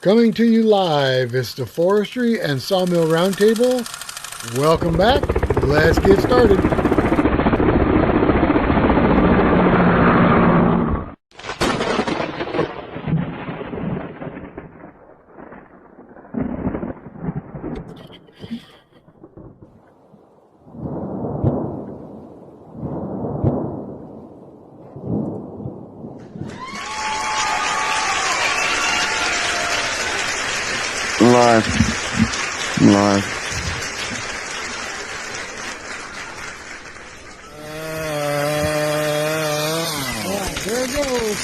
Coming to you live, it's the Forestry and Sawmill Roundtable. Welcome back. Let's get started. Live. There it goes.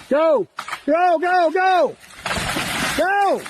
Go! Go, go, go! Go!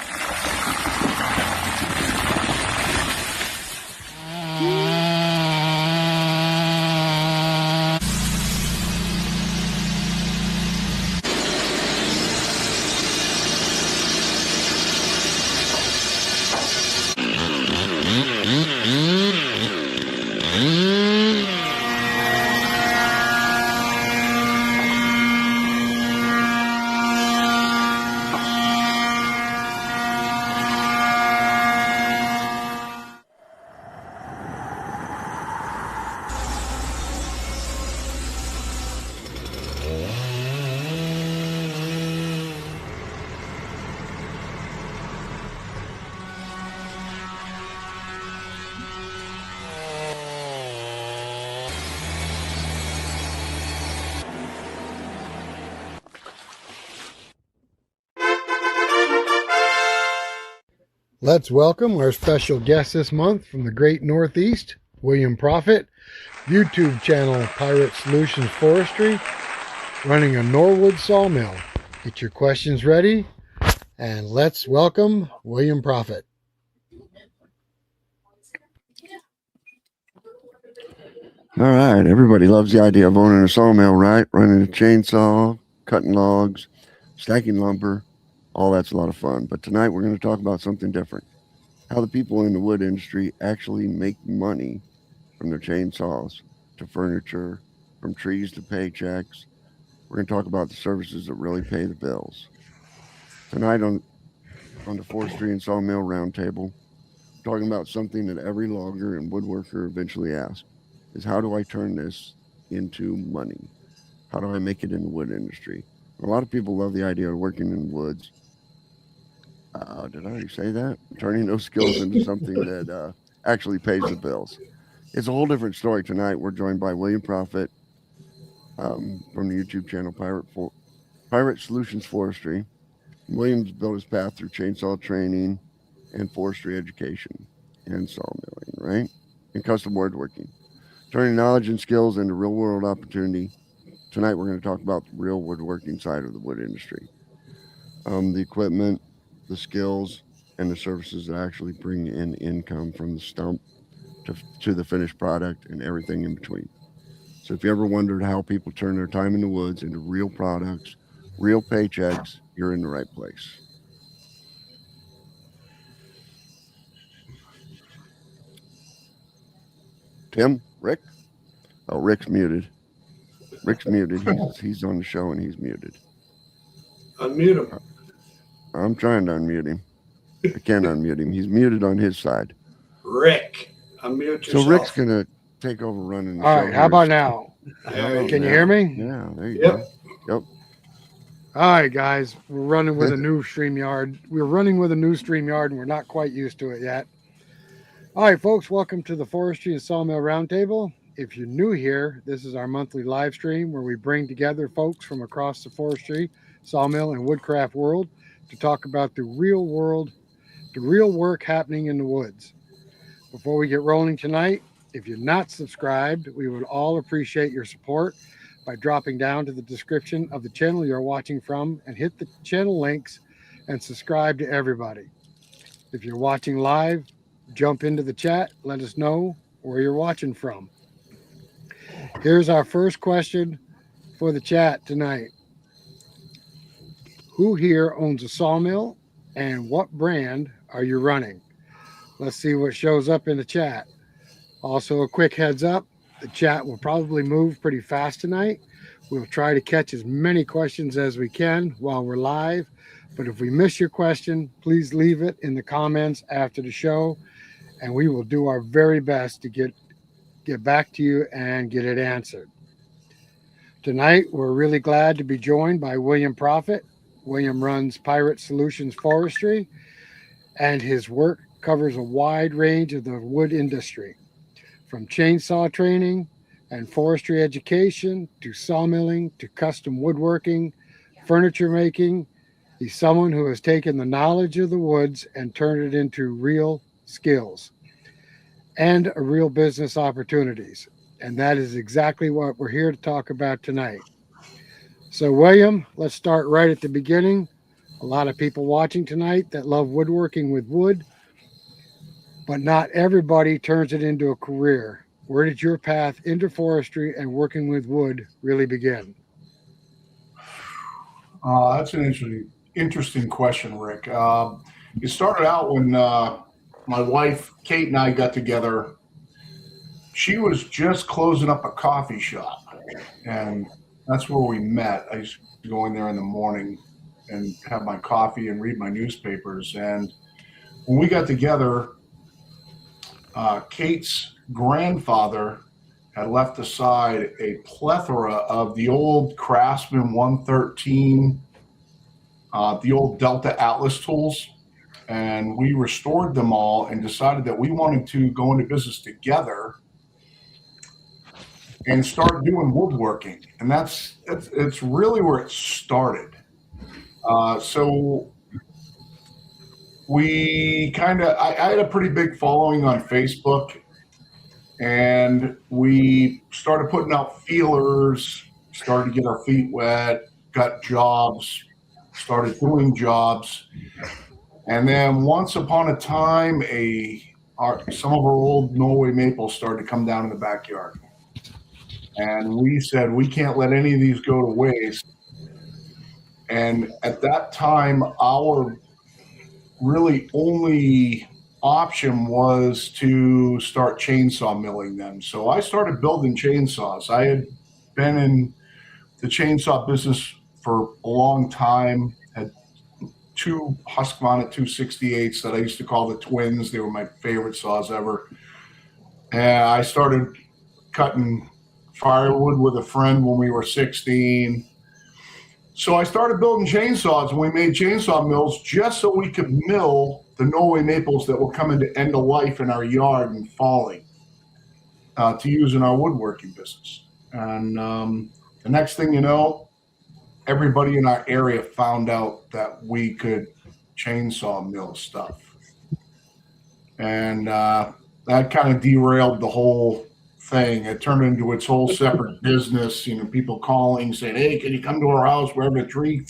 Let's welcome our special guest this month from the great Northeast, William Prophett, YouTube channel Pirate Solutions Forestry, running a Norwood sawmill. Get your questions ready, and let's welcome William Prophett. All right, everybody loves the idea of owning a sawmill, right? Running a chainsaw, cutting logs, stacking lumber, all that's a lot of fun. But tonight we're going to talk about something different. How the people in the wood industry actually make money from their chainsaws to furniture, from trees to paychecks. We're going to talk about the services that really pay the bills. Tonight on the Forestry and Sawmill Roundtable, we're talking about something that every logger and woodworker eventually asks, is how do I turn this into money? How do I make it in the wood industry? A lot of people love the idea of working in woods. Did I already say that? Turning those skills into something that actually pays the bills. It's a whole different story tonight. We're joined by William Prophett from the YouTube channel Pirate Solutions Forestry. William's built his path through chainsaw training and forestry education and sawmilling, right? And custom woodworking. Turning knowledge and skills into real-world opportunity. Tonight we're going to talk about the real woodworking side of the wood industry. The equipment, the skills, and the services that actually bring in income from the stump to the finished product and everything in between. So if you ever wondered how people turn their time in the woods into real products, real paychecks, you're in the right place. Tim? Rick? Oh, Rick's muted. Rick's muted. He's on the show and he's muted. Unmute him. I'm trying to unmute him. I can't unmute him. He's muted on his side. Rick, unmute yourself. So Rick's going to take over running the show. All right, how about now? Can you hear me? Yeah, there you go. Yep. All right, guys, we're running with a new StreamYard. We're running with a new StreamYard, and we're not quite used to it yet. All right, folks, welcome to the Forestry and Sawmill Roundtable. If you're new here, this is our monthly live stream where we bring together folks from across the forestry, sawmill, and woodcraft world to talk about the real work happening in the woods. Before we get rolling tonight, if you're not subscribed, we would all appreciate your support by dropping down to the description of the channel you're watching from and hit the channel links and subscribe to everybody. If you're watching live, jump into the chat, let us know where you're watching from. Here's our first question for the chat tonight. Who here owns a sawmill and what brand are you running? Let's see what shows up in the chat. Also, a quick heads up, the chat will probably move pretty fast tonight. We'll try to catch as many questions as we can while we're live. But if we miss your question, please leave it in the comments after the show, and we will do our very best to get back to you and get it answered. Tonight, we're really glad to be joined by William Prophett. William runs Pirate Solutions Forestry, and his work covers a wide range of the wood industry, from chainsaw training and forestry education to sawmilling to custom woodworking, furniture making. He's someone who has taken the knowledge of the woods and turned it into real skills and real business opportunities. And that is exactly what we're here to talk about tonight. So, William, let's start right at the beginning. A lot of people watching tonight that love woodworking with wood, but not everybody turns it into a career. Where did your path into forestry and working with wood really begin? That's an interesting question, Rick. It started out when my wife, Kate, and I got together. She was just closing up a coffee shop, and that's where we met. I used to go in there in the morning and have my coffee and read my newspapers. And when we got together, Kate's grandfather had left aside a plethora of the old Craftsman 113, the old Delta Atlas tools, and we restored them all and decided that we wanted to go into business together and start doing woodworking. And it's really where it started. So we I had a pretty big following on Facebook, and we started putting out feelers, started to get our feet wet, got jobs, started doing jobs. And then once upon a time, some of our old Norway maples started to come down in the backyard. And we said, we can't let any of these go to waste. And at that time, our really only option was to start chainsaw milling them. So I started building chainsaws. I had been in the chainsaw business for a long time, had two Husqvarna 268s that I used to call the twins. They were my favorite saws ever. And I started cutting firewood with a friend when we were 16. So I started building chainsaws, and we made chainsaw mills just so we could mill the Norway maples that were coming to end of life in our yard and falling to use in our woodworking business. And the next thing you know, everybody in our area found out that we could chainsaw mill stuff. And that kind of derailed the whole thing. It turned into its whole separate business. People calling saying, "Hey, can you come to our house? We're having a tree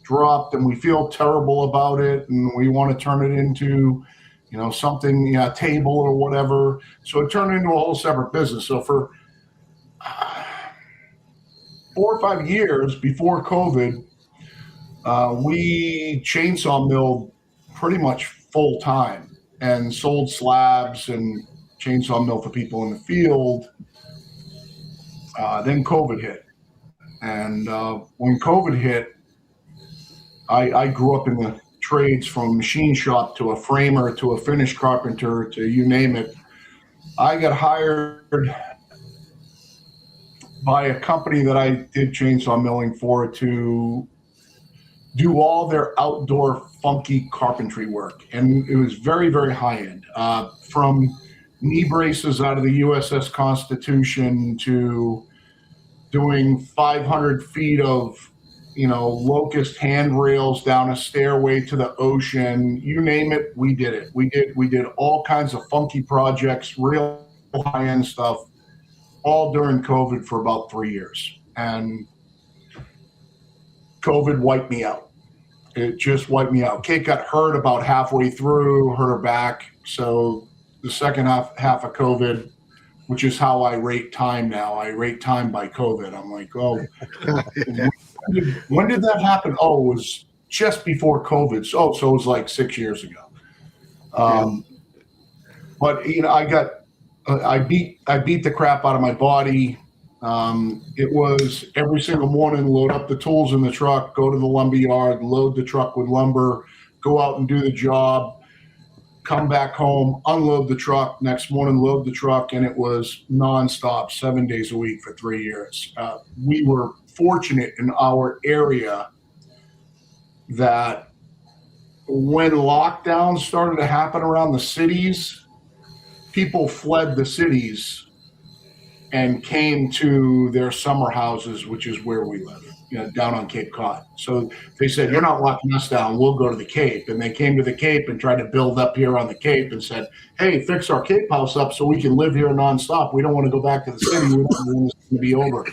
dropped and we feel terrible about it, and we want to turn it into, something, a table or whatever." So it turned into a whole separate business. So for 4 or 5 years before COVID, we chainsaw milled pretty much full time and sold slabs and chainsaw mill for people in the field. Then COVID hit. And when COVID hit, I grew up in the trades, from a machine shop to a framer to a finish carpenter to you name it. I got hired by a company that I did chainsaw milling for to do all their outdoor funky carpentry work. And it was very, very high end, from knee braces out of the USS Constitution to doing 500 feet of, locust handrails down a stairway to the ocean. You name it, we did it. We did all kinds of funky projects, real high-end stuff, all during COVID for about 3 years. And COVID wiped me out. It just wiped me out. Kate got hurt about halfway through, hurt her back. So the second half of COVID, which is how I rate time now. I rate time by COVID. I'm like, oh, when did that happen? Oh, it was just before COVID. So it was like 6 years ago. But I beat the crap out of my body. It was every single morning, load up the tools in the truck, go to the lumber yard, load the truck with lumber, go out and do the job, come back home, unload the truck, next morning load the truck, and it was nonstop, 7 days a week for 3 years. We were fortunate in our area that when lockdowns started to happen around the cities, people fled the cities and came to their summer houses, which is where we live, down on Cape Cod. So they said, "You're not locking us down. We'll go to the Cape." And they came to the Cape and tried to build up here on the Cape and said, "Hey, fix our Cape house up so we can live here nonstop. We don't want to go back to the city. We don't want this to be over."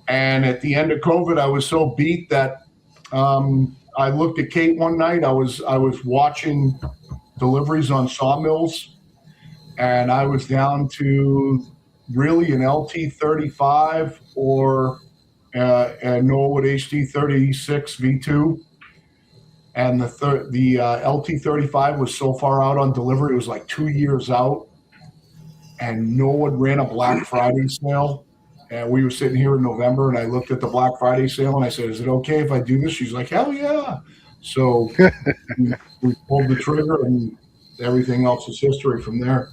And at the end of COVID, I was so beat that I looked at Kate one night. I was watching deliveries on Sawmills, and I was down to really an LT35 or a Norwood HT36 V2. And the LT35 was so far out on delivery, it was like 2 years out. And Norwood ran a Black Friday sale. And we were sitting here in November, and I looked at the Black Friday sale, and I said, "Is it okay if I do this?" She's like, "Hell yeah." So we pulled the trigger, and everything else is history from there.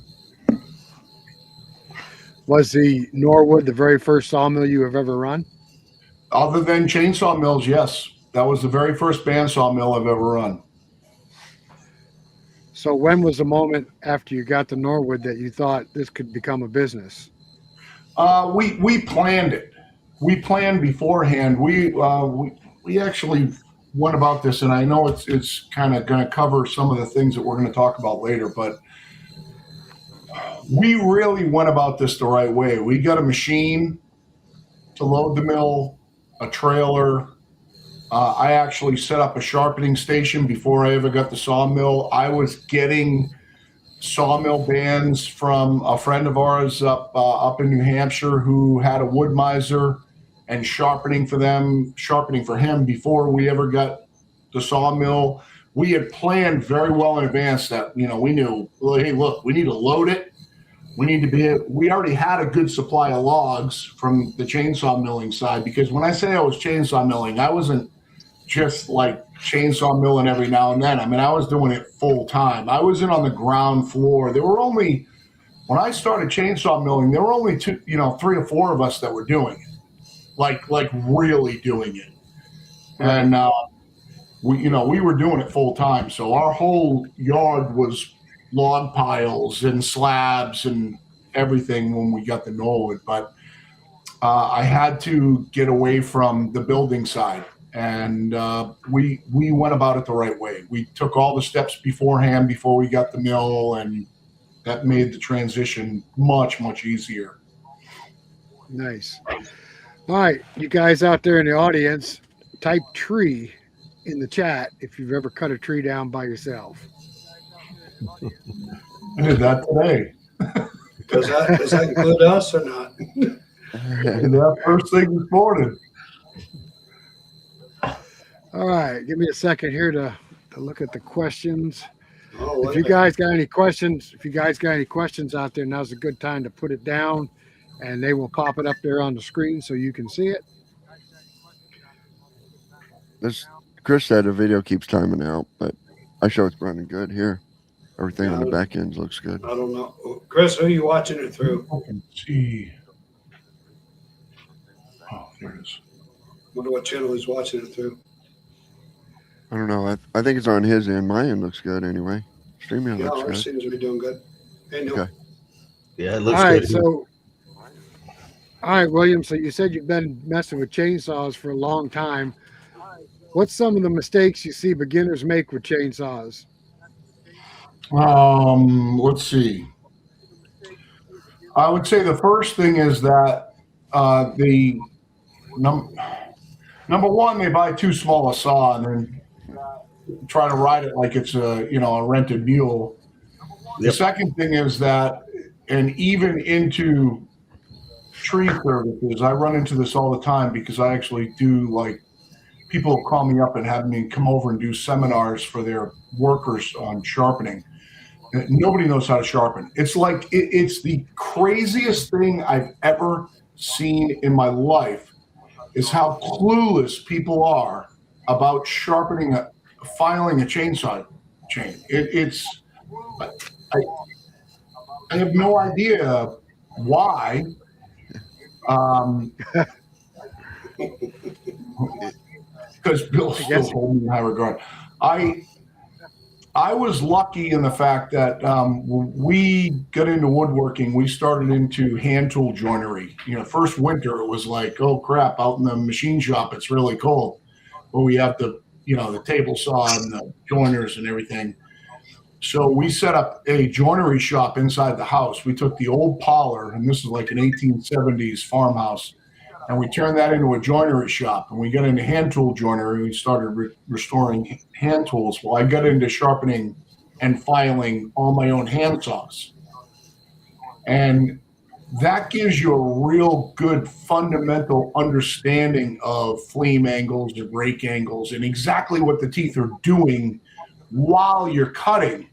Was the Norwood the very first sawmill you have ever run? Other than chainsaw mills, yes. That was the very first bandsaw mill I've ever run. So when was the moment after you got to Norwood that you thought this could become a business? We planned it. We planned beforehand. We actually went about this, and I know it's kind of going to cover some of the things that we're going to talk about later, but we really went about this the right way. We got a machine to load the mill, a trailer. I actually set up a sharpening station before I ever got the sawmill. I was getting sawmill bands from a friend of ours up in New Hampshire who had a wood miser, and sharpening for him before we ever got the sawmill. We had planned very well in advance that, we knew, well, hey, look, we need to load it. We already had a good supply of logs from the chainsaw milling side, because when I say I was chainsaw milling, I wasn't just like chainsaw milling every now and then. I mean, I was doing it full time. I was in on the ground floor. When I started chainsaw milling, there were only 3 or 4 of us that were doing it, like really doing it. And we were doing it full time. So our whole yard was log piles and slabs and everything when we got the Norwood. But I had to get away from the building side. And we went about it the right way. We took all the steps beforehand before we got the mill, and that made the transition much, much easier. Nice. All right, you guys out there in the audience, type tree in the chat if you've ever cut a tree down by yourself. I did that today. Does that include us or not? That first thing this morning. All right, give me a second here to look at the questions. Oh, If you guys got any questions out there, now's a good time to put it down, and they will pop it up there on the screen so you can see it. Chris said the video keeps timing out, but I show it's running good here. Everything on the back end looks good. I don't know. Chris, who are you watching it through? I can see. Oh, there it is. Wonder what channel he's watching it through. I don't know. I think it's on his end. My end looks good anyway. StreamYard Yeah, looks ours good. seems to be doing good. Hey, Neil. Okay. Yeah, it looks All right, good. so, all right, William. So you said you've been messing with chainsaws for a long time. What's some of the mistakes you see beginners make with chainsaws? Let's see. I would say the first thing is that number one, they buy too small a saw and then try to ride it like it's a rented mule. Yep. The second thing is that, and even into tree services, I run into this all the time because I actually do people call me up and have me come over and do seminars for their workers on sharpening. Nobody knows how to sharpen. It's like it's the craziest thing I've ever seen in my life is how clueless people are about filing a chainsaw chain. I have no idea why. Because Bill still holds me in high regard. I was lucky in the fact that when we got into woodworking, we started into hand tool joinery. First winter it was like, oh crap, out in the machine shop it's really cold, but we have the table saw and the joiners and everything. So we set up a joinery shop inside the house. We took the old parlor, and this is like an 1870s farmhouse, and we turned that into a joinery shop. And we got into hand tool joinery. We started restoring hand tools. Well, I got into sharpening and filing all my own hand saws. And that gives you a real good fundamental understanding of fleam angles and rake angles and exactly what the teeth are doing while you're cutting.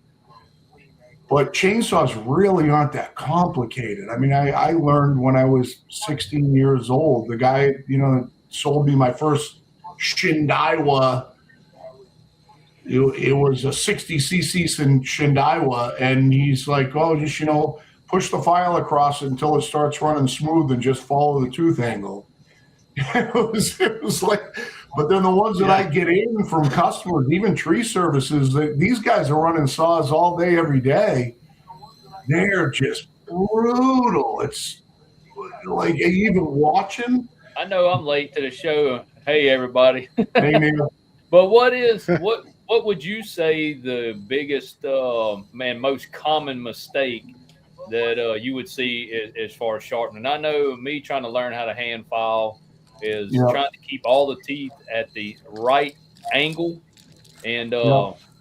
But chainsaws really aren't that complicated. I mean, I learned when I was 16 years old. The guy, sold me my first Shindaiwa. It was a 60cc Shindaiwa, and he's like, oh, just, push the file across it until it starts running smooth and just follow the tooth angle. it was like, but then the ones that I get in from customers, even tree services, these guys are running saws all day, every day. They're just brutal. It's like, are you even watching? I know I'm late to the show. Hey, everybody. Hey, Neil. But what would you say the biggest, most common mistake that you would see as far as sharpening? I know me trying to learn how to hand file is trying to keep all the teeth at the right angle and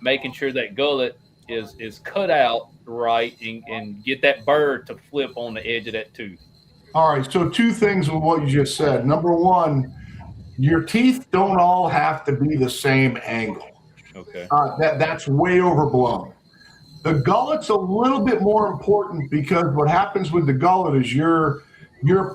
making sure that gullet is cut out right and get that burr to flip on the edge of that tooth. All right, so two things with what you just said. Number one, your teeth don't all have to be the same angle. Okay. That's way overblown. The gullet's a little bit more important because what happens with the gullet is you're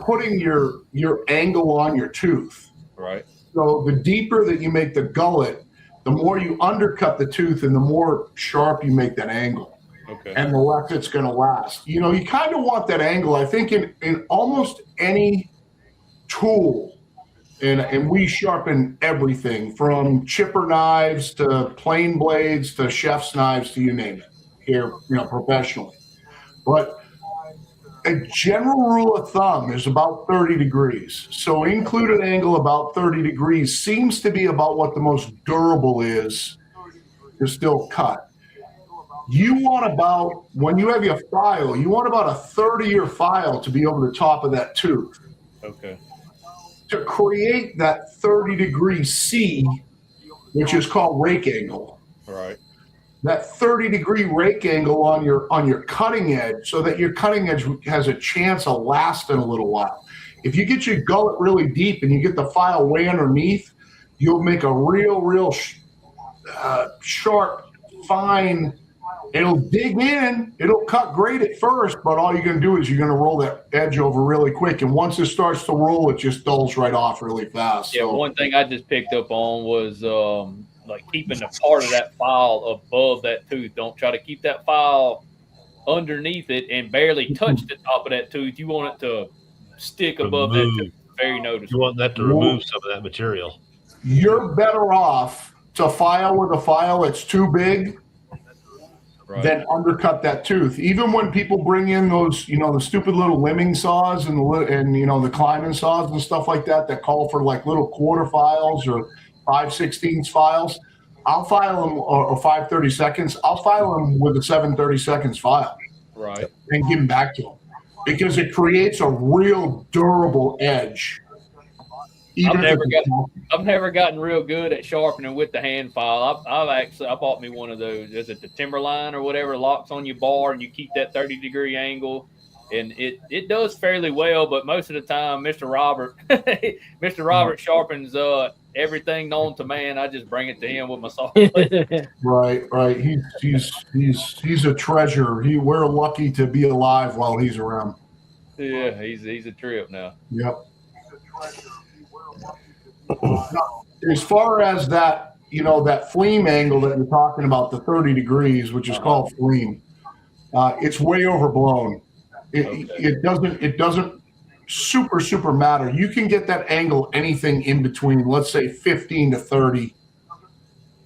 putting your angle on your tooth. Right. So the deeper that you make the gullet, the more you undercut the tooth and the more sharp you make that angle. Okay. And the less it's going to last. You kind of want that angle. I think in almost any tool, and we sharpen everything from chipper knives to plane blades to chef's knives to you name it here, professionally. But a general rule of thumb is about 30 degrees. So included angle about 30 degrees seems to be about what the most durable is to still cut. You want when you have your file, you want about a 30 year file to be over the top of that tooth. Okay. To create that 30 degree C, which is called rake angle. Right. That 30 degree rake angle on your cutting edge so that your cutting edge has a chance of lasting a little while. If you get your gullet really deep and you get the file way underneath, you'll make a real sharp, fine. It'll dig in, it'll cut great at first, but all you're going to do is you're going to roll that edge over really quick. And once it starts to roll, it just dulls right off really fast. Yeah, one thing I just picked up on was like keeping the part of that file above that tooth. Don't try to keep that file underneath it and barely touch the top of that tooth. You want it to stick above that tooth. Very noticeable. You want that to remove some of that material. You're better off to file with a file that's too big than undercut that tooth. Even when people bring in those, the stupid little limbing saws and the climbing saws and stuff like that call for like little quarter files or 5/16 files, I'll file them or 5/32. I'll file them with a 7/32 file. Right. And give them back to them because it creates a real durable edge. I've never gotten real good at sharpening with the hand file. I bought me one of those. Is it the Timberline or whatever locks on your bar and you keep that 30 degree angle, and it does fairly well. But most of the time, Mr. Robert sharpens everything known to man. I just bring it to him with my saw. Right. He's a treasure. We're lucky to be alive while he's around. Yeah, he's a trip now. Yep. As far as that, that fleam angle that you're talking about, the 30 degrees, which is called fleam, it's way overblown. It doesn't super matter. You can get that angle anything in between, let's say 15 to 30,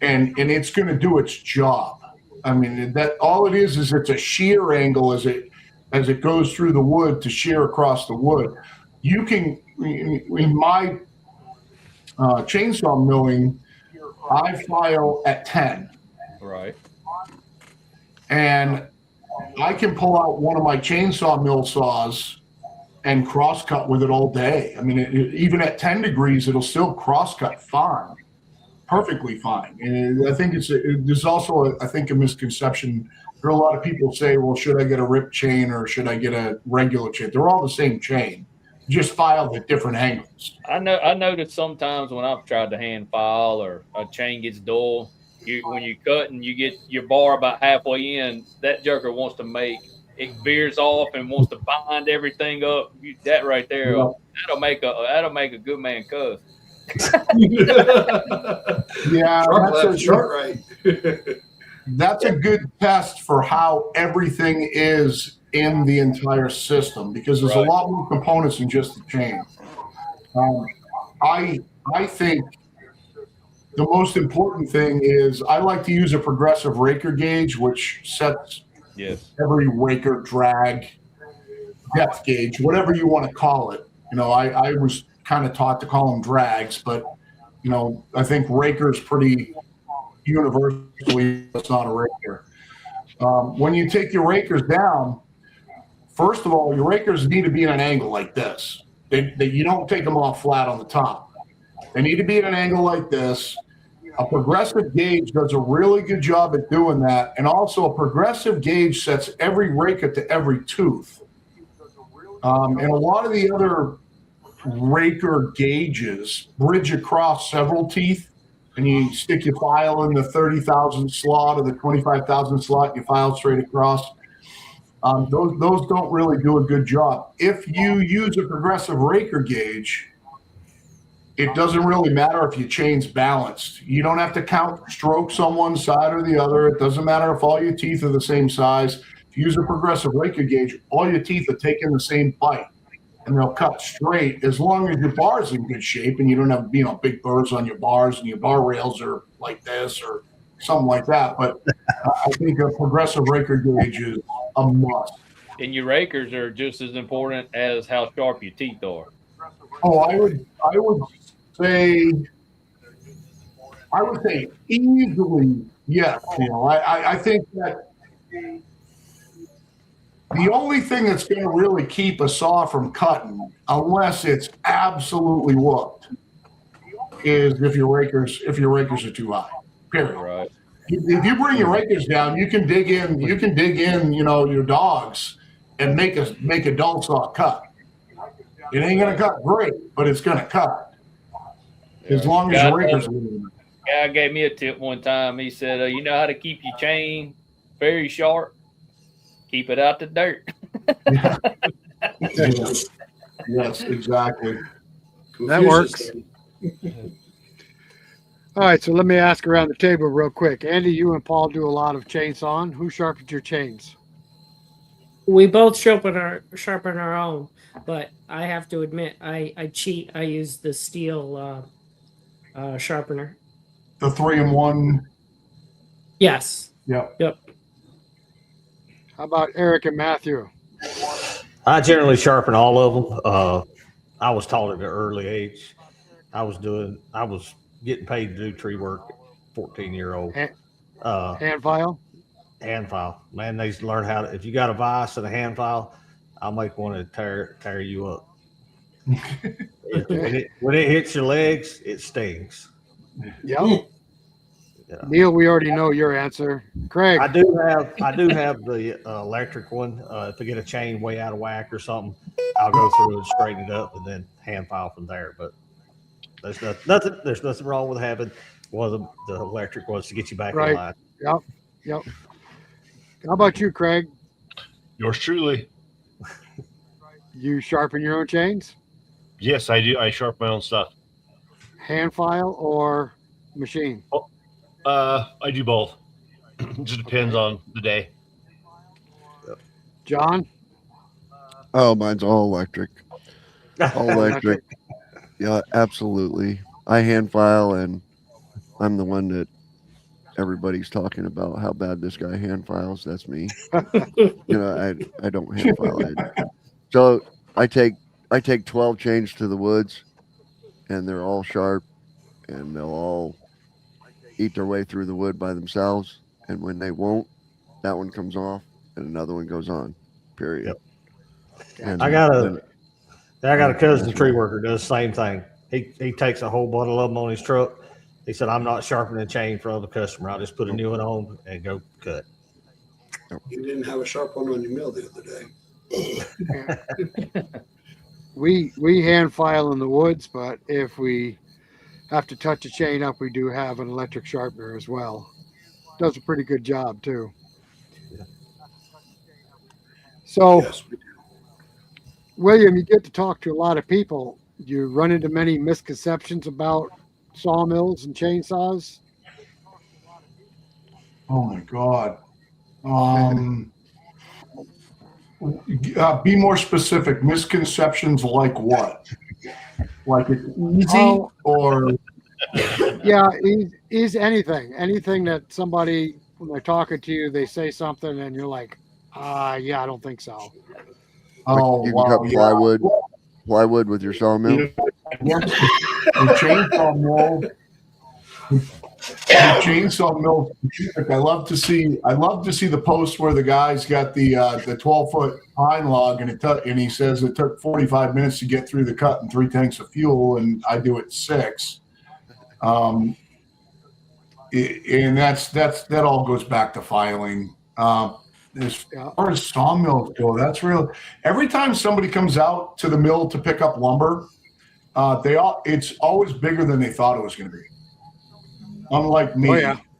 and it's going to do its job. I mean, that all it is it's a shear angle as it goes through the wood to shear across the wood. You can, in my chainsaw milling, I file at 10. Right. And I can pull out one of my chainsaw mill saws and cross cut with it all day. I mean, even at 10 degrees, it'll still cross cut fine, perfectly fine. And I think there's also, I think, a misconception. There are a lot of people say, well, should I get a rip chain or should I get a regular chain? They're all the same chain, just filed at different angles. I know that sometimes when I've tried to hand file or a chain gets dull, when you cut and you get your bar about halfway in, that joker wants to it veers off and wants to bind everything up. That right there, that'll make a good man cuss. Yeah, right. That's a good test for how everything is in the entire system, because there's a lot more components than just the chain. I think the most important thing is I like to use a progressive raker gauge, which sets every raker drag, depth gauge, whatever you want to call it. I was kind of taught to call them drags, but I think raker is pretty universally, it's not a raker. When you take your rakers down, first of all, your rakers need to be at an angle like this. You don't take them off flat on the top. They need to be at an angle like this. A progressive gauge does a really good job at doing that. And also a progressive gauge sets every raker to every tooth. And a lot of the other raker gauges bridge across several teeth, and you stick your file in the 30,000 slot or the 25,000 slot, you file straight across. Those don't really do a good job. If you use a progressive raker gauge, it doesn't really matter if your chain's balanced. You don't have to count strokes on one side or the other. It doesn't matter if all your teeth are the same size. If you use a progressive raker gauge, all your teeth are taking the same bite, and they'll cut straight as long as your bar's in good shape and you don't have big burrs on your bars and your bar rails are like this or something like that. But I think a progressive raker gauge is a must. And your rakers are just as important as how sharp your teeth are. Oh, I would say easily yes. I think that the only thing that's going to really keep a saw from cutting, unless it's absolutely whooped, is if your rakers are too high. Period. Right. If you bring your rakers down, you can dig in, your dogs and make a dull saw cut. It ain't gonna cut great, but it's gonna cut. As long as your rakers are in. Guy gave me a tip one time. He said, you know how to keep your chain very sharp? Keep it out the dirt. Yes, exactly. That works. All right, so let me ask around the table real quick. Andy, you and Paul do a lot of chainsawing. Who sharpens your chains? We both sharpen our own, but I have to admit, I cheat. I use the steel sharpener. The 3-in-1. Yes. Yep. How about Eric and Matthew? I generally sharpen all of them. I was taught at an early age. I was getting paid to do tree work at 14-year-old. Hand file? Hand file. Man, they learn how to, if you got a vise and a hand file, I'll make one to tear you up. When it hits your legs, it stings. Yep. Yeah. Neil, we already know your answer. Craig. I do have the electric one. If I get a chain way out of whack or something, I'll go through and straighten it up and then hand file from there. But There's nothing wrong with having one of the electric ones to get you back Right. in line. Yep. How about you, Craig? Yours truly. You sharpen your own chains, Yes, I do. I sharpen my own stuff. hand file or machine? I do both. Just depends on the day. John? Oh, mine's all electric. All electric. Yeah, absolutely. I hand file, and I'm the one that everybody's talking about how bad this guy hand files. That's me. I don't hand file it. So I take 12 chains to the woods, and they're all sharp, and they'll all eat their way through the wood by themselves. And when they won't, that one comes off, and another one goes on. Period. Yep. And I got then- a cousin tree worker does the same thing. He takes a whole bundle of them on his truck. He said, "I'm not sharpening a chain for the customer. I'll just put a new one on and go cut." You didn't have a sharp one on your mill the other day. We hand file in the woods, but if we have to touch a chain up, we do have an electric sharpener as well. Does a pretty good job too. So, Yes. William, you get to talk to a lot of people. You run into many misconceptions about sawmills and chainsaws. Oh my God. Be more specific. Misconceptions like what? Like it's easy Oh. or Yeah, is anything that somebody, when they're talking to you, they say something and you're like, yeah, I don't think so. oh you can wow, cut yeah. plywood with your sawmill. You know, the chainsaw mill. The chainsaw mill. I love to see the post where the guy's got the 12-foot pine log and he says it took 45 minutes to get through the cut and 3 tanks of fuel, and I do it 6. And that all goes back to filing. As far as sawmills go, that's real. Every time somebody comes out to the mill to pick up lumber, it's always bigger than they thought it was going to be. Unlike me,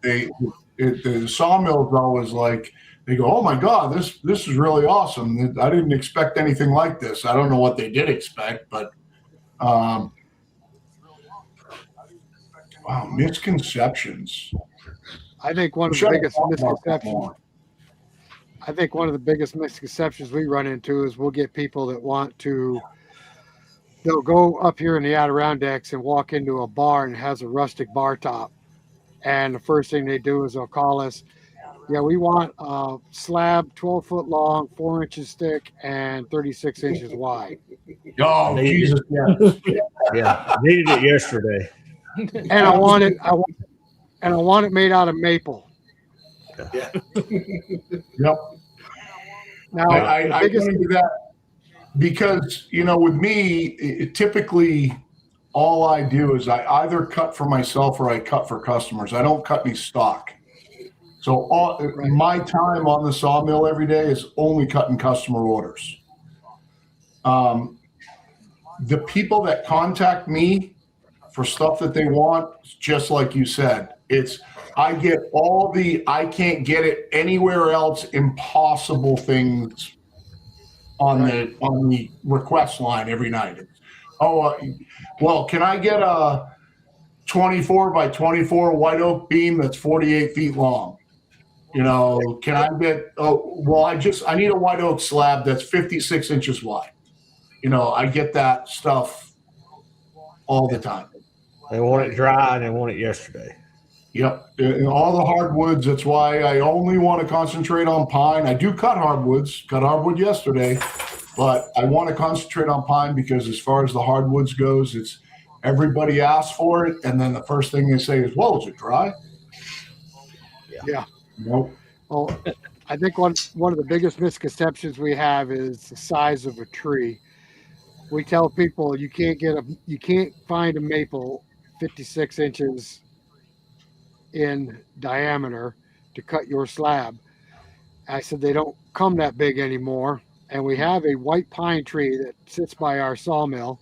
the sawmill's always like, they go, "Oh my God, this is really awesome. I didn't expect anything like this." I don't know what they did expect, but wow, misconceptions. I think one of the biggest misconceptions. I think one of the biggest misconceptions we run into is we'll get people that they'll go up here in the Adirondacks and walk into a bar and it has a rustic bar top. And the first thing they do is they'll call us, yeah, we want a slab 12 foot long, 4 inches thick, and 36 inches wide. Oh, Jesus. Yeah, needed it yesterday. And I want it made out of maple. Yeah. Yep. Now, I run into that because, with me, typically all I do is I either cut for myself or I cut for customers. I don't cut any stock. So my time on the sawmill every day is only cutting customer orders. The people that contact me for stuff that they want, just like you said, I get all the I can't get it anywhere else impossible things on the request line every night. Well, can I get a 24 by 24 white oak beam that's 48 feet long? Can I get? I need a white oak slab that's 56 inches wide. I get that stuff all the time. They want it dry and they want it yesterday. Yep. And all the hardwoods, that's why I only want to concentrate on pine. I do cut hardwood yesterday, but I want to concentrate on pine because as far as the hardwoods goes, it's everybody asks for it. And then the first thing they say is, well, is it dry? Yeah. Nope. Well, I think one of the biggest misconceptions we have is the size of a tree. We tell people you can't find a maple 56 inches in diameter to cut your slab. I said they don't come that big anymore. And we have a white pine tree that sits by our sawmill.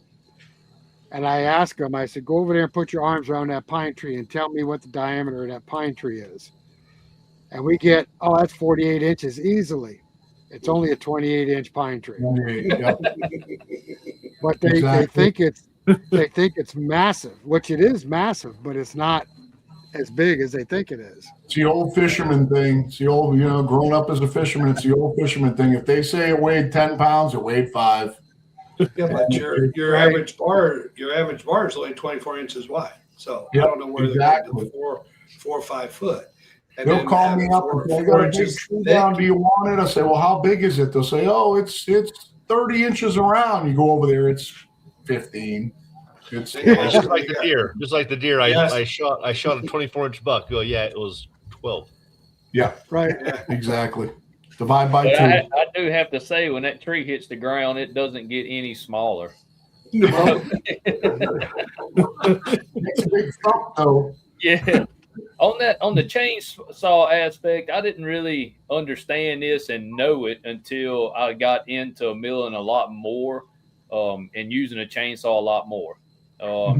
And I asked him, I said, go over there and put your arms around that pine tree and tell me what the diameter of that pine tree is. And we get, oh, that's 48 inches easily. It's only a 28-inch pine tree. Yep. But they Exactly. think it's massive, which it is massive, but it's not as big as they think it is. It's the old fisherman thing. It's the old, growing up as a fisherman, it's the old fisherman thing. If they say it weighed 10 pounds, it weighed 5. Yeah, but your Right. average bar is only 24 inches wide. So Yep, I don't know where exactly. they're 4 or 5 foot. And They'll then call have me it up four- and say, I 4 got a big inches tree thick. down. Do you want it? I say, well, how big is it? They'll say, oh, it's 30 inches around. You go over there, it's 15. It's Yeah. Just like the deer. Just like the deer. Yes. I shot a 24-inch buck. Oh yeah, it was 12. yeah, Right. exactly. Divide by But 2. I do have to say, when that tree hits the ground, it doesn't get any smaller. No. It's a big thump, though. Yeah. On the chainsaw aspect, I didn't really understand this and know it until I got into milling a lot more and using a chainsaw a lot more.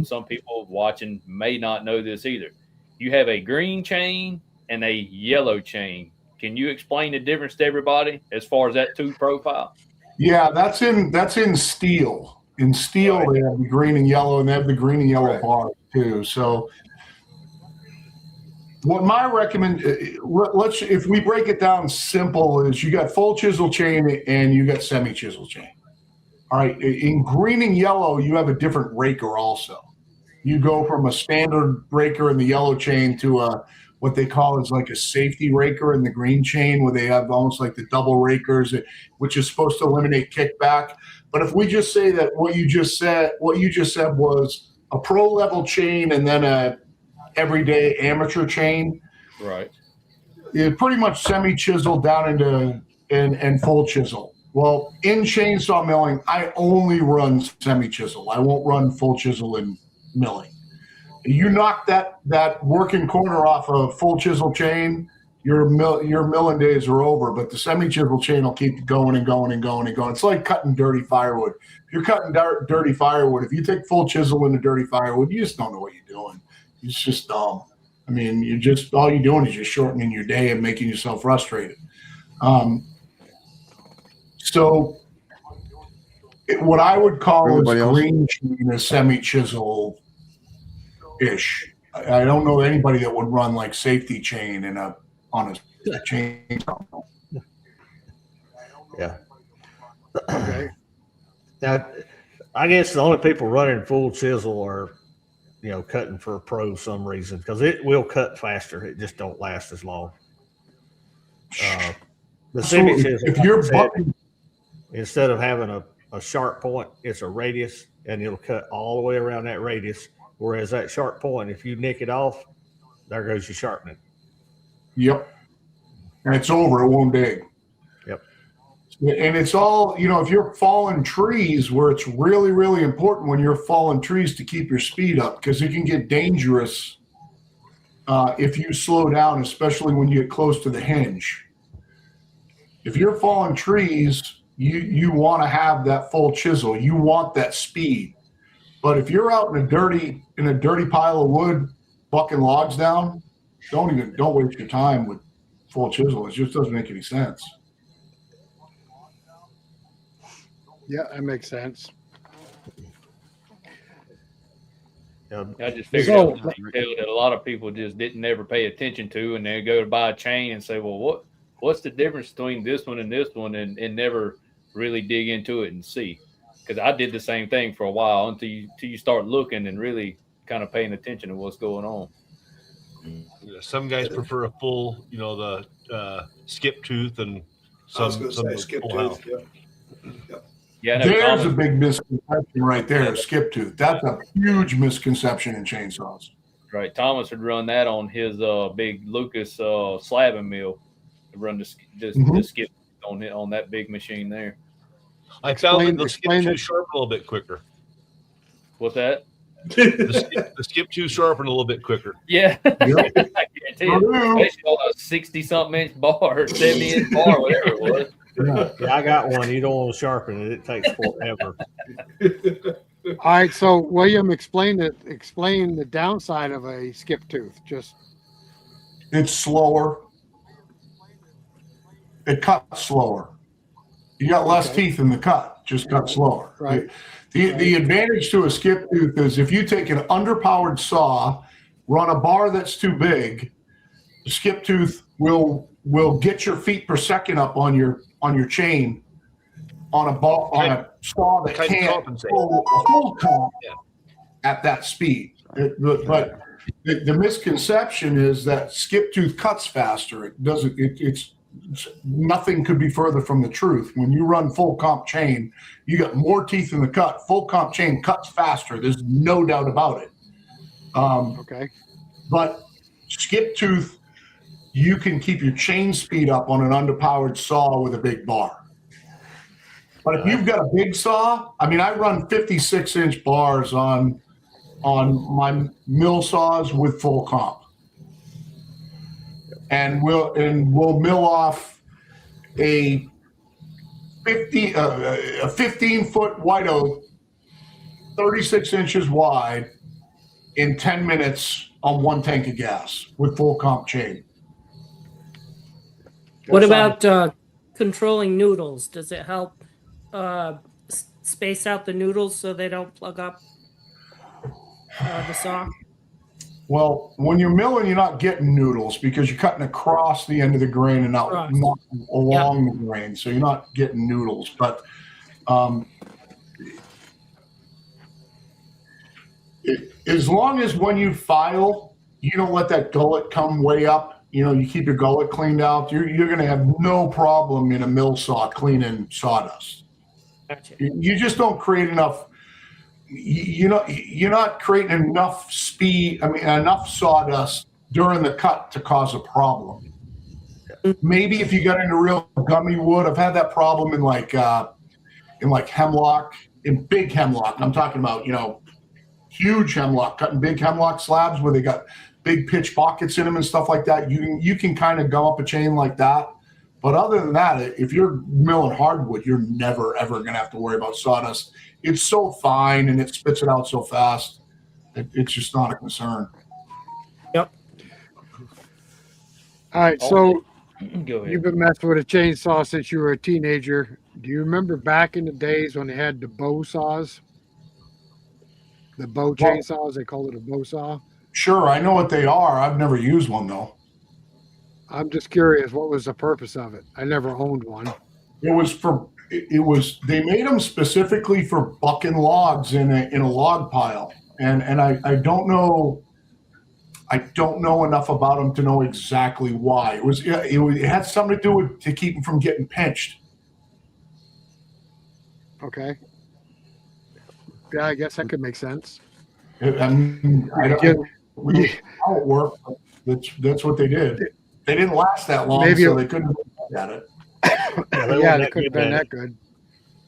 Some people watching may not know this either. You have a green chain and a yellow chain. Can you explain the difference to everybody as far as that tooth profile? Yeah, that's in steel. In steel, Right. they have the green and yellow, and they have the green and yellow Right. bars too. So, what my let's if we break it down simple, is you got full chisel chain and you got semi chisel chain. All right, in green and yellow, you have a different raker also. You go from a standard raker in the yellow chain to what they call is like a safety raker in the green chain, where they have almost like the double rakers, which is supposed to eliminate kickback. But if we just say that what you just said was a pro level chain and then a everyday amateur chain, Right. it pretty much semi chisel down into and full chisel. Well, in chainsaw milling, I only run semi chisel. I won't run full chisel in milling. You knock that working corner off a full chisel chain, your milling days are over. But the semi chisel chain will keep going and going and going and going. It's like cutting dirty firewood. If you're cutting dirty firewood, if you take full chisel into dirty firewood, you just don't know what you're doing. It's just dumb. I mean, all you're doing is just shortening your day and making yourself frustrated. So what I would call Everybody is else? green chain is semi chisel ish. I don't know anybody that would run like safety chain on a chain. Yeah. Okay. Now, I guess the only people running full chisel are, cutting for a pro some reason, because it will cut faster. It just don't last as long. The semi chisel, If you're bucking, instead of having a sharp point, it's a radius, and it'll cut all the way around that radius. Whereas that sharp point, if you nick it off, there goes your sharpening. yep, and it's over. It won't dig. Yep. And it's all, if you're falling trees, where it's really, really important when you're falling trees to keep your speed up, because it can get dangerous if you slow down, especially when you get close to the hinge. If you're falling trees, you want to have that full chisel. You want that speed. But if you're out in a dirty pile of wood, bucking logs down, don't waste your time with full chisel. It just doesn't make any sense. Yeah, that makes sense. I just figured So- that was a detail that a lot of people just didn't ever pay attention to, and they go to buy a chain and say, well, what's the difference between this one and this one, and never really dig into it and see. Because I did the same thing for a while until you start looking and really kind of paying attention to what's going on. Yeah, some guys prefer a full, the skip tooth, and I was some going to say skip full house. tooth. Yeah. Yeah, I know There's a Thomas, big misconception right there, skip tooth. That's a huge misconception in chainsaws. right? Thomas would run that on his big Lucas slabbing mill. To run the skip on that big machine there. I found that Explain- the skip explain tooth it. sharpen a little bit quicker. What's that? The skip tooth sharpen a little bit quicker. Yeah, Yep. I guarantee it. Especially on a 60-something inch bar, or 70-inch bar, whatever it was. Yeah. Yeah, I got one. You don't want to sharpen it. It takes forever. All right, so William, explain the downside of a skip tooth. Just It's slower. It cuts slower. You got less Okay. teeth in the cut, just cut slower. Right. The advantage to a skip tooth is if you take an underpowered saw, run a bar that's too big, the skip tooth will get your feet per second up on your chain on a saw that Can can't compensate. pull a full comp Yeah. at that speed. But the misconception is that skip tooth cuts faster. It doesn't. It's nothing could be further from the truth. When you run full comp chain, you got more teeth in the cut. Full comp chain cuts faster. There's no doubt about it. okay. But skip tooth, you can keep your chain speed up on an underpowered saw with a big bar. But if you've got a big saw, I mean, I run 56-inch bars on my mill saws with full comp, and we'll mill off a 15-foot white oak, 36 inches wide, in 10 minutes on 1 tank of gas with full comp chain. What about controlling noodles? Does it help space out the noodles so they don't plug up the saw? Well, when you're milling, you're not getting noodles because you're cutting across the end of the grain and not along the grain, so you're not getting noodles. But as long as when you file, you don't let that gullet come way up. You keep your gullet cleaned out. You're going to have no problem in a mill saw cleaning sawdust. Gotcha. You just don't create enough. You're not creating enough speed. I mean, enough sawdust during the cut to cause a problem. Maybe if you got into real gummy wood, I've had that problem in like hemlock, in big hemlock. I'm talking about huge hemlock, cutting big hemlock slabs where they got big pitch pockets in them and stuff like that. You can kind of gum up a chain like that. But other than that, if you're milling hardwood, you're never, ever going to have to worry about sawdust. It's so fine and it spits it out so fast. It's just not a concern. Yep. All right, so Go ahead. you've been messing with a chainsaw since you were a teenager. Do you remember back in the days when they had the bow saws? The bow chainsaws, they called it a bow saw. Sure, I know what they are. I've never used one though. I'm just curious, what was the purpose of it? I never owned one. They made them specifically for bucking logs in a log pile, and I don't know enough about them to know exactly why. It had something to do with to keep them from getting pinched. Okay. Yeah, I guess that could make sense. I don't know how it worked, but that's what they did. They didn't last that long, so they couldn't look at it. Yeah, they couldn't have been that good.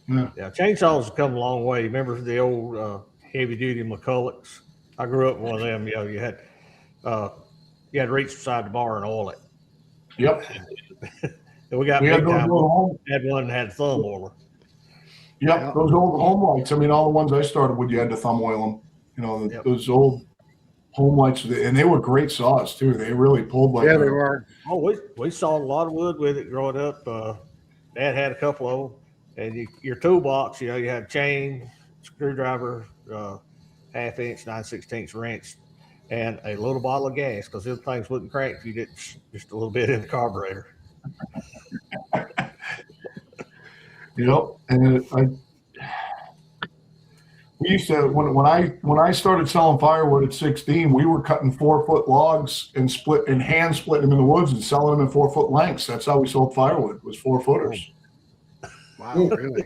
Yeah, chainsaws have come a long way. Remember the old heavy-duty McCullochs? I grew up with one of them. You had to reach beside the bar and oil it. Yep. And we had one that had thumb oiler. Yep, those old home lights. I mean, all the ones I started with, you had to thumb oil them. Those old home lights, and they were great saws too. They really pulled like. Yeah, they were. Oh, we sawed a lot of wood with it growing up. Dad had a couple of them, and your toolbox, you had chain, screwdriver, half-inch, 9/16 wrench, and a little bottle of gas because the things wouldn't crank if you did just a little bit in the carburetor. And we used to when I started selling firewood at 16, we were cutting 4-foot logs and hand splitting them in the woods and selling them in 4-foot lengths. That's how we sold firewood, was 4-footers. Wow, really?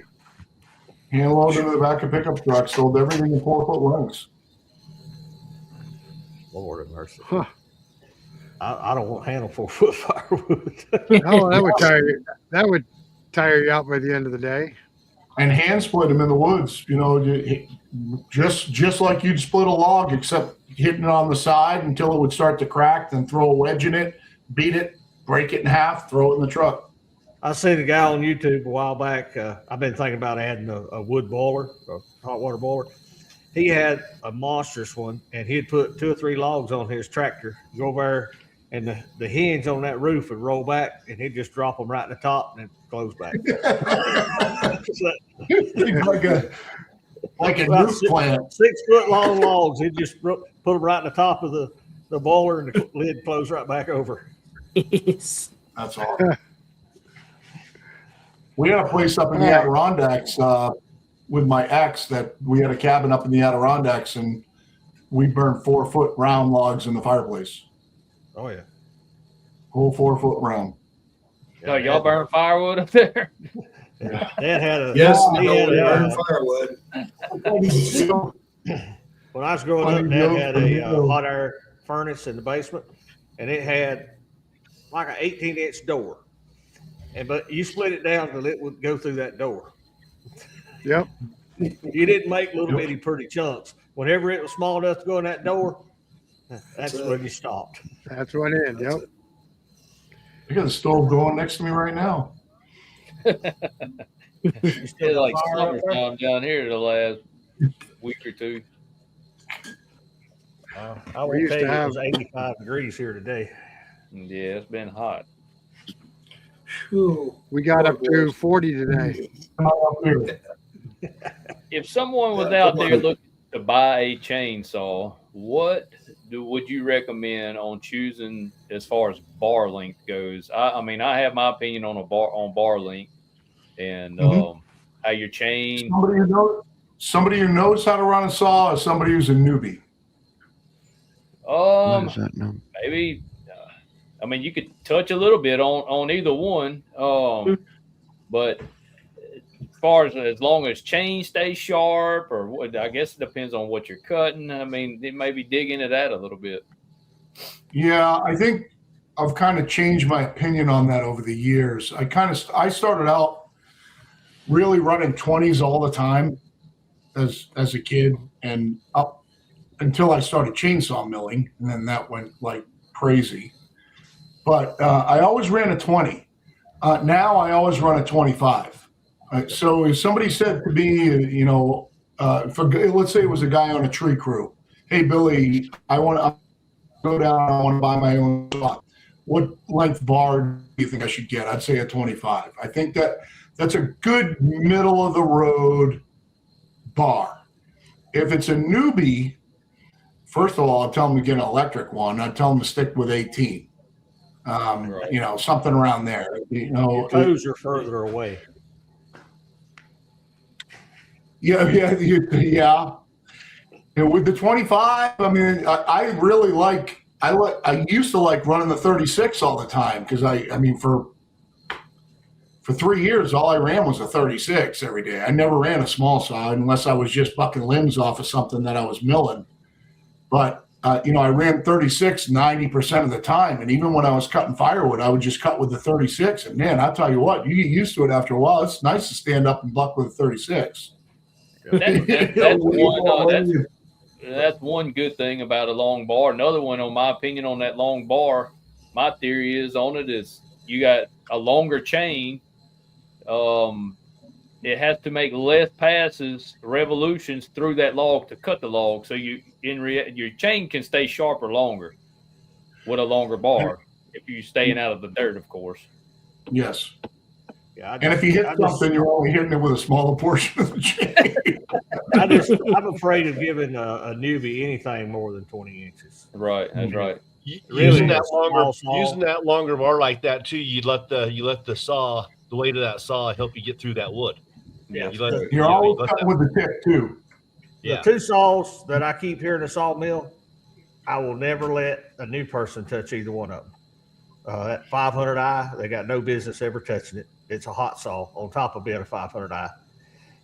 Hand loaded into the back of pickup trucks, sold everything in 4-foot lengths. Lord have mercy. Huh. I don't want to handle 4-foot firewood. No, that would tire you. That would tire you out by the end of the day. And hand split them in the woods, just like you'd split a log, except hitting it on the side until it would start to crack, then throw a wedge in it, beat it, break it in half, throw it in the truck. I seen a guy on YouTube a while back. I've been thinking about adding a wood boiler, a hot water boiler, he had a monstrous one, and he'd put 2 or 3 logs on his tractor, go over there, and the hinge on that roof would roll back, and he'd just drop them right in the top and then close back. like a About roof plant. 6-foot long logs. He'd just put them right in the top of the boiler, and the lid closed right back over. Yes. That's awesome. We had a place up in the Adirondacks with my ex that we had a cabin up in the Adirondacks, and we burned 4-foot round logs in the fireplace. Oh yeah, Whole 4-foot round. Oh, y'all burn firewood up there? Yeah. Dad had a Yes, he had we a, burn firewood. when I was growing up, Dad had a hot air furnace in the basement, and it had like an 18-inch door. But you split it down and it would go through that door. Yep. You didn't make little bitty pretty chunks. Whenever it was small enough to go in that door, that's when you stopped. That's one in. Yep. I got a stove going next to me right now. It's like summertime down here the last week or two. I will used tell to you, have- it was 85 degrees here today. Yeah, it's been hot. Ooh. We got up to 40 today. If someone was out there looking to buy a chainsaw, what would you recommend on choosing as far as bar length goes? I mean, I have my opinion on bar length and how your chain. Somebody who knows how to run a saw, or somebody who's a newbie. What is that number? Maybe. I mean, you could touch a little bit on either one, but as far as long as chain stays sharp, or what, I guess it depends on what you're cutting. I mean, it maybe dig into that a little bit. Yeah, I think I've kind of changed my opinion on that over the years. I started out really running 20s all the time as a kid, and up until I started chainsaw milling, and then that went like crazy. But I always ran a 20. Now I always run a 25. So if somebody said to me, let's say it was a guy on a tree crew, hey, Billy, I want to go down, I want to buy my own saw. What length bar do you think I should get? I'd say a 25. I think that's a good middle of the road bar. If it's a newbie, first of all, I'll tell them to get an electric one. I'd tell them to stick with 18. Right. Something around there. Your toes are further away. Yeah. And with the 25, I mean, I really I used to like running the 36 all the time because for 3 years, all I ran was a 36 every day. I never ran a small saw unless I was just bucking limbs off of something that I was milling. But I ran 36 90% of the time. And even when I was cutting firewood, I would just cut with the 36. And man, I'll tell you what, you get used to it after a while. It's nice to stand up and buck with a 36. That's one good thing about a long bar. Another one, on my opinion, on that long bar, my theory is on it is you got a longer chain. It has to make less passes, revolutions through that log to cut the log. So your chain can stay sharper longer with a longer bar if you're staying out of the dirt, of course. Yes. Yeah, And if you hit something, you're only hitting it with a smaller portion of the chain. I'm afraid of giving a newbie anything more than 20 inches. Right, that's right. Using Really, that longer bar like that too, you let the saw, the weight of that saw, help you get through that wood. Yeah, You're always cutting with the tip too. Yeah. The 2 saws that I keep here in the sawmill, I will never let a new person touch either one of them. That 500i, they got no business ever touching it. It's a hot saw on top of being a 500i.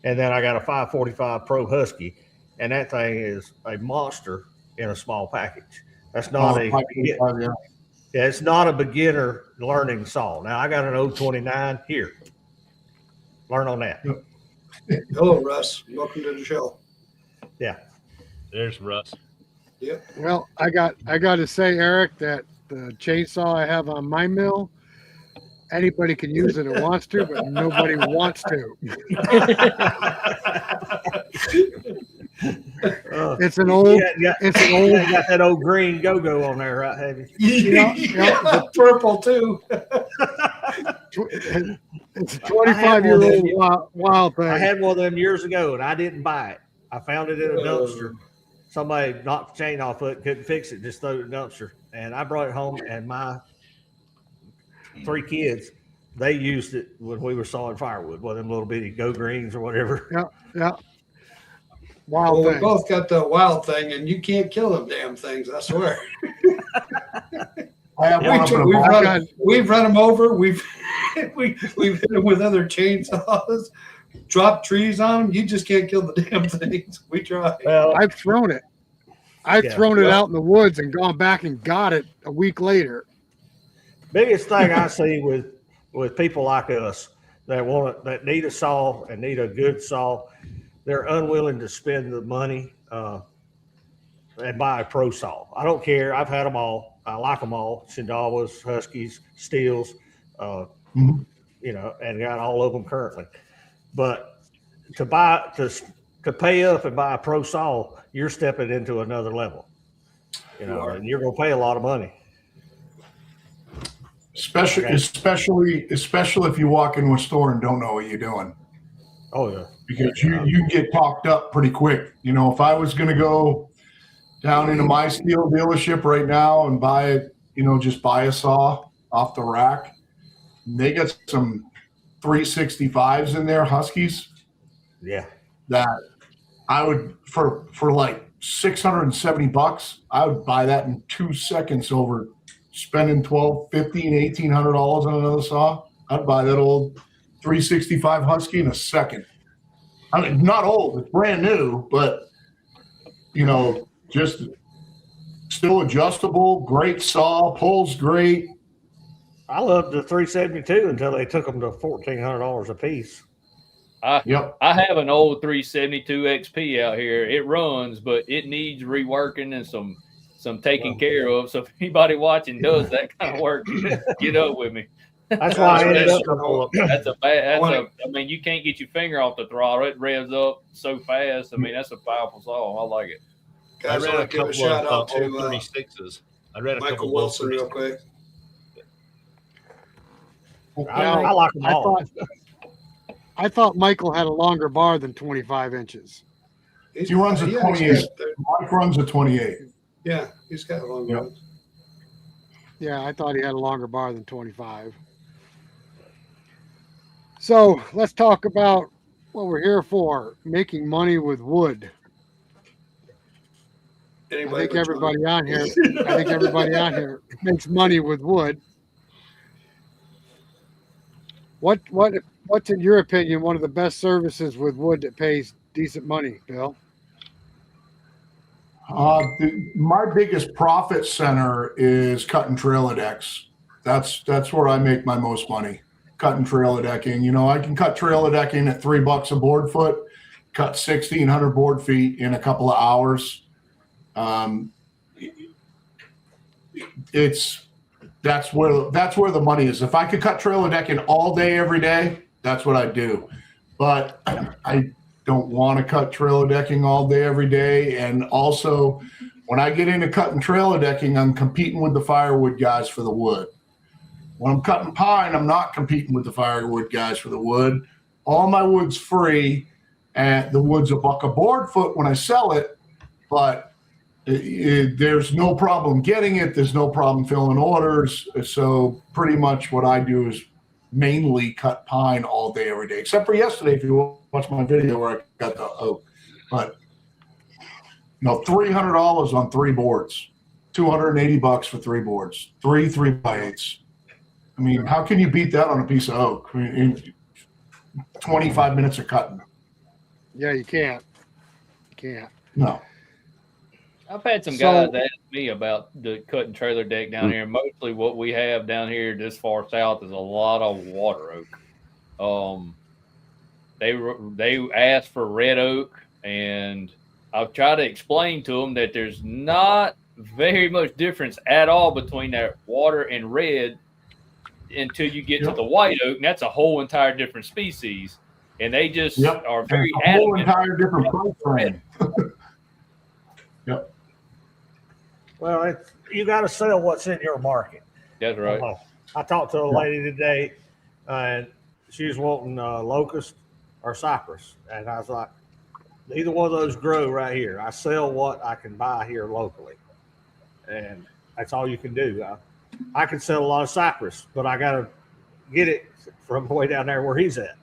And then I got a 545 Pro Husky, and that thing is a monster in a small package. That's not it's not a beginner learning saw. Now I got an 029 here. Learn on that. Hello, Russ. Welcome to the show. Yeah. There's Russ. Yep. Well, I got to say, Eric, that the chainsaw I have on my mill, anybody can use it who wants to, but nobody wants to. It's an old. It's an old. You got that old green go-go on there, right? Have you? Yeah, purple too. It's a 25-year-old wild thing. I had one of them years ago, and I didn't buy it. I found it in a dumpster. Somebody knocked the chain off it, couldn't fix it, just threw it in the dumpster. And I brought it home, and my 3 kids, they used it when we were sawing firewood, one of them little bitty go greens or whatever. Yeah. Wild Well, we thing. both got the wild thing, and you can't kill them damn things. I swear. I have one up in a barn. We've run them over. We've hit them with other chainsaws. Dropped trees on them. You just can't kill the damn things. We try. Well, I've thrown it. I've thrown it out in the woods and gone back and got it a week later. biggest thing I see with people like us that need a saw and need a good saw, they're unwilling to spend the money and buy a pro saw. I don't care. I've had them all. I like them all. Shindawas, Huskies, Steels, and got all of them currently. But to pay up and buy a pro saw, you're stepping into another level, and you're going to pay a lot of money. Especially if you walk into a store and don't know what you're doing. Oh yeah, because you get talked up pretty quick. If I was going to go down into my steel dealership right now and buy a saw off the rack, they got some 365s in there, Huskies. Yeah, that I would for like $670. I would buy that in 2 seconds over spending $1,200, $1,500, $1,800 on another saw. I'd buy that old 365 Husky in a second. I mean, not old, it's brand new, but just still adjustable, great saw, pulls great. I loved the 372 until they took them to $1,400 a piece. I have an old 372 XP out here. It runs, but it needs reworking and some taking care of. So if anybody watching does that kind of work, get up with me. That's why I ended up. I mean, you can't get your finger off the throttle. It revs up so fast. I mean, that's a powerful saw. I like it. Guys, I want to give a shout out to 36s. I read a Michael couple Wilson real quick. I like them all. I thought Michael had a longer bar than 25 inches. He runs a 28. Mike runs a 28. Yeah, he's got a long one. Yeah, I thought he had a longer bar than 25. So let's talk about what we're here for, making money with wood. I think everybody on here makes money with wood. What's in your opinion one of the best services with wood that pays decent money, Bill? My biggest profit center is cut and trailer decks. That's where I make my most money. Cut and trailer decking. I can cut trailer decking at $3 a board foot, cut 1,600 board feet in a couple of hours. That's where the money is. If I could cut trailer decking all day, every day, that's what I'd do. But I don't want to cut trailer decking all day, every day. And also, when I get into cutting trailer decking, I'm competing with the firewood guys for the wood. When I'm cutting pine, I'm not competing with the firewood guys for the wood. All my wood's free, and the wood's $1 a board foot when I sell it, but there's no problem getting it. There's no problem filling orders. So pretty much what I do is mainly cut pine all day, every day, except for yesterday. If you watch my video where I got the oak, but $300 on 3 boards, $280 for 3 boards, 3 3x8s. I mean, how can you beat that on a piece of oak? I mean, in 25 minutes of cutting. Yeah, you can't. No. I've had some guys ask me about the cut and trailer deck down here. Mostly what we have down here this far south is a lot of water oak. They asked for red oak, and I've tried to explain to them that there's not very much difference at all between that water and red until you get to the white oak, and that's a whole entire different species. And they just are very adamant. A whole entire different price range. Well, you got to sell what's in your market. That's right. I talked to a lady today, and she was wanting locust or cypress, and I was like, neither one of those grow right here. I sell what I can buy here locally, and that's all you can do. I can sell a lot of cypress, but I got to get it from way down there where he's at.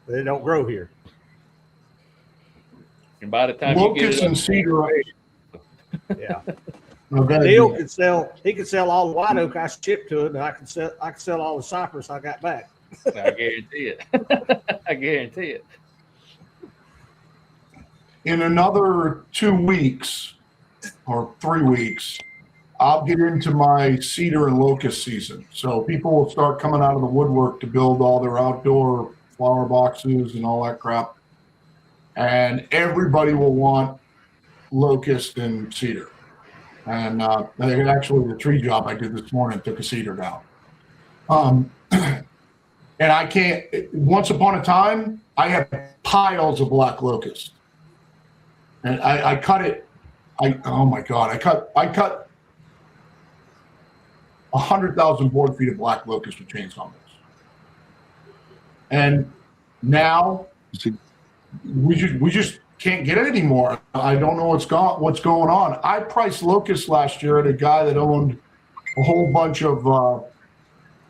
They don't grow here. And by the time you get Locust it and cedar. Yeah. Okay. Neil can sell. He can sell all the white oak I shipped to him, and I can sell all the cypress I got back. I guarantee it. I guarantee it. In another 2 weeks or 3 weeks, I'll get into my cedar and locust season. So people will start coming out of the woodwork to build all their outdoor flower boxes and all that crap. And everybody will want locust and cedar. And actually, the tree job I did this morning took a cedar down. And I can't. Once upon a time, I had piles of black locust, and I cut it. Oh my God! I cut 100,000 board feet of black locust with chainsaw mills. And now we just can't get it anymore. I don't know what's going on. I priced locust last year at a guy that owned a whole bunch of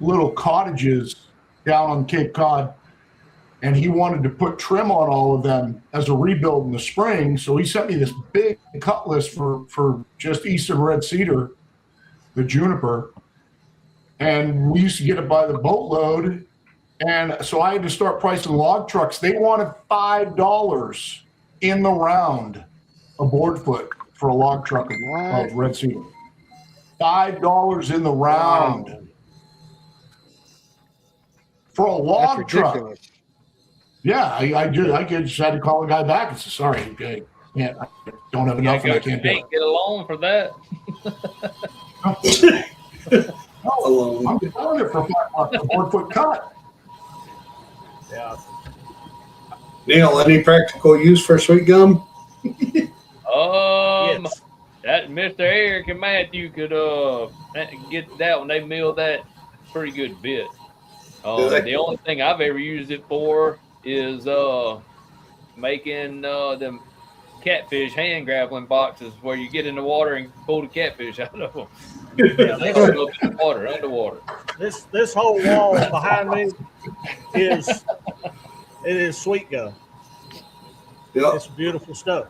little cottages down on Cape Cod, and he wanted to put trim on all of them as a rebuild in the spring. So he sent me this big cut list for just eastern red cedar, the juniper, and we used to get it by the boatload. And so I had to start pricing log trucks. They wanted $5 in the round a board foot for a log truck of red cedar. $5 in the round. For a log truck. Yeah, I just had to call the guy back and say, sorry, I don't have enough and I can't do it. Get a loan for that. No, I'm selling it for $5 a board foot cut. Yeah. Neil, any practical use for sweet gum? Yes. That Mr. Eric and Matthew could get that when they mill that pretty good bit. The only thing I've ever used it for is making them catfish hand grappling boxes where you get in the water and pull the catfish out of them. Yeah, they go up in the water, underwater. This whole wall behind me is sweet gum. Yep. It's beautiful stuff.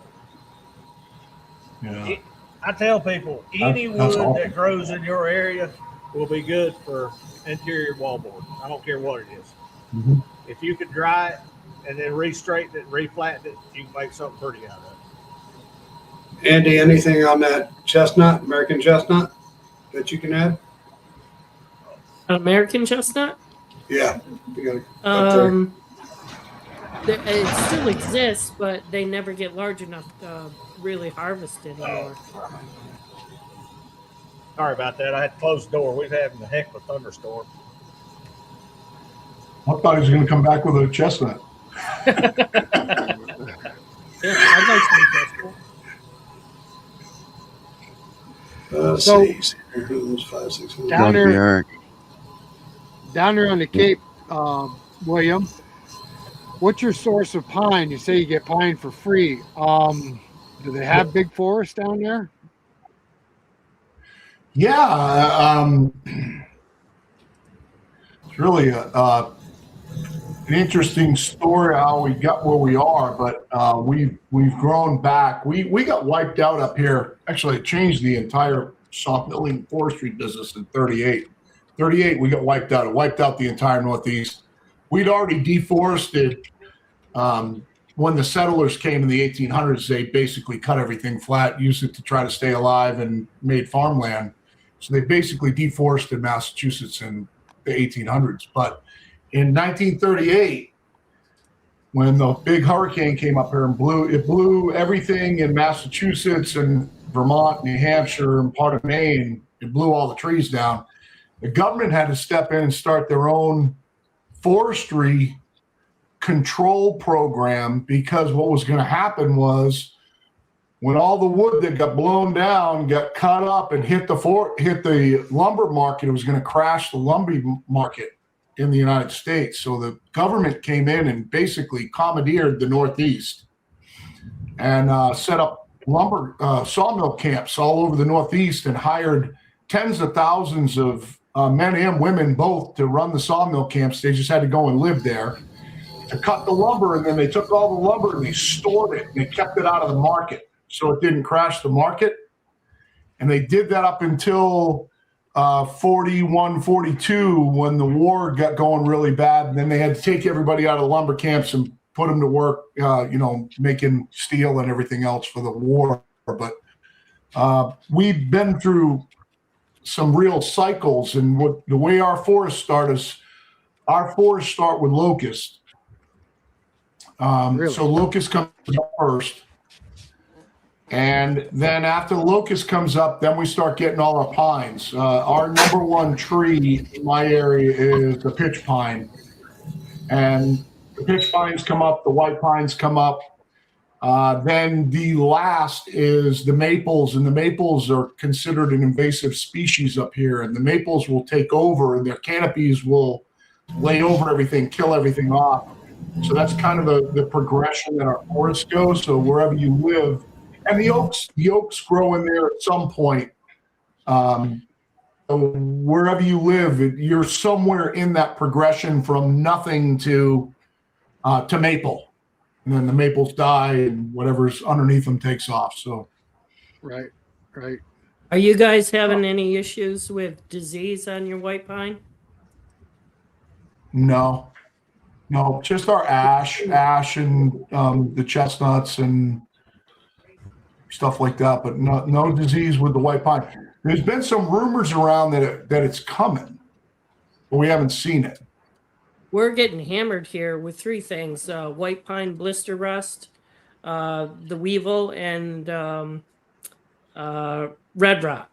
Yeah. I tell people, any That's wood awesome. that grows in your area will be good for interior wallboard. I don't care what it is. Mm-hmm. If you can dry it and then re-straighten it, re-flatten it, you can make something pretty out of it. Andy, anything on that chestnut, American chestnut, that you can add? American chestnut? Yeah. You gotta, It still exists, but they never get large enough to really harvest it anymore. Sorry about that. I had to close the door. We've having a heck of a thunderstorm. I thought he was going to come back with a chestnut. Yeah, I'd like some chestnut. let's So- see. Here's 5, 6, 7. Down there- Eric. Down there on the Cape, William, what's your source of pine? You say you get pine for free. Do they have big forests down there? Yeah, it's really an interesting story how we got where we are, but we've grown back. We got wiped out up here. Actually, it changed the entire sawmilling forestry business in 38. 38, we got wiped out. It wiped out the entire Northeast. We'd already deforested. When the settlers came in the 1800s, they basically cut everything flat, used it to try to stay alive, and made farmland. So they basically deforested Massachusetts in the 1800s. But in 1938, when the big hurricane came up here and blew everything in Massachusetts and Vermont, New Hampshire, and part of Maine. It blew all the trees down. The government had to step in and start their own forestry control program, because what was going to happen was when all the wood that got blown down got cut up and hit the lumber market, it was going to crash the lumber market in the United States. So the government came in and basically commandeered the Northeast and set up lumber sawmill camps all over the Northeast and hired tens of thousands of men and women both to run the sawmill camps. They just had to go and live there to cut the lumber, and then they took all the lumber and they stored it and they kept it out of the market so it didn't crash the market. And they did that up until 41, 42 when the war got going really bad. And then they had to take everybody out of the lumber camps and put them to work, making steel and everything else for the war. But we've been through some real cycles, and the way our forests start is our forests start with locust. Really? So locust comes up first. And then after the locust comes up, then we start getting all our pines. Our number one tree in my area is the pitch pine. And the pitch pines come up, the white pines come up. Then the last is the maples, and the maples are considered an invasive species up here. And the maples will take over, and their canopies will lay over everything, kill everything off. So that's kind of the progression that our forests go. So wherever you live, and the oaks grow in there at some point. So wherever you live, you're somewhere in that progression from nothing to maple, and then the maples die, and whatever's underneath them takes off. So, Right. Are you guys having any issues with disease on your white pine? no, just our ash, and the chestnuts and stuff like that, but no disease with the white pine. There's been some rumors around that it's coming, but we haven't seen it. We're getting hammered here with three things: white pine blister rust, the weevil, and red rot.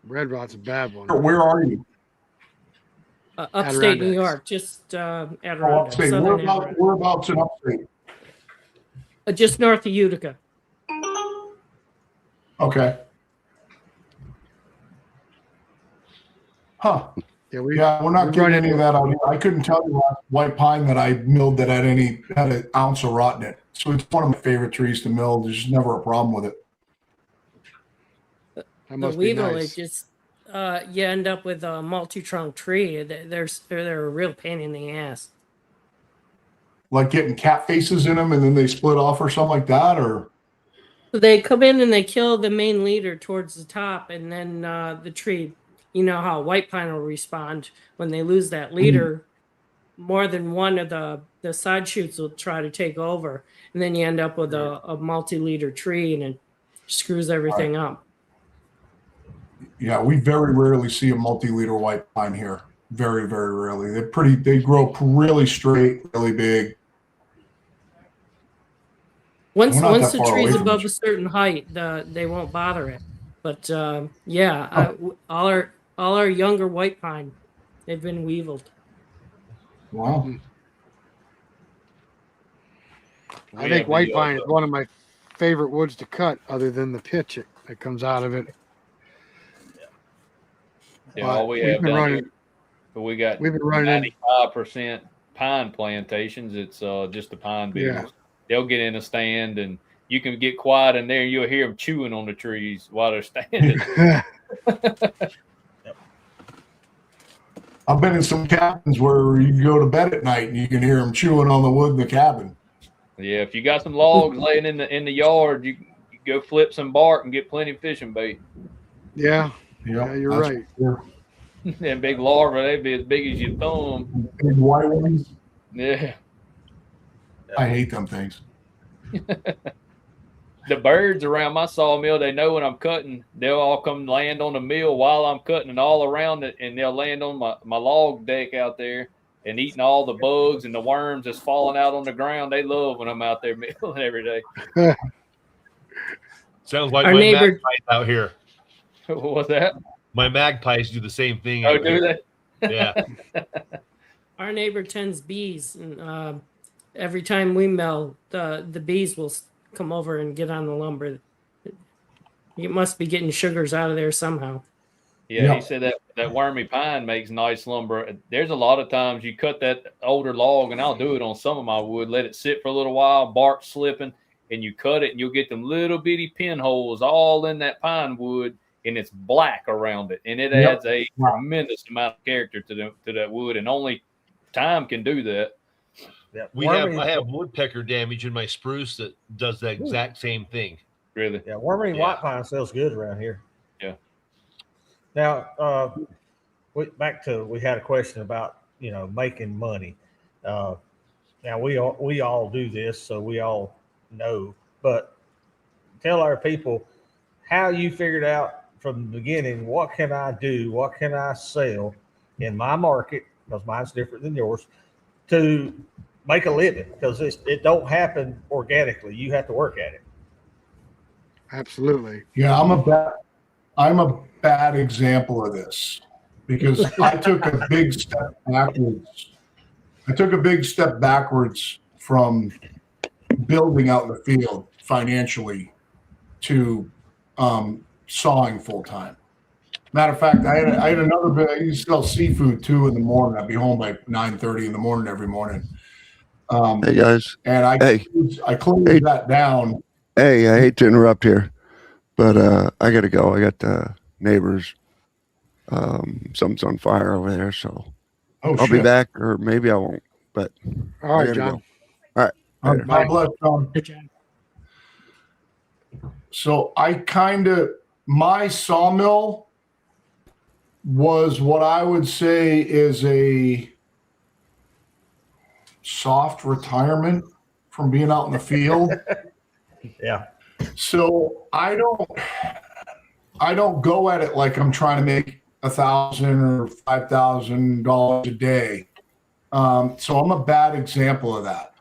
Red rot's a bad one. Where are you? Upstate New Adirondacks. York, just Oh, Adirondack, upstate. southern Adirondack. Whereabouts in upstate? Just north of Utica. Okay. Huh. Yeah, We're not getting any of that out here. I couldn't tell you last white pine that I milled that had an ounce of rot in it. So it's one of my favorite trees to mill. There's just never a problem with it. That The must be weevil, nice. it just you end up with a multi-trunk tree. They're a real pain in the ass. Like getting cat faces in them and then they split off or something like that, or They come in and they kill the main leader towards the top, and then the tree. You know how white pine will respond when they lose that leader. More than one of the side shoots will try to take over, and then you end up with a multi-leader tree, and it screws everything up. yeah, we very rarely see a multi-liter white pine here. Very, very rarely. They grow really straight, really big. Once We're not once that the far away tree's from above each a certain height, they won't bother it. But all our younger white pine, they've been weeviled. Wow. I think white pine is one of my favorite woods to cut, other than the pitch that comes out of it. Yeah, all we have down here, but we've been running 95% pine plantations. It's just the pine beetles. Yeah. They'll get in a stand, and you can get quiet in there, and you'll hear them chewing on the trees while they're standing. I've been in some cabins where you go to bed at night and you can hear them chewing on the wood in the cabin. Yeah, if you got some logs laying in the yard, you go flip some bark and get plenty of fishing bait. Yeah, Yeah, you're right. Them big larvae, they'd be as big as your thumb. Big white ones. Yeah. I hate them things. The birds around my sawmill, they know when I'm cutting. They'll all come land on the mill while I'm cutting and all around it, and they'll land on my log deck out there and eating all the bugs and the worms that's falling out on the ground. They love when I'm out there milling every day. Sounds like Our my neighbor- magpies out here. What's that? My magpies do the same thing. Oh, out do here. they? Yeah. Our neighbor tends bees, and every time we mill, the bees will come over and get on the lumber. You must be getting sugars out of there somehow. Yeah, Yeah. he said that wormy pine makes nice lumber. There's a lot of times you cut that older log, and I'll do it on some of my wood, let it sit for a little while, bark slipping, and you cut it, and you'll get them little bitty pinholes all in that pine wood, and it's black around it, and it Yep. adds a tremendous amount of character to that wood, and only time can do that. Yeah, I have woodpecker damage in my spruce that does the exact same thing. Really? Yeah, wormy Yeah. white pine sells good around here. Yeah. Now, we had a question about making money. Now we all do this, so we all know. But tell our people how you figured out from the beginning. What can I do? What can I sell in my market? Because mine's different than yours. To make a living, because it don't happen organically. You have to work at it. Absolutely. Yeah, I'm a bad example of this because I took a big step backwards. I took a big step backwards from building out in the field financially to sawing full time. Matter of fact, I had another bit. I used to sell seafood too in the morning. I'd be home by 9:30 in the morning every morning. Hey guys. And I closed that down. Hey, I hate to interrupt here, but I gotta go. I got neighbors. Something's on fire over there, so I'll be back, or maybe I won't. But All right, gotta John. go. All right. God bless, John. Good job. So my sawmill was what I would say is a soft retirement from being out in the field. Yeah. So I don't go at it like I'm trying to make $1,000 or $5,000 a day. So I'm a bad example of that.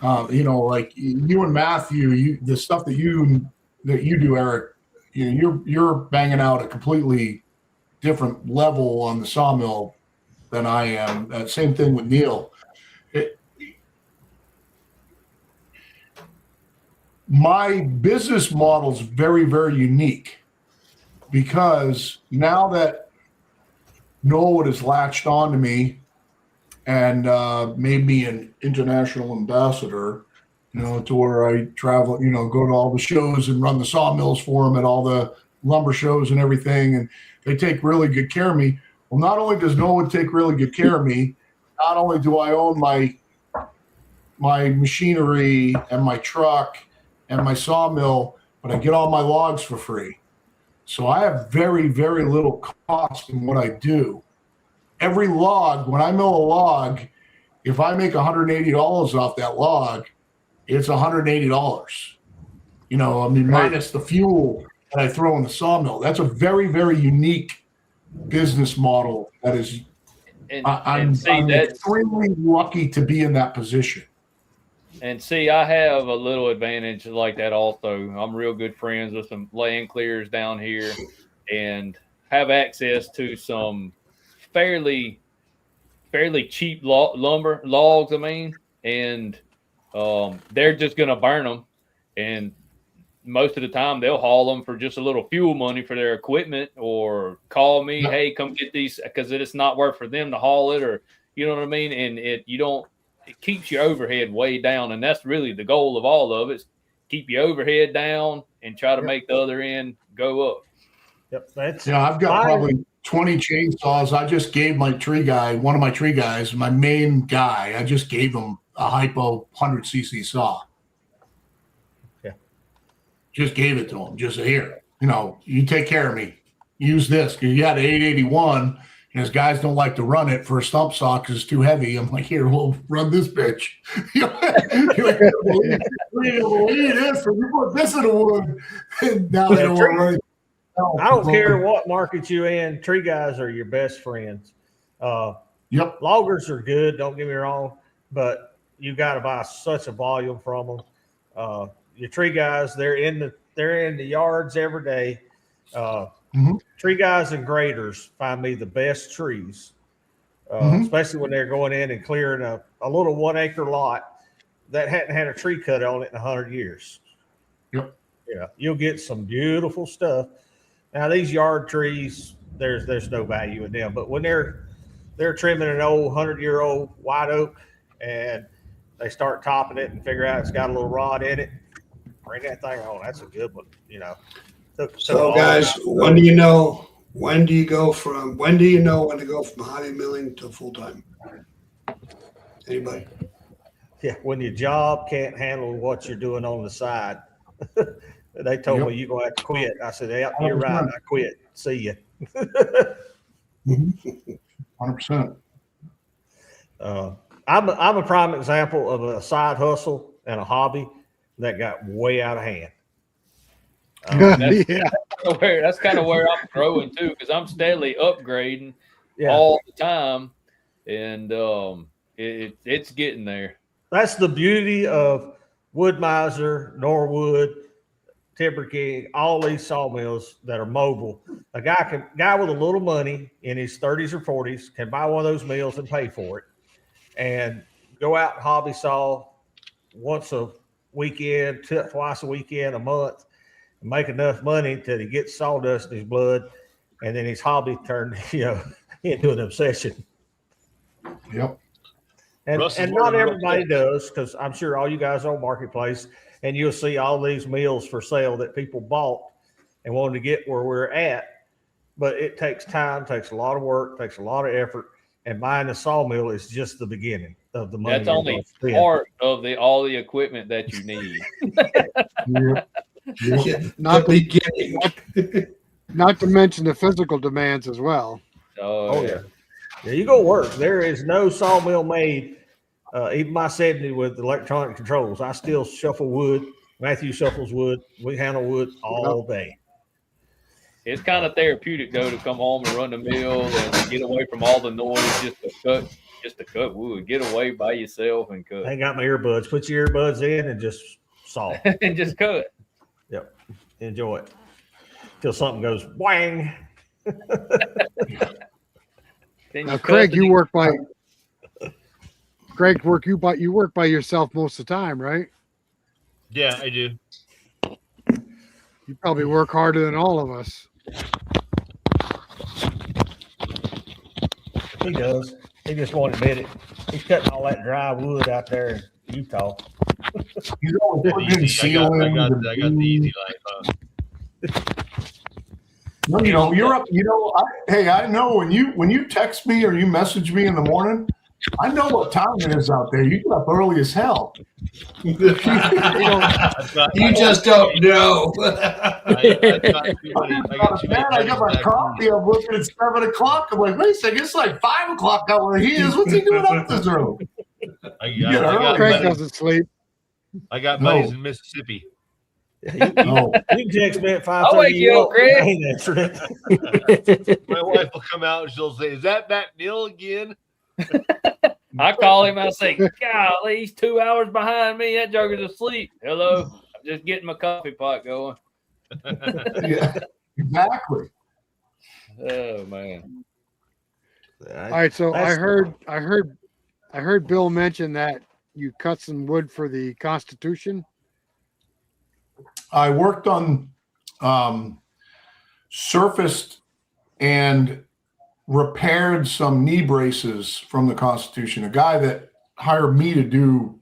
Like you and Matthew, the stuff that you do, Eric, you're banging out a completely different level on the sawmill than I am. Same thing with Neil. My business model is very, very unique because now that Norwood has latched on to me and made me an international ambassador, to where I travel, go to all the shows and run the sawmills for them at all the lumber shows and everything. And they take really good care of me. Well, not only does Norwood take really good care of me, not only do I own my machinery and my truck and my sawmill, but I get all my logs for free. So I have very, very little cost in what I do. Every log, when I mill a log, if I make $180 off that log, it's $180. Minus the fuel that I throw in the sawmill. That's a very, very unique business model. That is, I'm extremely lucky to be in that position. And see, I have a little advantage like that also. I'm real good friends with some land clearers down here and have access to some fairly cheap lumber logs, and they're just going to burn them. And most of the time they'll haul them for just a little fuel money for their equipment, or call me, hey, come get these, because it's not worth for them to haul it, or you know what I mean? And it keeps your overhead way down, and that's really the goal of all of it, is keep your overhead down and try to make the other end go up. Yep. I've got probably 20 chainsaws. I just gave one of my tree guys, my main guy, I just gave him a Hypo 100cc saw. Yeah. Just gave it to him. Just here, you take care of me. Use this, because you had an 881. And his guys don't like to run it for a stump saw because it's too heavy. I'm like, here, we'll run this bitch. You're like, believe this, or you put this in the wood. And now they don't want to run it. I don't care what market you in. Tree guys are your best friends. Yep. Loggers are good. Don't get me wrong, but you got to buy such a volume from them. Your tree guys, they're in the yards every day. Tree guys and graders find me the best trees, especially when they're going in and clearing a little 1 acre lot that hadn't had a tree cut on it in 100 years. Yep. Yeah, you'll get some beautiful stuff. Now these yard trees, there's no value in them, but when they're trimming an old 100-year-old white oak and they start topping it and figure out it's got a little rod in it, bring that thing on. That's a good one, you know. So guys, when do you know when to go from hobby milling to full time? Anybody? Yeah, when your job can't handle what you're doing on the side. They told me you're gonna have to quit. I said, yeah, you're right. I quit. See you. 100%. I'm a prime example of a side hustle and a hobby that got way out of hand. That's kind of where I'm growing too, because I'm steadily upgrading all the time, and it's getting there. That's the beauty of Wood Miser, Norwood, Timber King, all these sawmills that are mobile. A guy with a little money in his 30s or 40s can buy one of those mills and pay for it, and go out and hobby saw once a weekend, twice a weekend, a month, and make enough money till he gets sawdust in his blood, and then his hobby turned into an obsession. Yep. And not everybody does, because I'm sure all you guys are on Marketplace, and you'll see all these mills for sale that people bought and wanted to get where we're at. But it takes time, takes a lot of work, takes a lot of effort. And buying a sawmill is just the beginning of the money. That's only part of all the equipment that you need. Not to mention the physical demands as well. Oh yeah. Yeah, you go work. There is no sawmill made. Even my 70 with electronic controls, I still shuffle wood. Matthew shuffles wood. We handle wood all day. It's kind of therapeutic though to come home and run the mill and get away from all the noise, just to cut wood. Get away by yourself and cut. I ain't got my earbuds. Put your earbuds in and just saw. And just cut. Yep. Enjoy it. Till something goes whang. Now, Craig, you work by yourself most of the time, right? Yeah, I do. You probably work harder than all of us. He does. He just won't admit it. He's cutting all that dry wood out there in Utah. He's always putting in ceilings. I got the easy life, huh? No, you're up. I know when you text me or you message me in the morning, I know what time it is out there. You get up early as hell. You just don't know. I got my coffee. I'm looking at 7 o'clock. I'm like, wait a second, it's like 5 o'clock out where he is. What's he doing up this early? Craig doesn't sleep. I got buddies in Mississippi. You can text me at 5:30. I'll wake you up, Craig. My wife will come out and she'll say, "Is that Neil again?" I call him. I say, "Golly, he's 2 hours behind me. That joker's asleep." Hello, I'm just getting my coffee pot going. Yeah, exactly. Oh man. All right, so I heard Bill mention that you cut some wood for the Constitution. I worked on surfaced and repaired some knee braces from the Constitution. A guy that hired me to do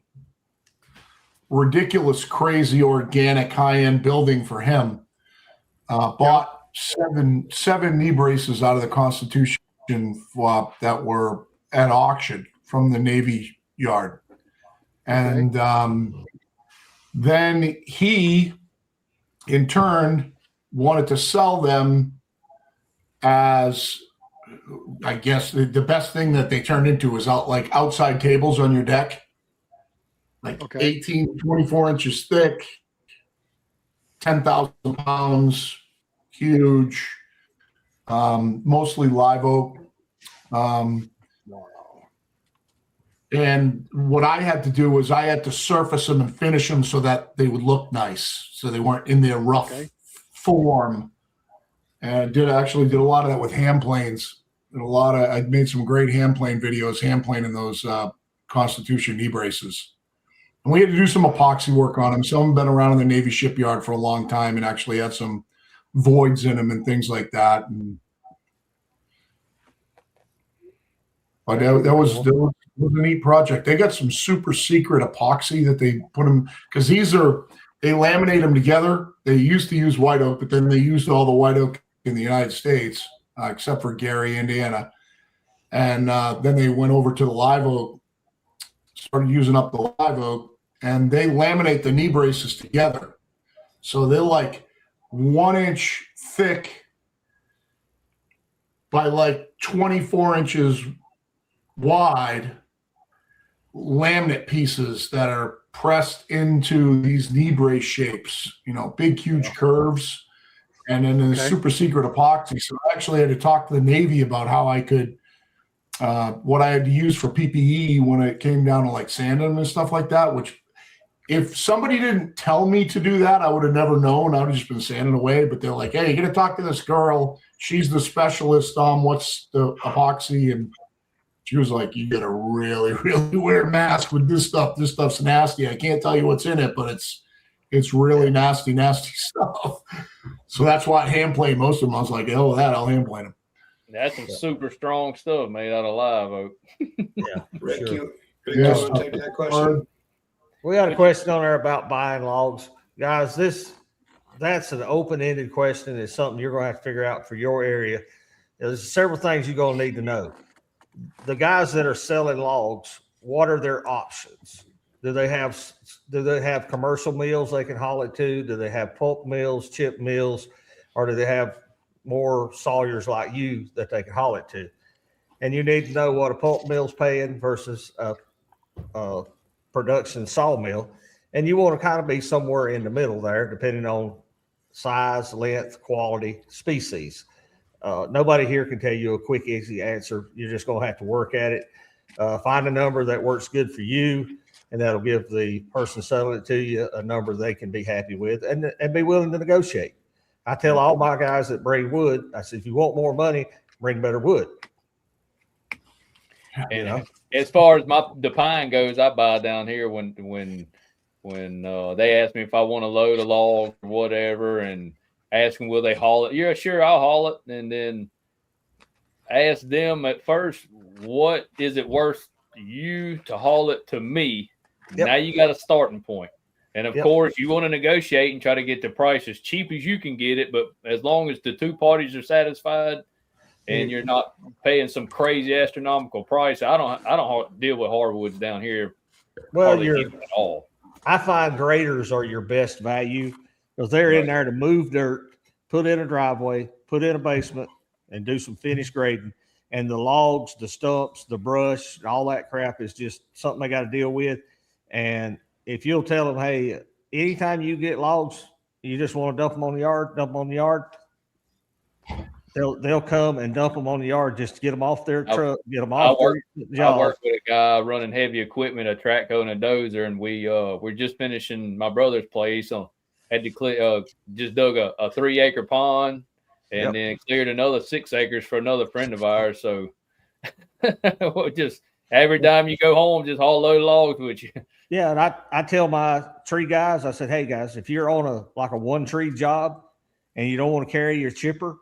ridiculous, crazy, organic, high-end building for him bought seven knee braces out of the Constitution that were at auction from the Navy Yard. And then he, in turn, wanted to sell them as, I guess, the best thing that they turned into was outside tables on your deck, 18, 24 inches thick, 10,000 pounds, huge, mostly live oak. And what I had to do was I had to surface them and finish them so that they would look nice, so they weren't in their rough form. And I did a lot of that with hand planes. I made some great hand plane videos, hand planing those Constitution knee braces. And we had to do some epoxy work on them. Some have been around in the Navy shipyard for a long time and actually had some voids in them and things like that. But that was a neat project. They got some super secret epoxy that they put them, because they laminate them together. They used to use white oak, but then they used all the white oak in the United States, except for Gary, Indiana. And then they went over to the live oak, started using up the live oak, and they laminate the knee braces together. So they're like 1 inch thick by like 24 inches wide laminate pieces that are pressed into these knee brace shapes, big, huge curves, and then the super secret epoxy. So I actually had to talk to the Navy about how I could, what I had to use for PPE when it came down to like sanding them and stuff like that, which if somebody didn't tell me to do that, I would have never known. I would have just been sanding away. But they're like, hey, you got to talk to this girl. She's the specialist on what's the epoxy. And she was like, you got to really, really wear a mask with this stuff. This stuff's nasty. I can't tell you what's in it, but it's really nasty, nasty stuff. So that's why I hand plane most of them. I was like, hell with that, I'll hand plane them. That's some super strong stuff made out of live oak. Yeah, Rick, sure. you want to take that question? We got a question on there about buying logs. Guys, that's an open-ended question. It's something you're going to have to figure out for your area. There's several things you're going to need to know. The guys that are selling logs, what are their options? Do they have commercial mills they can haul it to? Do they have pulp mills, chip mills, or do they have more sawyers like you that they can haul it to? And you need to know what a pulp mill's paying versus a production sawmill, and you want to kind of be somewhere in the middle there, depending on size, length, quality, species. Nobody here can tell you a quick, easy answer. You're just going to have to work at it. Find a number that works good for you, and that'll give the person selling it to you a number they can be happy with and be willing to negotiate. I tell all my guys that bring wood, I said, if you want more money, bring better wood. And as far as the pine goes, I buy down here when they ask me if I want to load a log or whatever, and ask them will they haul it. Yeah, sure, I'll haul it, and then ask them at first, what is it worth you to haul it to me? Yep. Now you got a starting point. And of course, you want to negotiate and try to get the price as cheap as you can get it, but as long as the two parties are satisfied and you're not paying some crazy astronomical price. I don't deal with hardwoods down here. Well, at all. I find graders are your best value because they're in there to move dirt, put in a driveway, put in a basement, and do some finish grading. And the logs, the stumps, the brush, all that crap is just something they got to deal with. And if you'll tell them, hey, anytime you get logs, you just want to dump them on the yard, They'll come and dump them on the yard just to get them off their truck, get them off their job. I work with a guy running heavy equipment, a track hoe and a dozer, and we're just finishing my brother's place. Had to just dug a 3-acre pond and then cleared another 6 acres for another friend of ours. So just every time you go home, just haul a load of logs with you. Yeah, and I tell my tree guys, I said, hey guys, if you're on a one tree job and you don't want to carry your chipper,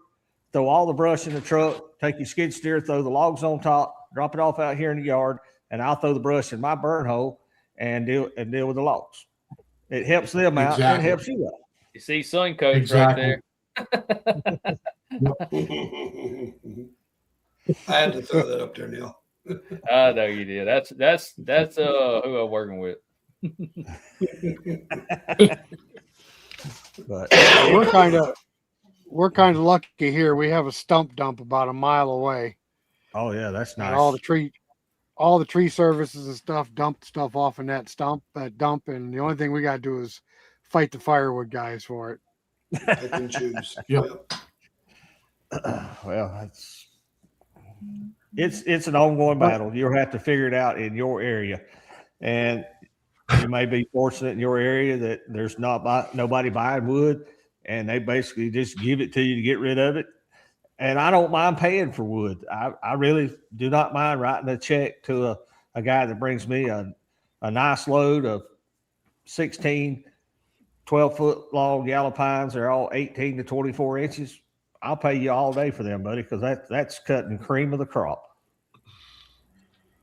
throw all the brush in the truck, take your skid steer, throw the logs on top, drop it off out here in the yard, and I'll throw the brush in my burn hole and deal with the logs. It helps them out and it helps you out. You see sun coats right there. I had to throw that up there, Neil. I know you did. That's who I'm working with. But we're kind of lucky here. We have a stump dump about a mile away. Oh yeah, that's nice. And all the tree services and stuff dump stuff off in that dump, and the only thing we got to do is fight the firewood guys for it. I can choose. Yep. Well, it's an ongoing battle. You'll have to figure it out in your area, and you may be fortunate in your area that there's nobody buying wood, and they basically just give it to you to get rid of it. And I don't mind paying for wood. I really do not mind writing a check to a guy that brings me a nice load of 16, 12-foot long yellow pines. They're all 18 to 24 inches. I'll pay you all day for them, buddy, because that's cutting cream of the crop.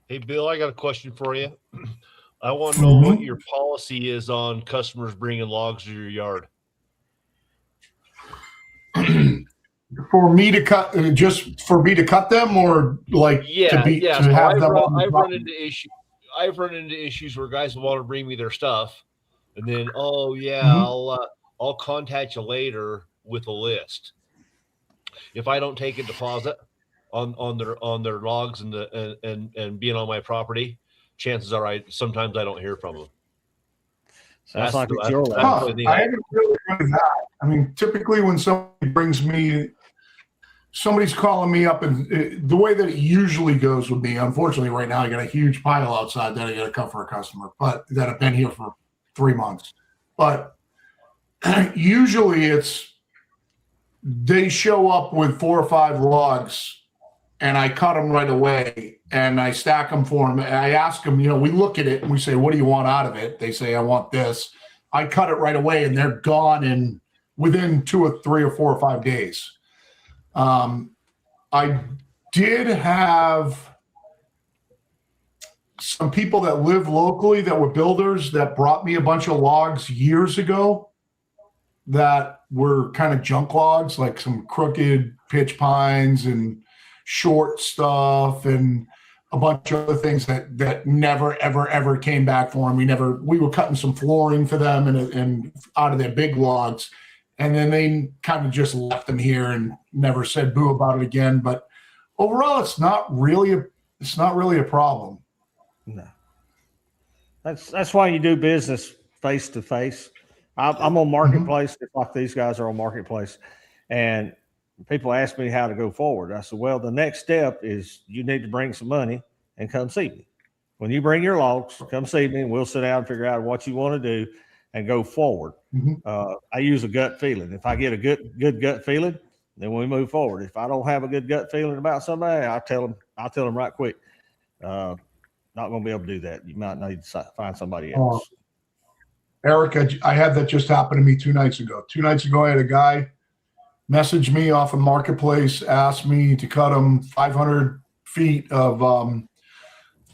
Hey, Bill, I got a question for you. I want to know what your policy is on customers bringing logs to your yard. For me to cut, just for me to cut them, or like Yeah, to be yeah. to So have I've them. run, I've run into issues. I've run into issues where guys want to bring me their stuff, and then I'll contact you later with a list. If I don't take a deposit on their logs and being on my property, chances are sometimes I don't hear from them. Sounds like it's that's your the land. only thing I haven't really run into that. I mean, typically when somebody brings me, somebody's calling me up, and the way that it usually goes with me, unfortunately, right now I got a huge pile outside that I got to cut for a customer, but that have been here for 3 months. But usually it's they show up with 4 or 5 logs, and I cut them right away, and I stack them for them. And I ask them, we look at it and we say, "What do you want out of it?" They say, "I want this." I cut it right away, and they're gone in within 2 or 3 or 4 or 5 days. I did have some people that live locally that were builders that brought me a bunch of logs years ago that were kind of junk logs, like some crooked pitch pines and short stuff and a bunch of other things that never, ever, ever came back for them. We were cutting some flooring for them and out of their big logs. And then they kind of just left them here and never said boo about it again. But overall, it's not really a problem. No. That's why you do business face to face. I'm on Marketplace, just like these guys are on Marketplace. And people ask me how to go forward. I said, well, the next step is you need to bring some money and come see me. When you bring your logs, come see me, and we'll sit down and figure out what you want to do and go forward. I use a gut feeling. If I get a good gut feeling, then we move forward. If I don't have a good gut feeling about somebody, I'll tell them right quick. Not going to be able to do that. You might need to find somebody else. Eric, I had that just happen to me 2 nights ago. 2 nights ago, I had a guy message me off of Marketplace, asked me to cut him 500 feet of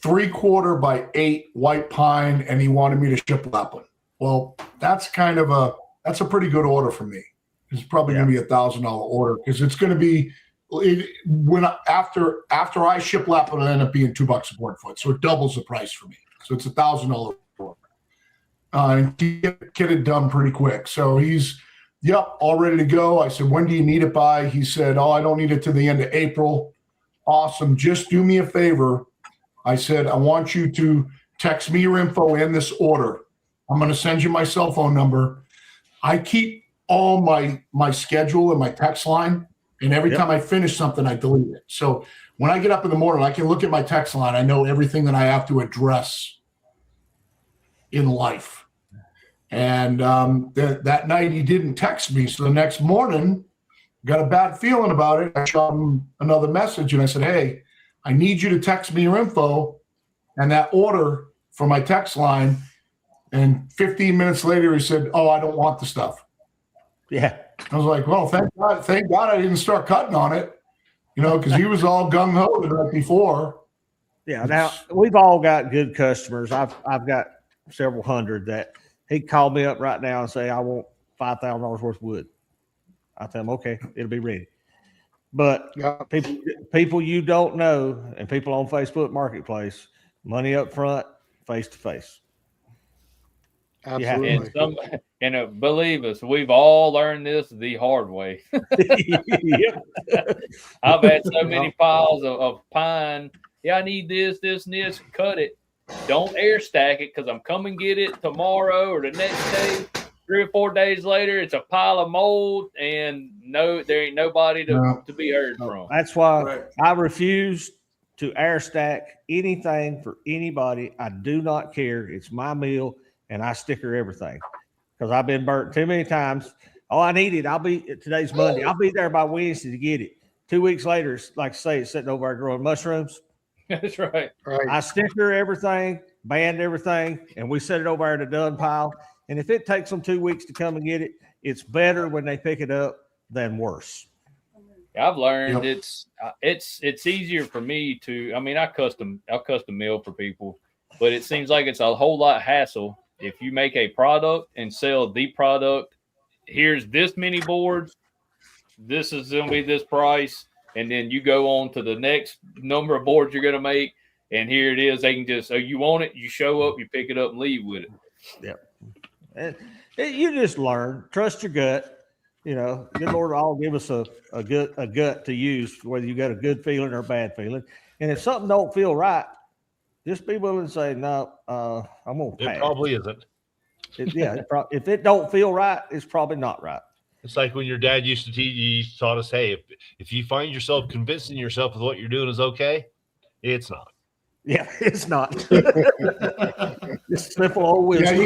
3/4 by 8 white pine, and he wanted me to shiplap him. Well, that's a pretty good order for me. It's probably going to be $1,000 order because it's going to be after I shiplap it, it'll end up being $2 a board foot, so it doubles the price for me. So it's $1,000 order. And get it done pretty quick. So he's all ready to go. I said, when do you need it by? He said, I don't need it to the end of April. Awesome. Just do me a favor. I said, I want you to text me your info and this order. I'm going to send you my cell phone number. I keep all my schedule and my text line, and every time I finish something, I delete it. So when I get up in the morning, I can look at my text line. I know everything that I have to address in life. And that night he didn't text me. So the next morning, got a bad feeling about it. I shot him another message and I said, hey, I need you to text me your info and that order for my text line. And 15 minutes later, he said, I don't want the stuff. Yeah. I was like, well, thank God I didn't start cutting on it, because he was all gung-ho the night before. Yeah. Now, we've all got good customers. I've got several hundred that he called me up right now and say, I want $5,000 worth of wood. I tell him, okay, it'll be ready. But people you don't know and people on Facebook Marketplace, money up front, face to face. Absolutely. And believe us, we've all learned this the hard way. I've had so many piles of pine. Yeah, I need this, and this. Cut it. Don't air stack it because I'm coming get it tomorrow or the next day. 3 or 4 days later, it's a pile of mold, and there ain't nobody to be heard from. That's why I refuse to air stack anything for anybody. I do not care. It's my meal, and I sticker everything because I've been burnt too many times. I need it. Today's Monday. I'll be there by Wednesday to get it. 2 weeks later, like I say, it's sitting over there growing mushrooms. That's right. I sticker everything, band everything, and we set it over there in the done pile. And if it takes them 2 weeks to come and get it, it's better when they pick it up than worse. I've learned Yep. it's easier for me to. I mean, I'll custom mill for people, but it seems like it's a whole lot hassle if you make a product and sell the product. Here's this many boards. This is going to be this price, and then you go on to the next number of boards you're going to make, and here it is. They can just, oh, you want it, you show up, you pick it up, and leave with it. Yep. And you just learn. Trust your gut. You know, good Lord will give us a gut to use, whether you got a good feeling or a bad feeling. And if something don't feel right, just be willing to say, no, I'm going to pass. It probably isn't. If it don't feel right, it's probably not right. It's like when your dad used to teach, he taught us, hey, if you find yourself convincing yourself with what you're doing is okay, it's not. Yeah, it's not. Just simple old wisdom. Yeah,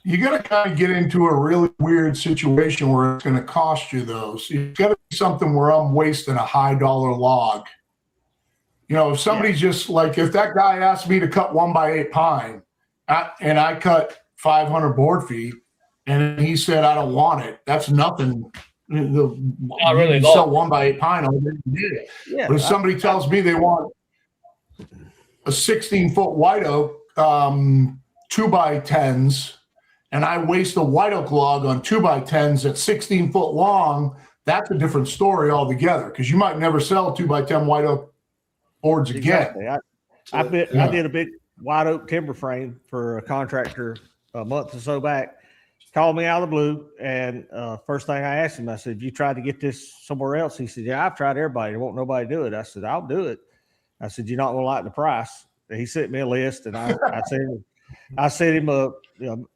you got to kind of get into a really weird situation where it's going to cost you, though. So you've got to be something where I'm wasting a high dollar log. You know, if somebody's just like, if that guy asked me to cut 1x8 pine and I cut 500 board feet and he said, I don't want it, that's nothing. Not really you sell 1x8 pine, I'll did it. Yeah, but if somebody tells me they want a 16-foot white oak, 2x10s, and I waste a white oak log on 2x10s at 16 foot long, that's a different story altogether, because you might never sell 2x10 white oak boards again. Exactly. I did a big white oak timber frame for a contractor a month or so back. Called me out of the blue, and first thing I asked him, I said, "You tried to get this somewhere else?" He said, "Yeah, I've tried everybody. There won't nobody do it." I said, "I'll do it." I said, "You're not going to like the price." And he sent me a list, and I sent him a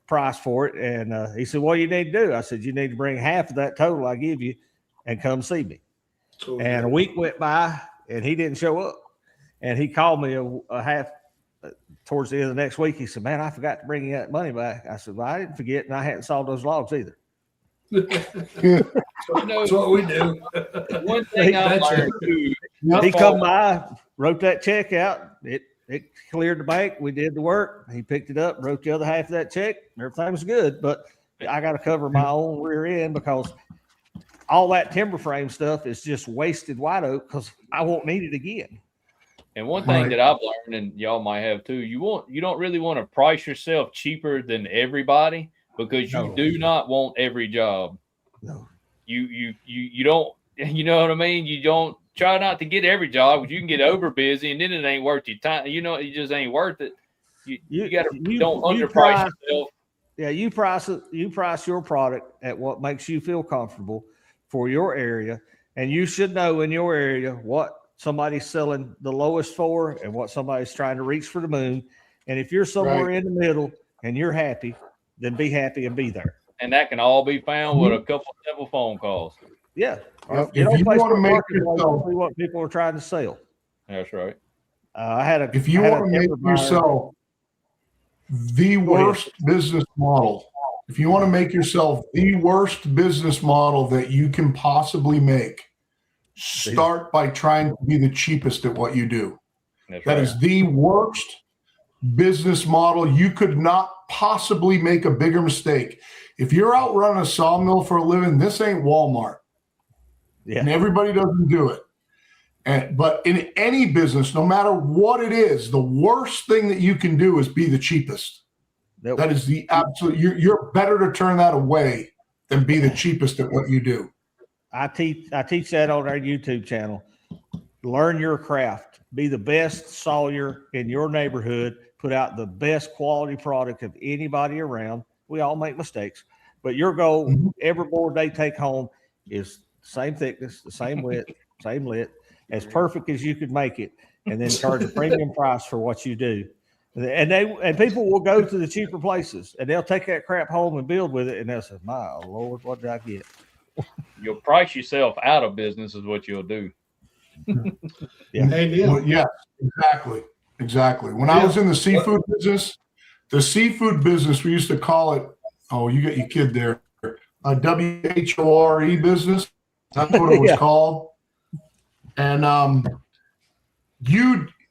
price for it, and he said, "What do you need to do?" I said, "You need to bring half of that total I give you and come see me." And a week went by, and he didn't show up. And he called me a half towards the end of the next week. He said, "Man, I forgot to bring you that money back." I said, "Well, I didn't forget, and I hadn't sawed those logs either." That's what we do. One thing I learned too. He come by, wrote that check out. It cleared the bank. We did the work. He picked it up, wrote the other half of that check. Everything was good, but I got to cover my own rear end because all that timber frame stuff is just wasted white oak because I won't need it again. And one thing that I've learned, and y'all might have too, you don't really want to price yourself cheaper than everybody because you do not want every job. No. You don't, you know what I mean? You don't try not to get every job, but you can get over busy and then it ain't worth your time. You know, it just ain't worth it. You got to don't underprice yourself. Yeah, you price your product at what makes you feel comfortable for your area, and you should know in your area what somebody's selling the lowest for and what somebody's trying to reach for the moon. And if you're somewhere in the middle and you're happy, then be happy and be there. And that can all be found with a couple of simple phone calls. Yeah. If you want to make yourself, what people are trying to sell. That's right. If you want to make yourself the worst business model, if you want to make yourself the worst business model that you can possibly make, start by trying to be the cheapest at what you do. That is the worst business model. You could not possibly make a bigger mistake. If you're out running a sawmill for a living, this ain't Walmart. Yeah. And everybody doesn't do it. But in any business, no matter what it is, the worst thing that you can do is be the cheapest. That is the absolute, you're better to turn that away than be the cheapest at what you do. I teach that on our YouTube channel. Learn your craft. Be the best sawyer in your neighborhood. Put out the best quality product of anybody around. We all make mistakes, but your goal, every board they take home is the same thickness, the same width, same lit, as perfect as you could make it, and then charge a premium price for what you do. And people will go to the cheaper places and they'll take that crap home and build with it, and they'll say, "My Lord, what did I get?" You'll price yourself out of business is what you'll do. Yeah. Well, yeah, exactly. When I was in the seafood business, we used to call it, oh, you got your kid there, a WHORE business. That's what it was called. And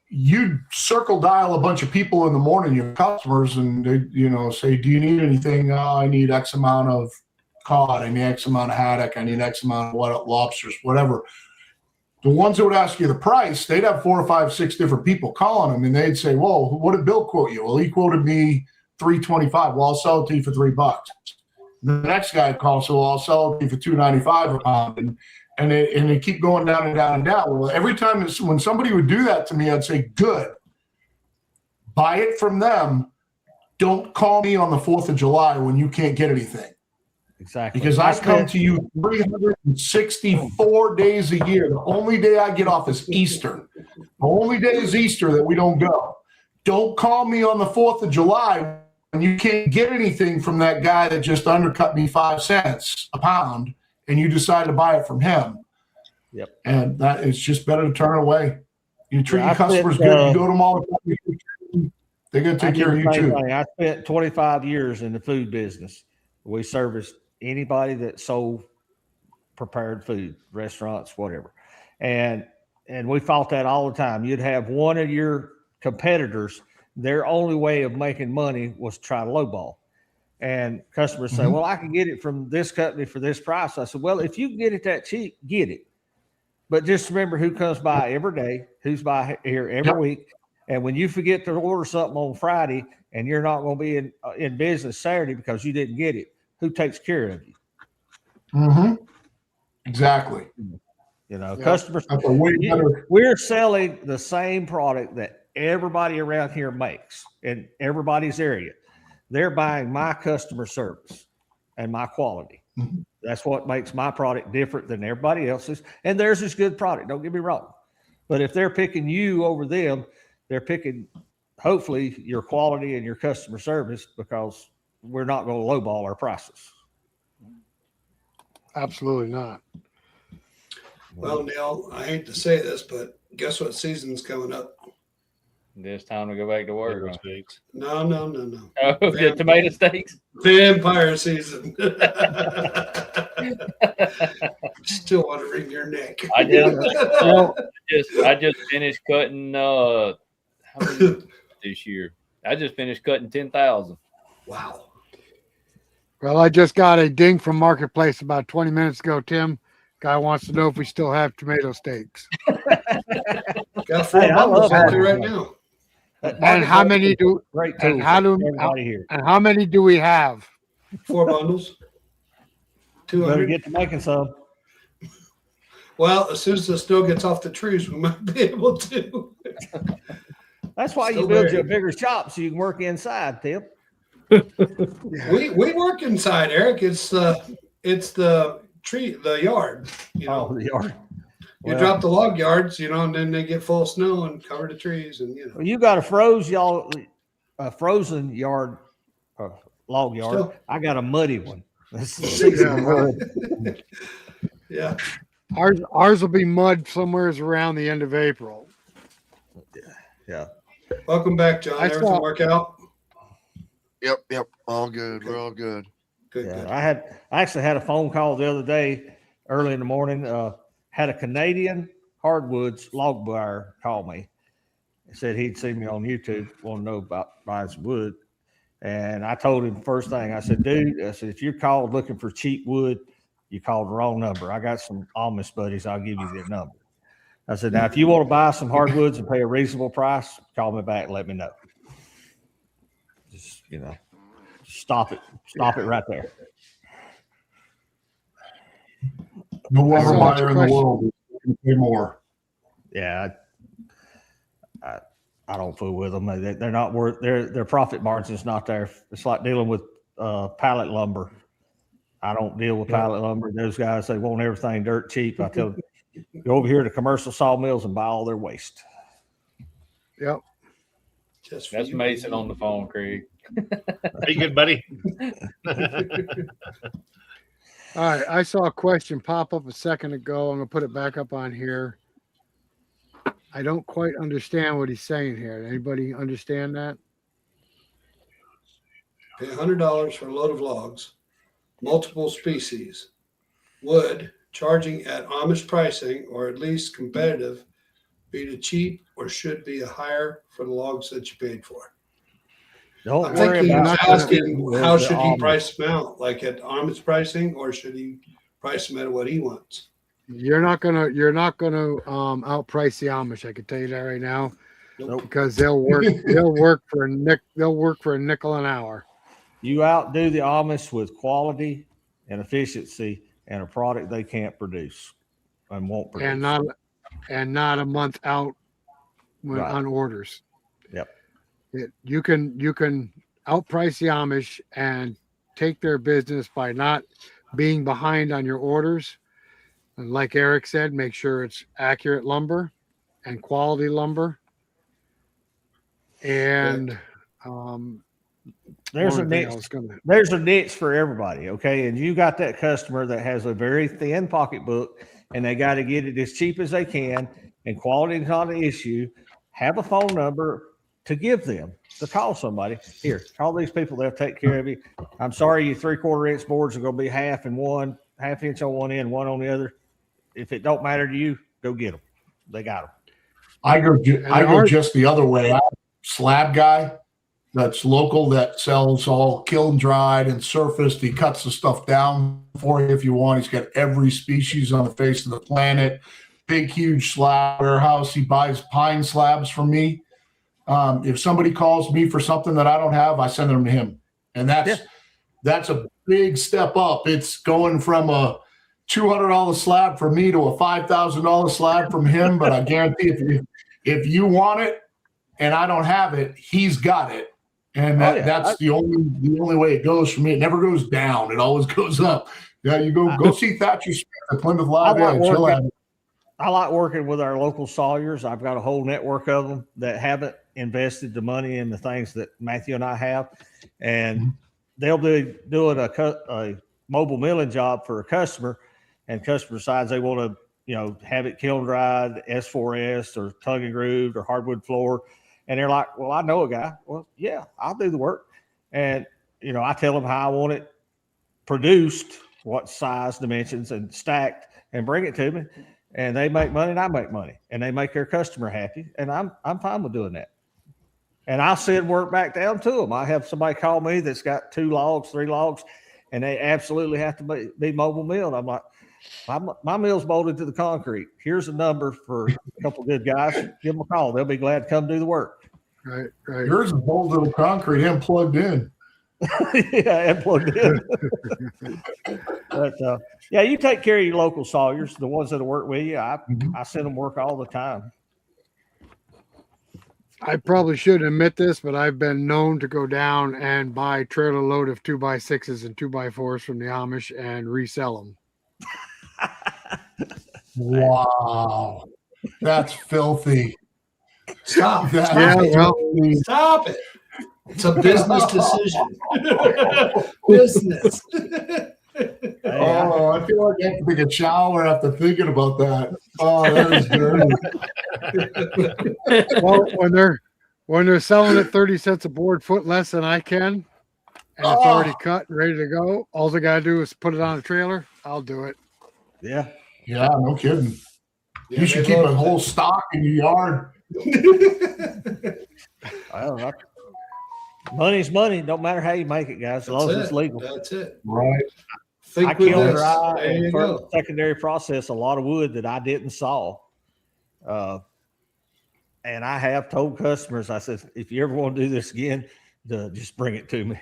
you circle dial a bunch of people in the morning, your customers, and they, say, do you need anything? I need X amount of cod. I need X amount of haddock. I need X amount of lobsters, whatever. The ones that would ask you the price, they'd have 4 or 5, 6 different people calling them, and they'd say, "Whoa, what did Bill quote you?" Well, he quoted me $3.25. Well, I'll sell it to you for $3. The next guy calls, so I'll sell it to you for $2.95 a pound, and they keep going down and down and down. Well, every time when somebody would do that to me, I'd say, "Good, buy it from them. Don't call me on the 4th of July when you can't get anything." Exactly. Because I come to you 364 days a year. The only day I get off is Easter. The only day is Easter that we don't go. Don't call me on the 4th of July when you can't get anything from that guy that just undercut me 5 cents a pound, and you decide to buy it from him. Yep. And that it's just better to turn away. You treat Yeah, your customers good. You go to them all the time. They're going to take care of you too. I spent 25 years in the food business. We serviced anybody that sold prepared food, restaurants, whatever. And we fought that all the time. You'd have one of your competitors, their only way of making money was to try to lowball. And customers say, well, I can get it from this company for this price. I said, well, if you can get it that cheap, get it. But just remember who comes by every day, who's by here every week. And when you forget to order something on Friday and you're not going to be in business Saturday because you didn't get it, who takes care of you? Exactly. Customers. That's a way better. We're selling the same product that everybody around here makes in everybody's area. They're buying my customer service and my quality. That's what makes my product different than everybody else's. And theirs is good product. Don't get me wrong. But if they're picking you over them, they're picking hopefully your quality and your customer service, because we're not going to lowball our prices. Absolutely not. Well, Neil, I hate to say this, but guess what season's coming up? This time to go back to work. No. Oh, the tomato steaks. Vampire season. Still want to wring your neck. I just finished cutting. How many this year? I just finished cutting 10,000. Wow. Well, I just got a ding from Marketplace about 20 minutes ago, Tim. Guy wants to know if we still have tomato steaks. Got 4 bundles out there right now. And how many do? And how many do we have? 4 bundles. 200. Better get to making some. Well, as soon as the snow gets off the trees, we might be able to. That's why you build you a bigger shop so you can work inside, Tim. We work inside, Eric. It's the yard. The yard. You drop the log yards, and then they get full of snow and cover the trees, and Well, you got a frozen yard, log yard. Still. I got a muddy one. Yeah. Ours will be mud somewhere around the end of April. Yeah. Welcome back, John. Everything work out? Yep. All good. We're all good. Good. I actually had a phone call the other day, early in the morning. Had a Canadian hardwoods log buyer call me. He said he'd seen me on YouTube, want to know about buying some wood. And I told him first thing, I said, dude, if you're called looking for cheap wood, you called the wrong number. I got some Amish buddies. I'll give you their number. I said, now, if you want to buy some hardwoods and pay a reasonable price, call me back and let me know. Just, stop it. Stop it right there. No lumber buyer in the world can pay more. Yeah. I don't fool with them. They're not worth their profit margin's not there. It's like dealing with pallet lumber. I don't deal with pallet lumber. Those guys, they want everything dirt cheap. I tell them, go over here to commercial sawmills and buy all their waste. Yep. That's Mason on the phone, Craig. Are you good, buddy? All right. I saw a question pop up a second ago. I'm going to put it back up on here. I don't quite understand what he's saying here. Anybody understand that? Pay $100 for a load of logs, multiple species, wood, charging at Amish pricing or at least competitive be the cheap or should be a higher for the logs that you paid for? Don't I'm worry thinking about he's asking the how should he Amish. price them out, like at Amish pricing, or should he price them at what he wants? You're not gonna outprice the Amish. I can tell you that right now, Nope. because they'll work for a nickel an hour. You outdo the Amish with quality and efficiency and a product they can't produce and won't produce. And not a month out Right. on orders. Yep. You can outprice the Amish and take their business by not being behind on your orders. And like Eric said, make sure it's accurate lumber and quality lumber. And There's a one thing I niche. was gonna There's a niche for everybody, okay? And you got that customer that has a very thin pocketbook and they got to get it as cheap as they can, and quality is not an issue. Have a phone number to give them to call somebody. Here, call these people, they'll take care of you. I'm sorry, your 3/4 inch boards are going to be half inch on one end, one on the other. If it don't matter to you, go get them. They got them. I go just the other way. I'm a slab guy that's local that sells all kiln dried and surfaced. He cuts the stuff down for you if you want. He's got every species on the face of the planet. Big, huge slab warehouse. He buys pine slabs from me. If somebody calls me for something that I don't have, I send them to him. And that's a big step up. It's going from a $200 slab from me to a $5,000 slab from him. But I guarantee if you want it and I don't have it, he's got it. And that's the only way it goes for me. It never goes down. It always goes up. Yeah, you go see Thatcher Smith at Plymouth Live Edge. He'll have it. I like working with our local sawyers. I've got a whole network of them that haven't invested the money in the things that Matthew and I have. And they'll be doing a mobile milling job for a customer, and customer decides they want to, have it kiln dried, S4S or tongue and grooved or hardwood floor. And they're like, well, I know a guy. Well, yeah, I'll do the work. And, I tell them how I want it produced, what size, dimensions, and stacked, and bring it to me. And they make money and I make money, and they make their customer happy. And I'm fine with doing that. And I'll send work back down to them. I have somebody call me that's got 2 logs, 3 logs, and they absolutely have to be mobile milled. I'm like, my mill's bolted to the concrete. Here's a number for a couple of good guys. Give them a call. They'll be glad to come do the work. right. Yours is bolted to the concrete and plugged in. Yeah, and plugged in. But you take care of your local sawyers, the ones that work with you. I send them work all the time. I probably shouldn't admit this, but I've been known to go down and buy trailer load of 2x6s and 2x4s from the Amish and resell them. Wow. That's filthy. Stop. Stop it. It's a business decision. Business. Oh, I feel like I have to take a shower after thinking about that. Oh, that is dirty. Well, when they're selling it 30 cents a board foot less than I can, and it's already cut and ready to go, all I gotta do is put it on a trailer. I'll do it. Yeah. Yeah, no kidding. Yeah, You should keep a whole stock in your yard. I don't know. Money's money. Don't matter how you make it, guys, as long as it's legal. That's it. Right. I kiln dry and for secondary process a lot of wood that I didn't saw. And I have told customers, I said, if you ever want to do this again, just bring it to me.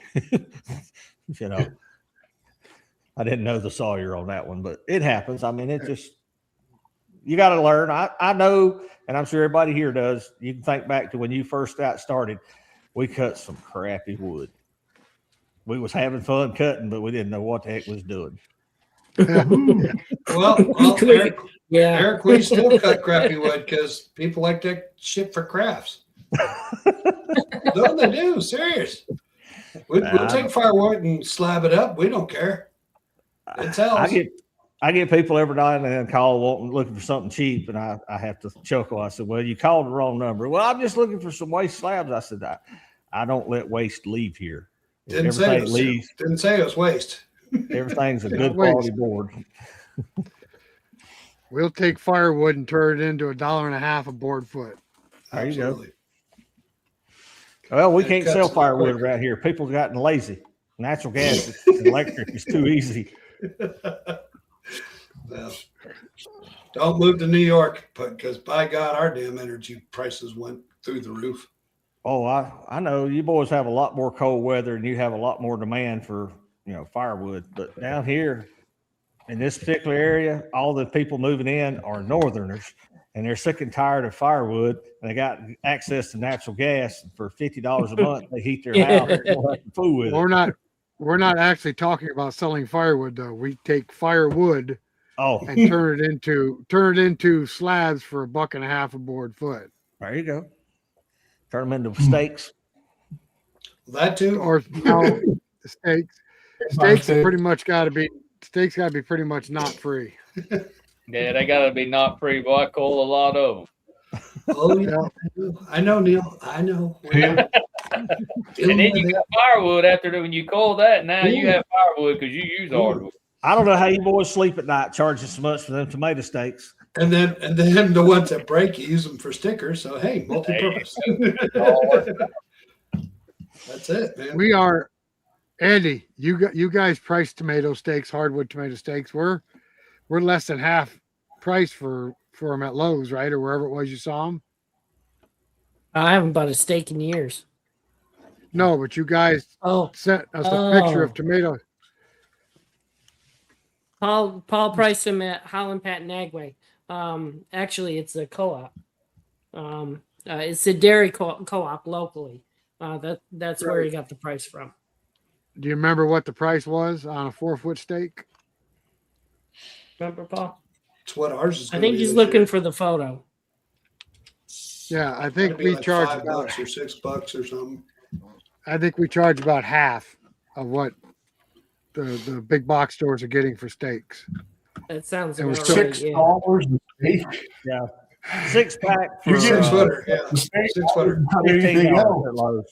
I didn't know the sawyer on that one, but it happens. I mean, you got to learn. I know, and I'm sure everybody here does. You can think back to when you first got started. We cut some crappy wood. We was having fun cutting, but we didn't know what the heck was doing. Well, Eric, we still cut crappy wood because people like that shit for crafts. No, they do. Serious. We'll take firewood and slab it up. We don't care. It's hell. I get people every now and then call looking for something cheap, and I have to chuckle. I said, well, you called the wrong number. Well, I'm just looking for some waste slabs. I said, I don't let waste leave here. Didn't say it was waste. Everything's a good quality board. We'll take firewood and turn it into $1.50 a board foot. There you go. Absolutely. Well, we And can't cuts sell a lot firewood quicker. around here. People have gotten lazy. Natural gas and electric is too easy. Well, don't move to New York, because by God, our damn energy prices went through the roof. Oh, I know you boys have a lot more cold weather and you have a lot more demand for, firewood. But down here in this particular area, all the people moving in are northerners and they're sick and tired of firewood and they got access to natural gas. And for $50 a month, they heat their house and don't have to fool with it. We're not actually talking about selling firewood though. We take firewood Oh, and turn it into slabs for $1.50 a board foot. there you go. Turn them into steaks. That too. Or no, steaks. Steaks pretty much got to be pretty much not free. Yeah, they got to be not free. Boy, I call a lot of them. Oh yeah, I know, Neil. I know. And then you got firewood after when you call that. Now you have firewood because you use hardwood. I don't know how you boys sleep at night charging so much for them tomato steaks. And then the ones that break, you use them for stickers. So hey, multi-purpose. That's it, man. We are, Andy. You guys price tomato steaks, hardwood tomato steaks. We're less than half price for them at Lowe's, right, or wherever it was you saw them. I haven't bought a steak in years. No, but you guys sent us a picture of tomato. Paul priced them at Holland Pat Nagway. Actually, it's a co-op. It's a dairy co-op locally. That's where he got the price from. Do you remember what the price was on a 4-foot steak? Remember, Paul? It's what ours is. I think he's looking for the photo. Yeah, I think we like charge $5 about or $6 or something. I think we charge about half of what the big box stores are getting for steaks. That sounds It was about right, $6 yeah. a steak. Yeah. 6-pack for You get 6 footer, yeah. The steak 6 footer. anything else. at Lowe's.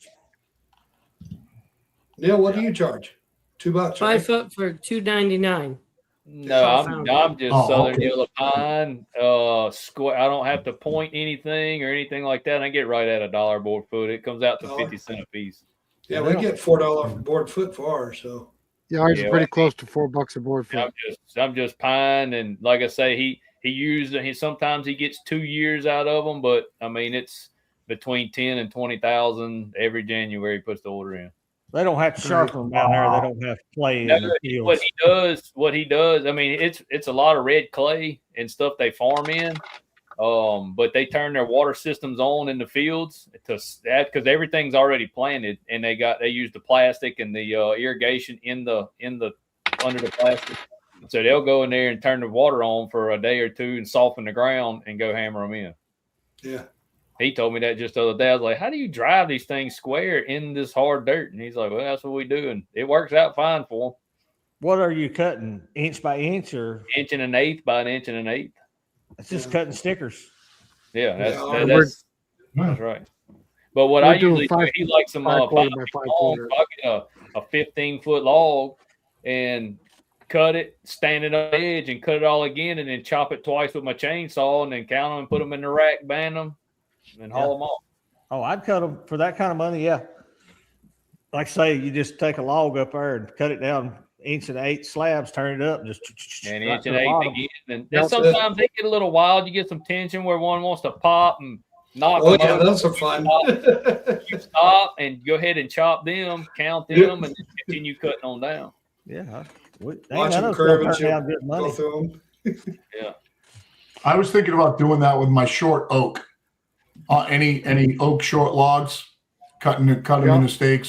Neil, what do you charge? $2, right? 5 foot for $2.99. No, I'm just Southern okay. Yellow Pine. Square. I don't have to point anything or anything like that. I get right at $1 board foot. It comes out to $1. 50 cents a piece. Yeah, we get $4 board foot for ours. So Yeah, ours Yeah, is pretty close to $4 a board foot. I'm just pine, and like I say, he used. He sometimes he gets 2 years out of them, but I mean it's between 10 and 20,000 every January. He puts the order in. They don't have to sharpen them down there. They don't have to play No, in the fields. what he does. I mean, it's a lot of red clay and stuff they farm in. But they turn their water systems on in the fields to that because everything's already planted, and they use the plastic and the irrigation in the under the plastic. So they'll go in there and turn the water on for a day or two and soften the ground and go hammer them in. yeah, He told me that just the other day. I was like, how do you drive these things square in this hard dirt? And he's like, well, that's what we do. And it works out fine for them. What are you cutting? Inch by inch or? 1.125 by 1 1/8. It's just cutting stickers. Yeah, Yeah, that's right. But what We're I doing usually do, he likes them 5 quarter by 5 long. quarter. So I get a 15-foot log and cut it, stand it on the edge, and cut it all again, and then chop it twice with my chainsaw, and then count them and put them in the rack, band them, and haul them off. Oh, I'd cut them for that kind of money. Yeah. Like I say, you just take a log up there and cut it down 1.8 slabs, turn it up, and just And right 1 to the 1/8 bottom. again. And That's sometimes they get a little wild. You get some tension where one wants to pop and knock oh them yeah, over. those are fun. You stop and go ahead and chop them, count them, and then continue cutting on down. Yeah. Watch None them of curve them and turn down good money. go through them. I was thinking about doing that with my short oak. Any oak short logs, cut them into steaks.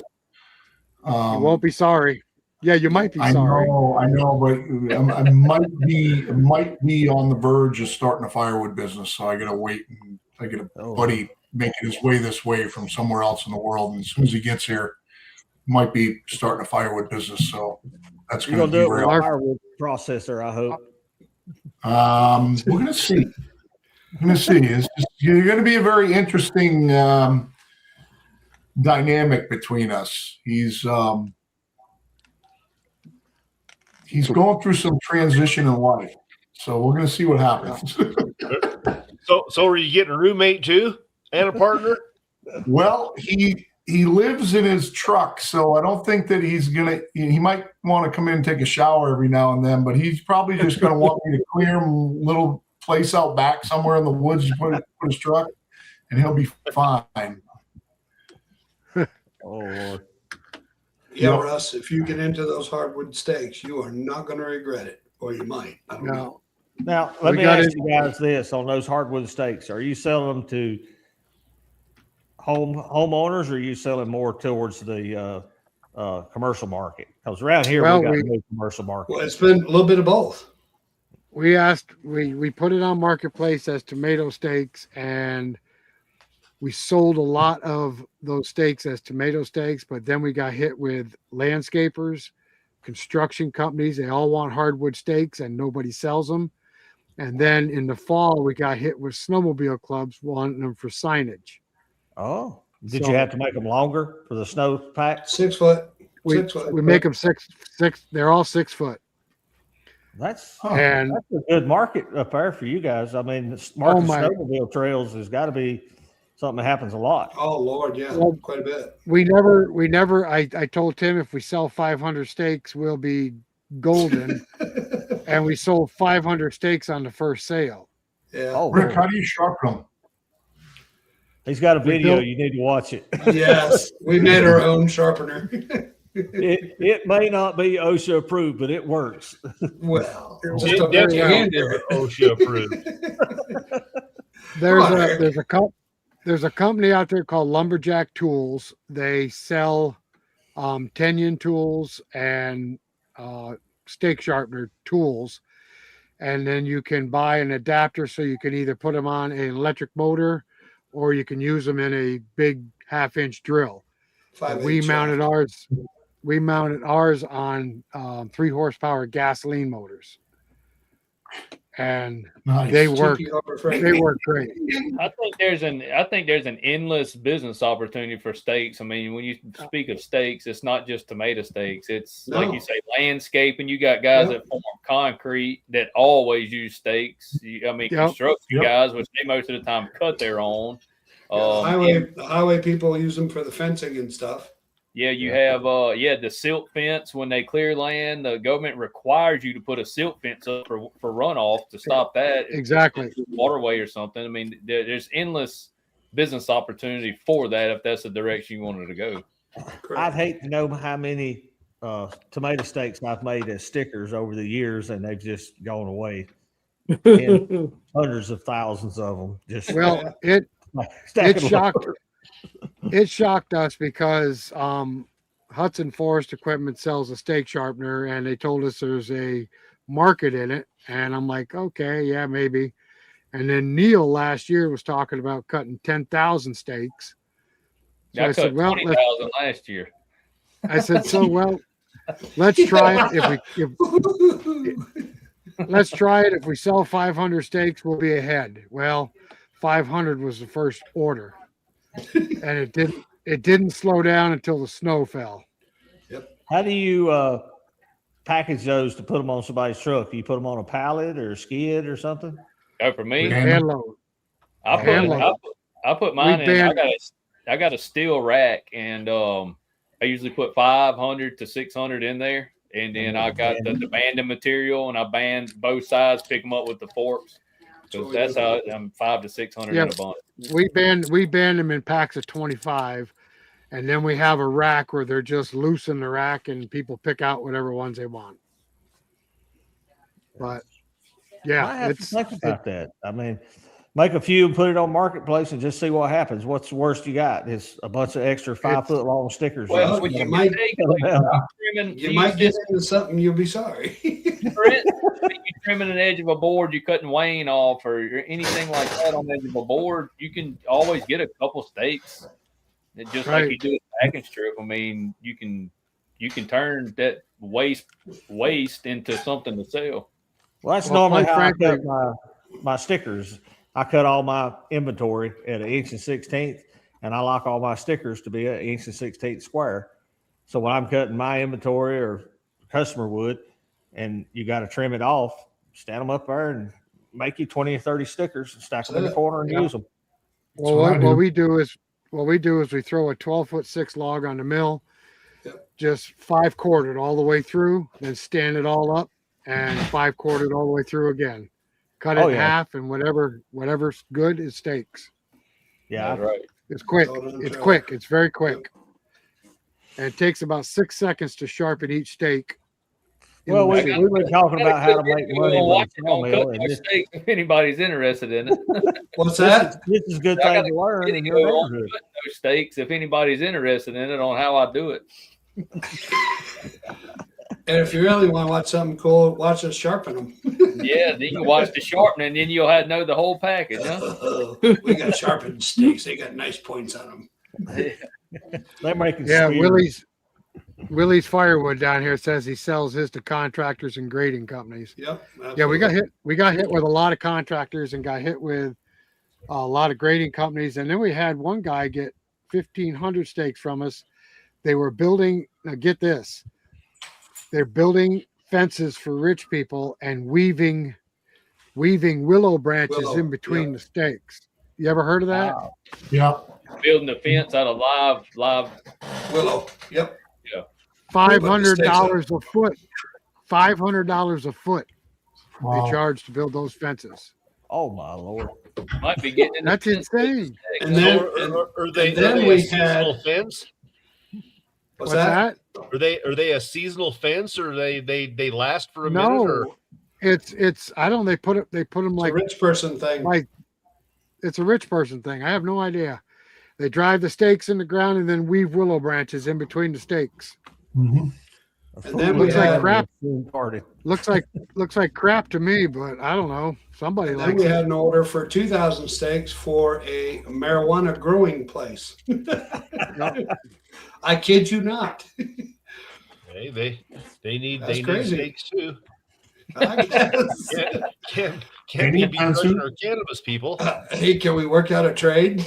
You won't be sorry. Yeah, you might be sorry. I know, but I might be on the verge of starting a firewood business. So I got to wait. And I get a buddy making his way this way from somewhere else in the world, and as soon as he gets here, might be starting a firewood business. So that's You're going gonna to do it with a derail. firewood processor, I hope. We're going to see. You're going to be a very interesting dynamic between us. He's going through some transition in life, So we're going to see what happens. So are you getting a roommate too and a partner? Well, he lives in his truck, so I don't think that he's gonna. He might want to come in and take a shower every now and then, but he's probably just going to want me to clear him a little place out back somewhere in the woods to put his truck, and he'll be fine. Oh Lord. Yeah, Yep. Russ, if you get into those hardwood steaks, you are not going to regret it, or you might. I don't know. Now, let We me got ask it. you guys this on those hardwood steaks. Are you selling them to homeowners, or are you selling more towards the commercial market? Because around here, Well, we got we- no commercial market. Well, it's been a little bit of both. We put it on marketplace as tomato steaks, and we sold a lot of those steaks as tomato steaks, but then we got hit with landscapers, construction companies. They all want hardwood steaks and nobody sells them. And then in the fall, we got hit with snowmobile clubs wanting them for signage. Oh, did So- you have to make them longer for the snow pack? 6 foot. We 6 foot. make them six. They're all 6 foot. That's And that's a good market up there for you guys. I mean, market my- snowmobile trails has got to be something that happens a lot. Oh, Lord, yeah, Well, quite a bit. we never. I told Tim if we sell 500 steaks, we'll be golden. And we sold 500 steaks on the first sale. Yeah. Oh, Rick, Lord. how do you sharpen them? He's got a We video. built- You need to watch it. Yes, we made our own sharpener. It may not be OSHA approved, but it works. Well, It just a definitely very is handy. OSHA approved. There's Come on, a Eric. there's a company out there called Lumberjack Tools. They sell tenon tools and stake sharpener tools, and then you can buy an adapter so you can either put them on an electric motor or you can use them in a big 1/2-inch drill. 5/8 We shaft. mounted ours. We mounted ours on 3 horsepower gasoline motors, and Nice. they work. TP Harbor Freight. They work great. I think there's an endless business opportunity for steaks. I mean, when you speak of steaks, it's not just tomato steaks. It's like No. you say, landscaping. You got guys Yep. that form concrete that always use stakes. Yep. Construction Yep. guys, which they most of the time cut their own. The highway people use them for the fencing and stuff. Yeah, you have the silt fence. When they clear land, the government requires you to put a silt fence up for runoff to stop that. Exactly. Waterway or something. I mean, there's endless business opportunity for that if that's the direction you wanted to go. I'd hate to know how many tomato steaks I've made as stickers over the years, and they've just gone away. Hundreds of thousands of them. Just Well, it stacking shocked lower. it shocked us because Hudson Forest Equipment sells a stake sharpener, and they told us there's a market in it. And I'm like, okay, yeah, maybe. And then Neil last year was talking about cutting 10,000 steaks. So I I cut said, well, 20,000 last year. I said, so well, let's try it. Let's try it. If we sell 500 steaks, we'll be ahead. Well, 500 was the first order, and it didn't slow down until the snow fell. How do you package those to put them on somebody's truck? Do you put them on a pallet or a skid or something? Oh, for me, Yeah. Hand load. I put mine We in. banned- I got a steel rack, and I usually put 500 to 600 in there, and then I got the banding material, and I band both sides, pick them up with the forks. So that's how I'm 500 to 600 in a bunch. We band them in packs of 25, and then we have a rack where they're just loose in the rack, and people pick out whatever ones they want. But I yeah, have to think about that. I mean, make a few and put it on marketplace and just see what happens. What's the worst you got? It's a bunch of extra 5-foot long stickers. Well, When you you might- you might get into something, you'll be sorry. you're trimming an edge of a board, you're cutting wane off, or anything like that on the edge of a board. You can always get a couple steaks, and just Right. like you do with a packing strip. I mean, you can turn that waste into something to sell. Well, that's Well, normally quite how frankly- I cut my stickers. I cut all my inventory at 1 16 inch, and I like all my stickers to be 1 16 square. So when I'm cutting my inventory or customer would, and you got to trim it off, stand them up there and make you 20 or 30 stickers and stack them in the That's it. corner and Yeah. use them. Well, what I do. what we do is we throw a 12-foot-6 log on the mill, Yep. just 5-quartered all the way through, then stand it all up and 5-quartered all the way through again. Cut it Oh, in yeah. half, and whatever's good is steaks. Yeah. That's right. It's quick. All done It's trail. quick. It's very quick. And it takes about 6 seconds to sharpen each steak. in Well, the we've machine. been talking about how to make money We'll with watch a it on sawmill, Cut and My this, Steak if anybody's interested in it. What's that? this is a good I thing got to learn in Video your on neighborhood. cutting those steaks if anybody's interested in it on how I do it. And if you really want to watch something cool, watch us sharpen them. Yeah, then you can watch the sharpening, then you'll know the whole package, huh? We got sharpened steaks. They got nice points on them. They're making Yeah, spears. Willie's Firewood down here says he sells his to contractors and grading companies. Yep. Yeah, we got absolutely. hit. We got hit with a lot of contractors and got hit with a lot of grading companies. And then we had one guy get 1,500 steaks from us. They were building. Now get this. They're building fences for rich people and weaving willow branches Willow, in between yeah. the stakes. You ever heard of that? Wow. Yeah. Building a fence out of live. Willow. Yep. $500 a foot. $500 a foot Wow. they charge to build those fences. Oh my Lord. Might be getting in the That's fence. insane. And then, Are they, and then are they we a seasonal had- fence? what's What's that? that? Are they a seasonal fence, or they last for a minute? Or No, it's I don't. They put them It's like a rich person thing. it's a rich person thing. I have no idea. They drive the stakes in the ground and then weave willow branches in between the stakes. Mhm. And then we Looks like had- crap. Party. Looks like crap to me, but I don't know. Somebody And then likes we it. had an order for 2,000 steaks for a marijuana growing place. I kid you not. hey, they need That's they need crazy. steaks too. I guess. Can't be Anytime crushing soon. our cannabis people. Hey, can we work out a trade?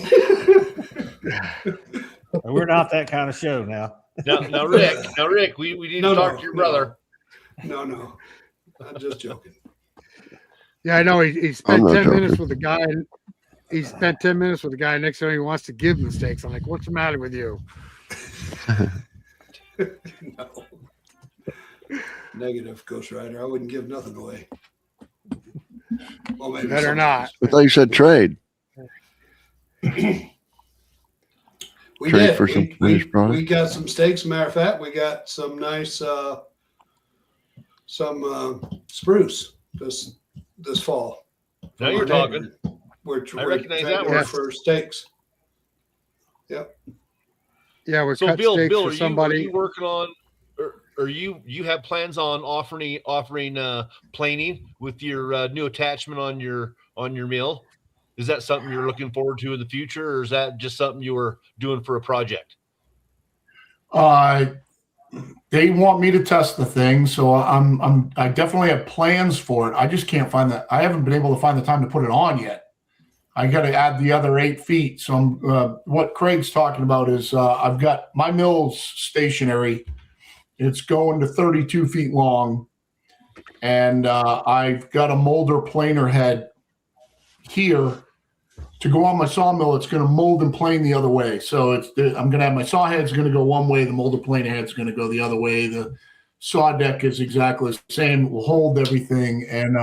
We're not that kind of show now. Now, Rick, we need No, to talk no, to your no. brother. No. I'm just joking. Yeah, I know. He spent not 10 minutes joking. with the guy. He spent 10 minutes with the guy. Next thing he wants to give him the steaks. I'm like, what's the matter with you? No. Negative, Ghost Rider. I wouldn't give nothing away. Well, maybe Better something not. else. I thought you said trade. We Trade did. for some finished product? We got some steaks. Matter of fact, we got some nice spruce this fall. Now you're Our talking. neighbor. We're I recognize that trading one. for steaks. Yeah, we're So cut Bill, steaks are for somebody. you working on? Or you have plans on offering planing with your new attachment on your mill? Is that something you're looking forward to in the future, or is that just something you were doing for a project? They want me to test the thing, so I definitely have plans for it. I just can't find that. I haven't been able to find the time to put it on yet. I got to add the other 8 feet. So what Craig's talking about is I've got my mill's stationary. It's going to 32 feet long, and I've got a molder planer head here to go on my sawmill. It's going to mold and plane the other way. So I'm going to have my saw head's going to go one way, the molder planer head's going to go the other way. The saw deck is exactly the same. It will hold everything, and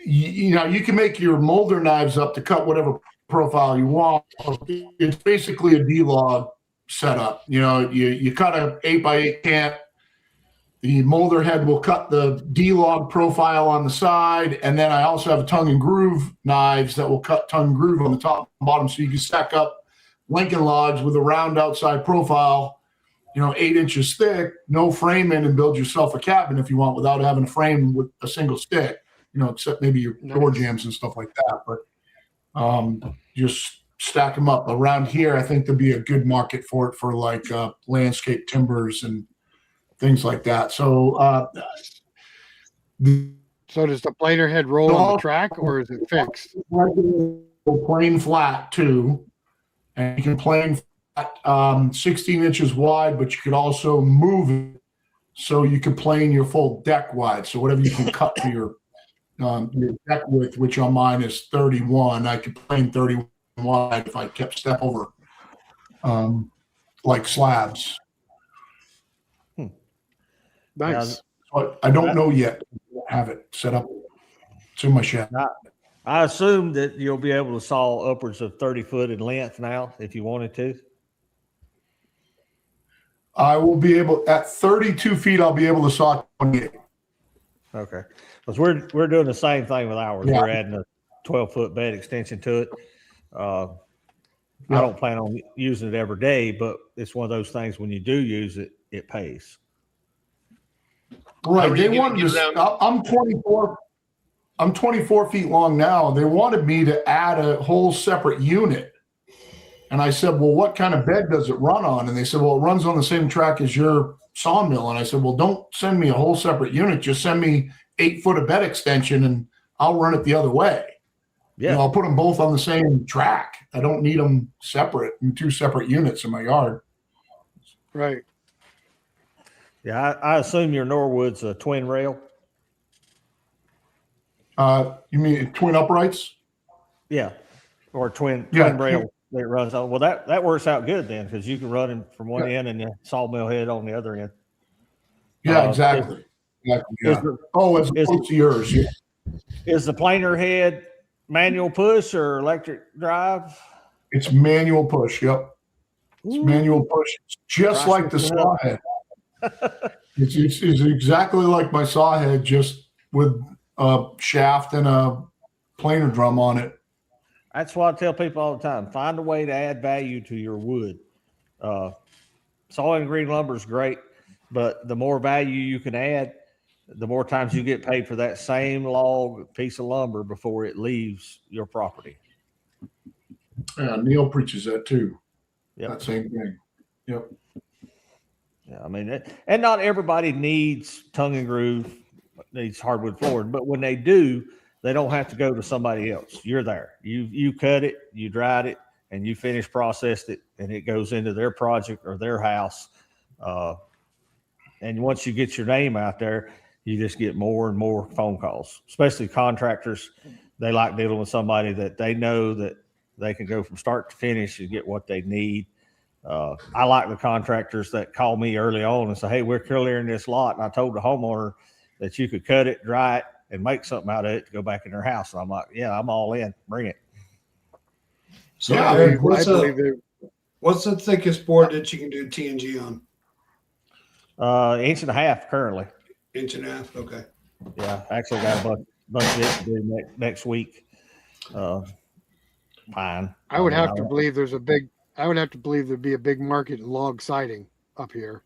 you can make your molder knives up to cut whatever profile you want. It's basically a D-log setup. You cut a 8x8 cant. The molder head will cut the D-log profile on the side, and then I also have a tongue and groove knives that will cut tongue and groove on the top and bottom, so you can stack up Lincoln logs with a round outside profile, 8 inches thick, no frame in, and build yourself a cabin if you want without having a frame with a single stick, except maybe your door jams and stuff like that. But just stack them up. Around here, I think there'd be a good market for it for like landscape timbers and things like that. So So does the planer head roll on the track, or is it fixed? plane flat too, and you can plane flat 16 inches wide, but you could also move it so you can plane your full deck wide. So whatever you can cut for your deck width, which on mine is 31, I could plane 31 wide if I kept step over like slabs. Nice. But I don't know yet. I have it set up. It's in my shed. I assume that you'll be able to saw upwards of 30 foot in length now if you wanted to. I will be able, at 32 feet, I'll be able to saw 28. Okay. Because we're doing the same thing with ours. Yeah. We're adding a 12-foot bed extension to it. I don't plan on using it every day, but it's one of those things when you do use it, it pays. Right. How are you They gonna wanted get to, around- I'm 24. I'm 24 feet long now. They wanted me to add a whole separate unit. And I said, well, what kind of bed does it run on? And they said, well, it runs on the same track as your sawmill. And I said, well, don't send me a whole separate unit. Just send me 8 foot of bed extension and I'll run it the other way. Yeah. You know, I'll put them both on the same track. I don't need them separate in 2 separate units in my yard. Right. Yeah. I assume your Norwood's a twin rail. You mean twin uprights? Yeah. Or twin Yeah. rail that runs on. Well, that works out good then because you can run them from one end and the sawmill head on the other end. Yeah, exactly. Exactly, yeah. As opposed to yours. Yeah. Is the planer head manual push or electric drive? It's manual push. Yep. It's manual push. It's just like the saw head. It's exactly like my saw head, just with a shaft and a planer drum on it. That's what I tell people all the time. Find a way to add value to your wood. Saw and green lumber is great, but the more value you can add, the more times you get paid for that same log piece of lumber before it leaves your property. Yeah, Neil preaches that too. Yep. That same thing. Yep. Yeah, I mean, and not everybody needs tongue and groove, needs hardwood flooring, but when they do, they don't have to go to somebody else. You're there. You cut it, you dried it, and you finish processed it, and it goes into their project or their house. And once you get your name out there, you just get more and more phone calls, especially contractors. They like dealing with somebody that they know that they can go from start to finish and get what they need. I like the contractors that call me early on and say, hey, we're clearing this lot. And I told the homeowner that you could cut it, dry it, and make something out of it to go back in their house. And I'm like, yeah, I'm all in. Bring it. So Yeah, Eric, I believe that. what's the thickest board that you can do TNG on? 1.5 inches currently. 1.5 inches. Okay. Yeah, actually got a bunch of it to do next week. Pine. I would have to believe there's a big. I would have to believe there'd be a big market in log siding up here.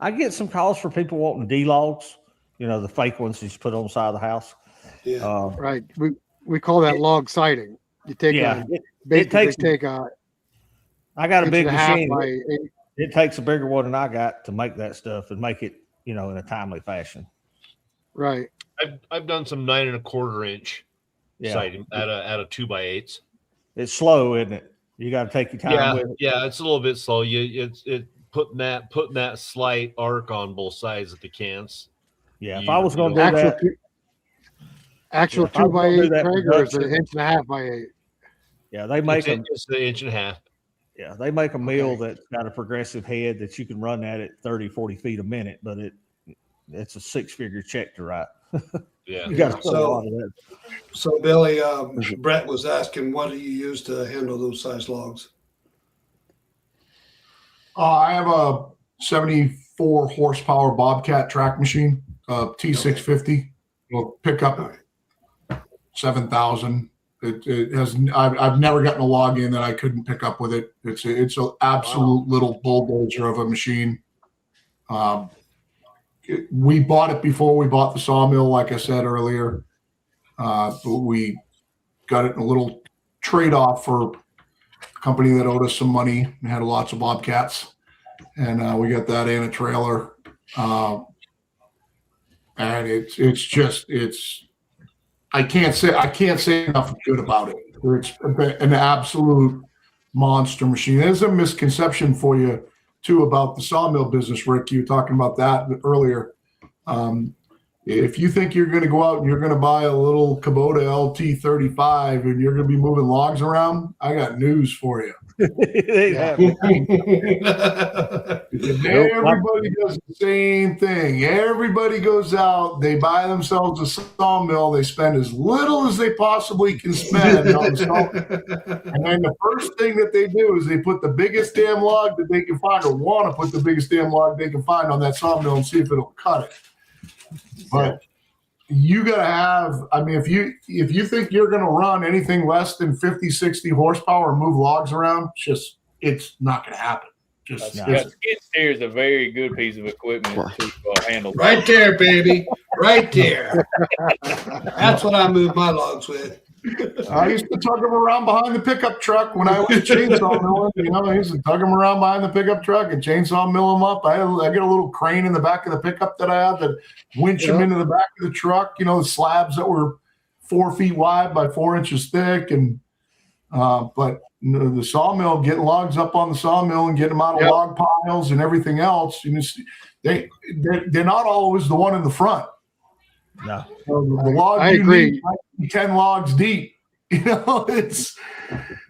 I get some calls for people wanting D logs, the fake ones you just put on the side of the house. Yeah. Right. We call that log siding. You take take a. I got a big 1.5 machine. by 8. It takes a bigger one than I got to make that stuff and make it, in a timely fashion. Right. I've done some 9 1/4 inch siding at a 2x8s. It's slow, isn't it? You got to take your time with it. Yeah, it's a little bit slow. It's putting that slight arc on both sides of the cans. Yeah, if I was going to do that, actual 2x8 Traegers are 1.5 by 8. Yeah, they make them. It's an 1.5 inches. Yeah, they make a mill that's got a progressive head that you can run at 30, 40 feet a minute, but it's a 6-figure check to write. Yeah. You got to put a lot of that. So Billy, Brett was asking, what do you use to handle those size logs? I have a 74 horsepower Bobcat track machine, T650. It'll pick up 7,000. It has. I've never gotten a log in that I couldn't pick up with it. It's an absolute little bulldozer of a machine. We bought it before we bought the sawmill, like I said earlier. But we got it in a little trade-off for a company that owed us some money and had lots of Bobcats. And we got that in a trailer. And it's I can't say enough good about it. It's an absolute monster machine. There's a misconception for you too about the sawmill business, Rick. You were talking about that earlier. If you think you're going to go out and you're going to buy a little Kubota LT35 and you're going to be moving logs around, I got news for you. They have Everybody does the same thing. Everybody goes out, they buy themselves a sawmill, they spend as little as they possibly can spend on the sawmill. And then the first thing that they do is they put the biggest damn log that they can find, or want to put the biggest damn log they can find on that sawmill and see if it'll cut it. But you got to have, I mean, if you think you're going to run anything less than 50, 60 horsepower and move logs around, it's not going to happen. Skid steer is a very good piece of equipment to handle. Right there, baby. Right there. That's what I move my logs with. I used to tug them around behind the pickup truck when I was chainsaw milling. I used to tug them around behind the pickup truck and chainsaw mill them up. I get a little crane in the back of the pickup that I had that winch them into the back of the truck. The slabs that were 4 feet wide by 4 inches thick, and but the sawmill, getting logs up on the sawmill and getting them out of log piles and everything else. They're not always the one in the front. No, the log I agree. Might be 10 logs deep. It's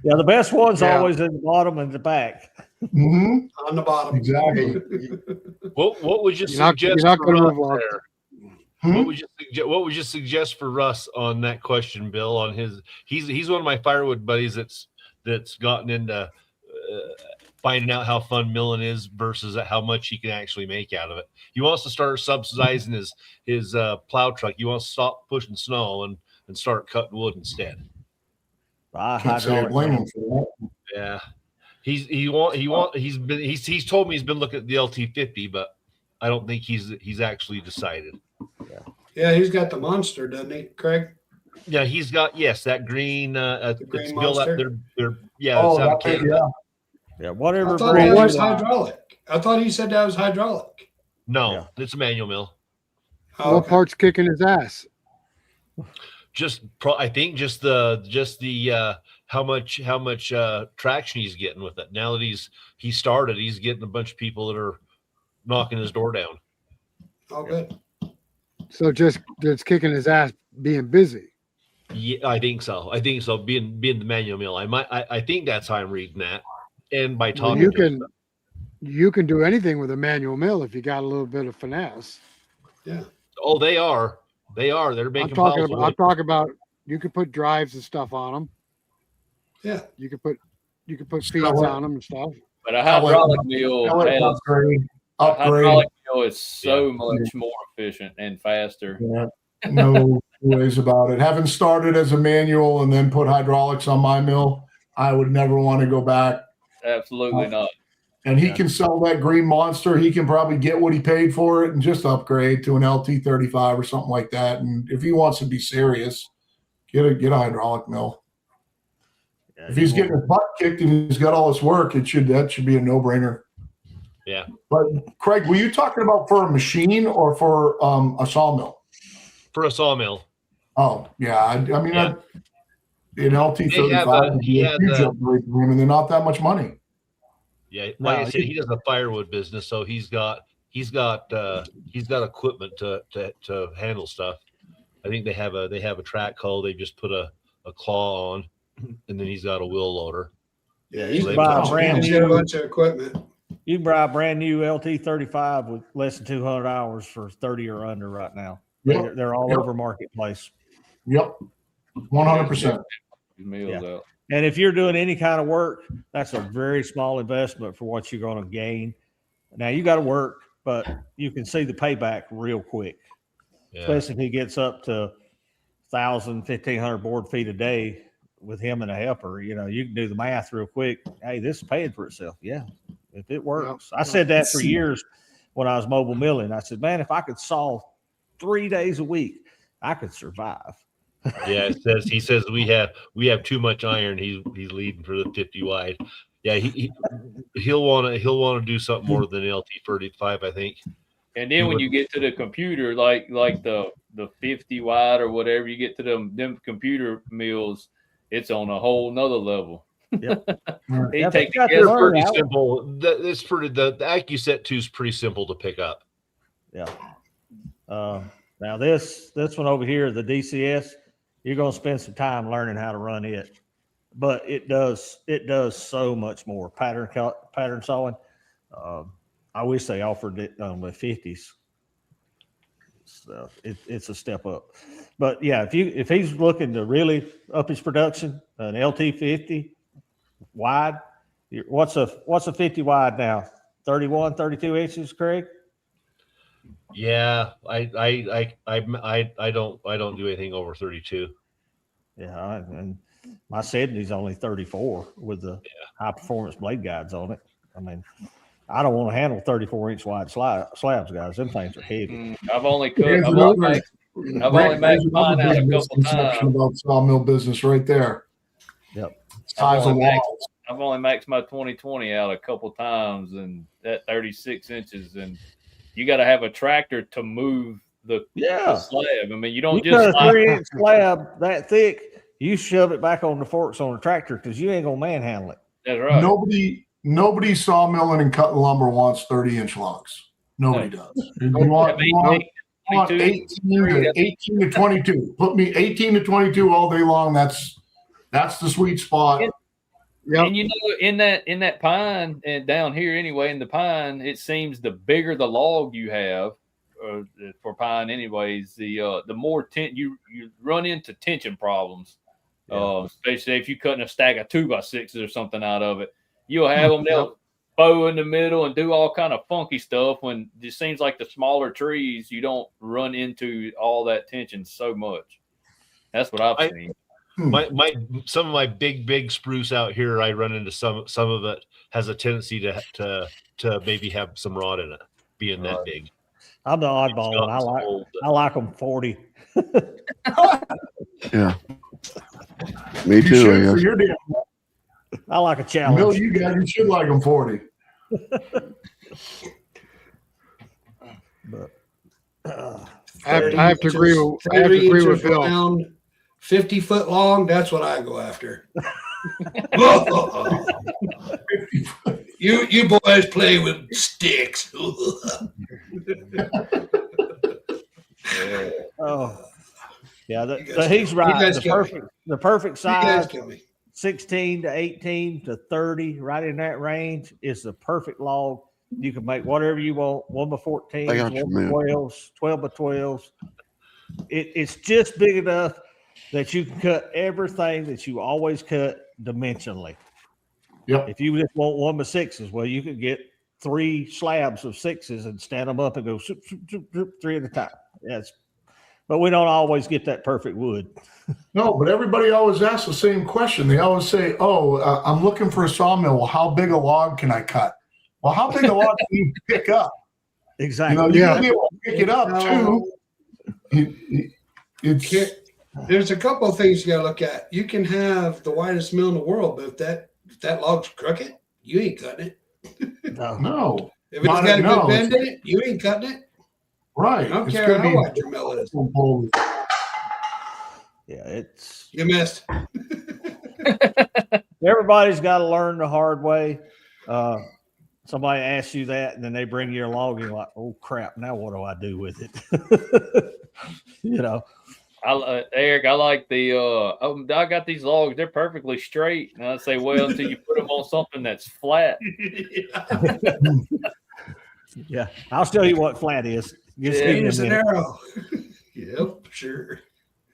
the best one's always in the bottom and the back. on the bottom. Exactly. What would you suggest? You're not going to move logs. What would you suggest for Russ on that question, Bill? On he's one of my firewood buddies that's gotten into finding out how fun milling is versus how much he can actually make out of it. He wants to start subsidizing his plow truck. He wants to stop pushing snow and start cutting wood instead. Blame him for that. Yeah, he's told me he's been looking at the LT50, but I don't think he's actually decided. Yeah, he's got the monster, doesn't he, Craig? Yeah, he's got that green. The green it's built up. monster? Whatever. I thought that was hydraulic. I thought he said that was hydraulic. No, it's a manual mill. Oh, What part's kicking his ass? I think just the how much traction he's getting with it. Now that he started, he's getting a bunch of people that are knocking his door down. Oh, good. So just kicking his ass being busy. Yeah, I think so. Being the manual mill, I think that's how I'm reading that. And by talking, you can do anything with a manual mill if you got a little bit of finesse. Yeah. Oh, they are. They're making. I'm talking about. You could put drives and stuff on them. Yeah. You could put feeds on them and stuff. But a hydraulic mill is so much more efficient and faster. Yeah. No ways about it. Having started as a manual and then put hydraulics on my mill, I would never want to go back. Absolutely not. And he can sell that green monster. He can probably get what he paid for it and just upgrade to an LT35 or something like that. And if he wants to be serious, get a hydraulic mill. If he's getting his butt kicked and he's got all this work, that should be a no-brainer. Yeah. But Craig, were you talking about for a machine or for a sawmill? For a sawmill. Oh yeah, I mean, an LT35 would be a huge upgrade for him, and they're not that much money. Yeah, like I said, he does a firewood business, so he's got equipment to handle stuff. I think they have a track hoe. They just put a claw on, and then he's got a wheel loader. Yeah, He's you can buy a brand new bunch of equipment. You can buy a brand new LT35 with less than 200 hours for 30 or under right now. Yep. They're all over marketplace. Yep, 100%. Yeah. And if you're doing any kind of work, that's a very small investment for what you're going to gain. Now you got to work, but you can see the payback real quick, especially if he gets up to 1,000, 1,500 board feet a day with him and a helper. You can do the math real quick. Hey, this is paying for itself. Yeah, if it works. I said that for years when I was mobile milling. I said, man, if I could saw 3 days a week, I could survive. Yeah, he says we have too much iron. He's leading for the 50 wide. Yeah, he'll want to do something more than LT35, I think. And then when you get to the computer, like the 50 wide or whatever, you get to them computer mills, it's on a whole nother level. Yep. He Yeah, take they got the their guess- learn Pretty out. simple. It's pretty. The AccuSet 2 is pretty simple to pick up. Yeah. Now this one over here, the DCS, you're going to spend some time learning how to run it, but it does so much more pattern sawing. I wish they offered it on the 50s. So it's a step up. But yeah, if he's looking to really up his production, an LT50 wide, what's a 50 wide now? 31, 32 inches, Craig? Yeah, I don't do anything over 32. Yeah, and my 70's only 34 with the high performance blade guides on it. I mean, I don't want to handle 34-inch wide slabs, guys. Them things are heavy. I've only Here's cut. I've another- only Rick, maxed there's mine another out a big couple misconception times. about sawmill business right there. Yep. Size of only maxed- walls. I've only maxed my 2020 out a couple times, and that 36 inches, and you got to have a tractor to move the slab. I mean, you don't You just cut a slide. 3-inch slab that thick, you shove it back on the forks on the tractor because you ain't gonna manhandle it. That's right. Nobody sawmilling and cutting lumber wants 30-inch logs. Nobody does. You want 18 to 22. Put me 18 to 22 all day long. That's the sweet spot. Yep. And you know, in that pine and down here anyway, in the pine, it seems the bigger the log you have for pine, anyways, the more you run into tension problems. Especially if you're cutting a stack of 2x6s or something out of it, you'll have them. They'll bow in the middle and do all kind of funky stuff. When it seems like the smaller trees, you don't run into all that tension so much. That's what I've seen. Some of my big spruce out here, I run into some of it has a tendency to maybe have some rod in it, being that big. I'm the oddball, and I like them 40. Yeah. Me You too. should I for guess. your damn. I like a Bill, challenge. you should like them 40. But, I have to agree with Bill. Round, 50 foot long. That's what I go after. You boys play with sticks. yeah, You guys he's kill me. You right. guys The kill me. perfect You guys size, kill me. 16 to 18 to 30, right in that range, is the perfect log. You can make whatever you want, 1x14, I got you, 1x12s, 12x12s. It's just big enough that you can cut everything that you always cut dimensionally. Yep. If you just want 1x6s, well, you could get 3 slabs of 6s and stand them up and go zoop, zoop, zoop, zoop, 3 at a time. Yes. But we don't always get that perfect wood. No, but everybody always asks the same question. They always say, I'm looking for a sawmill. Well, how big a log can I cut? Well, how big a log can you pick up? Exactly. You gotta be able to pick it up too. There's a couple of things you got to look at. You can have the widest mill in the world, but if that log's crooked, you ain't cutting it. No. If it's got a good bend in it, you ain't cutting it. Right. I don't It's care gonna how be- wide your mill is. Yeah, You missed. everybody's got to learn the hard way. Somebody asks you that, and then they bring you a log, and you're like, "Oh crap! Now what do I do with it?" You know. Eric, I like I got these logs. They're perfectly straight. And I say, well, until you put them on something that's flat. Yeah, I'll show you what flat is. Just give me a Here's an minute. arrow. Yep, sure.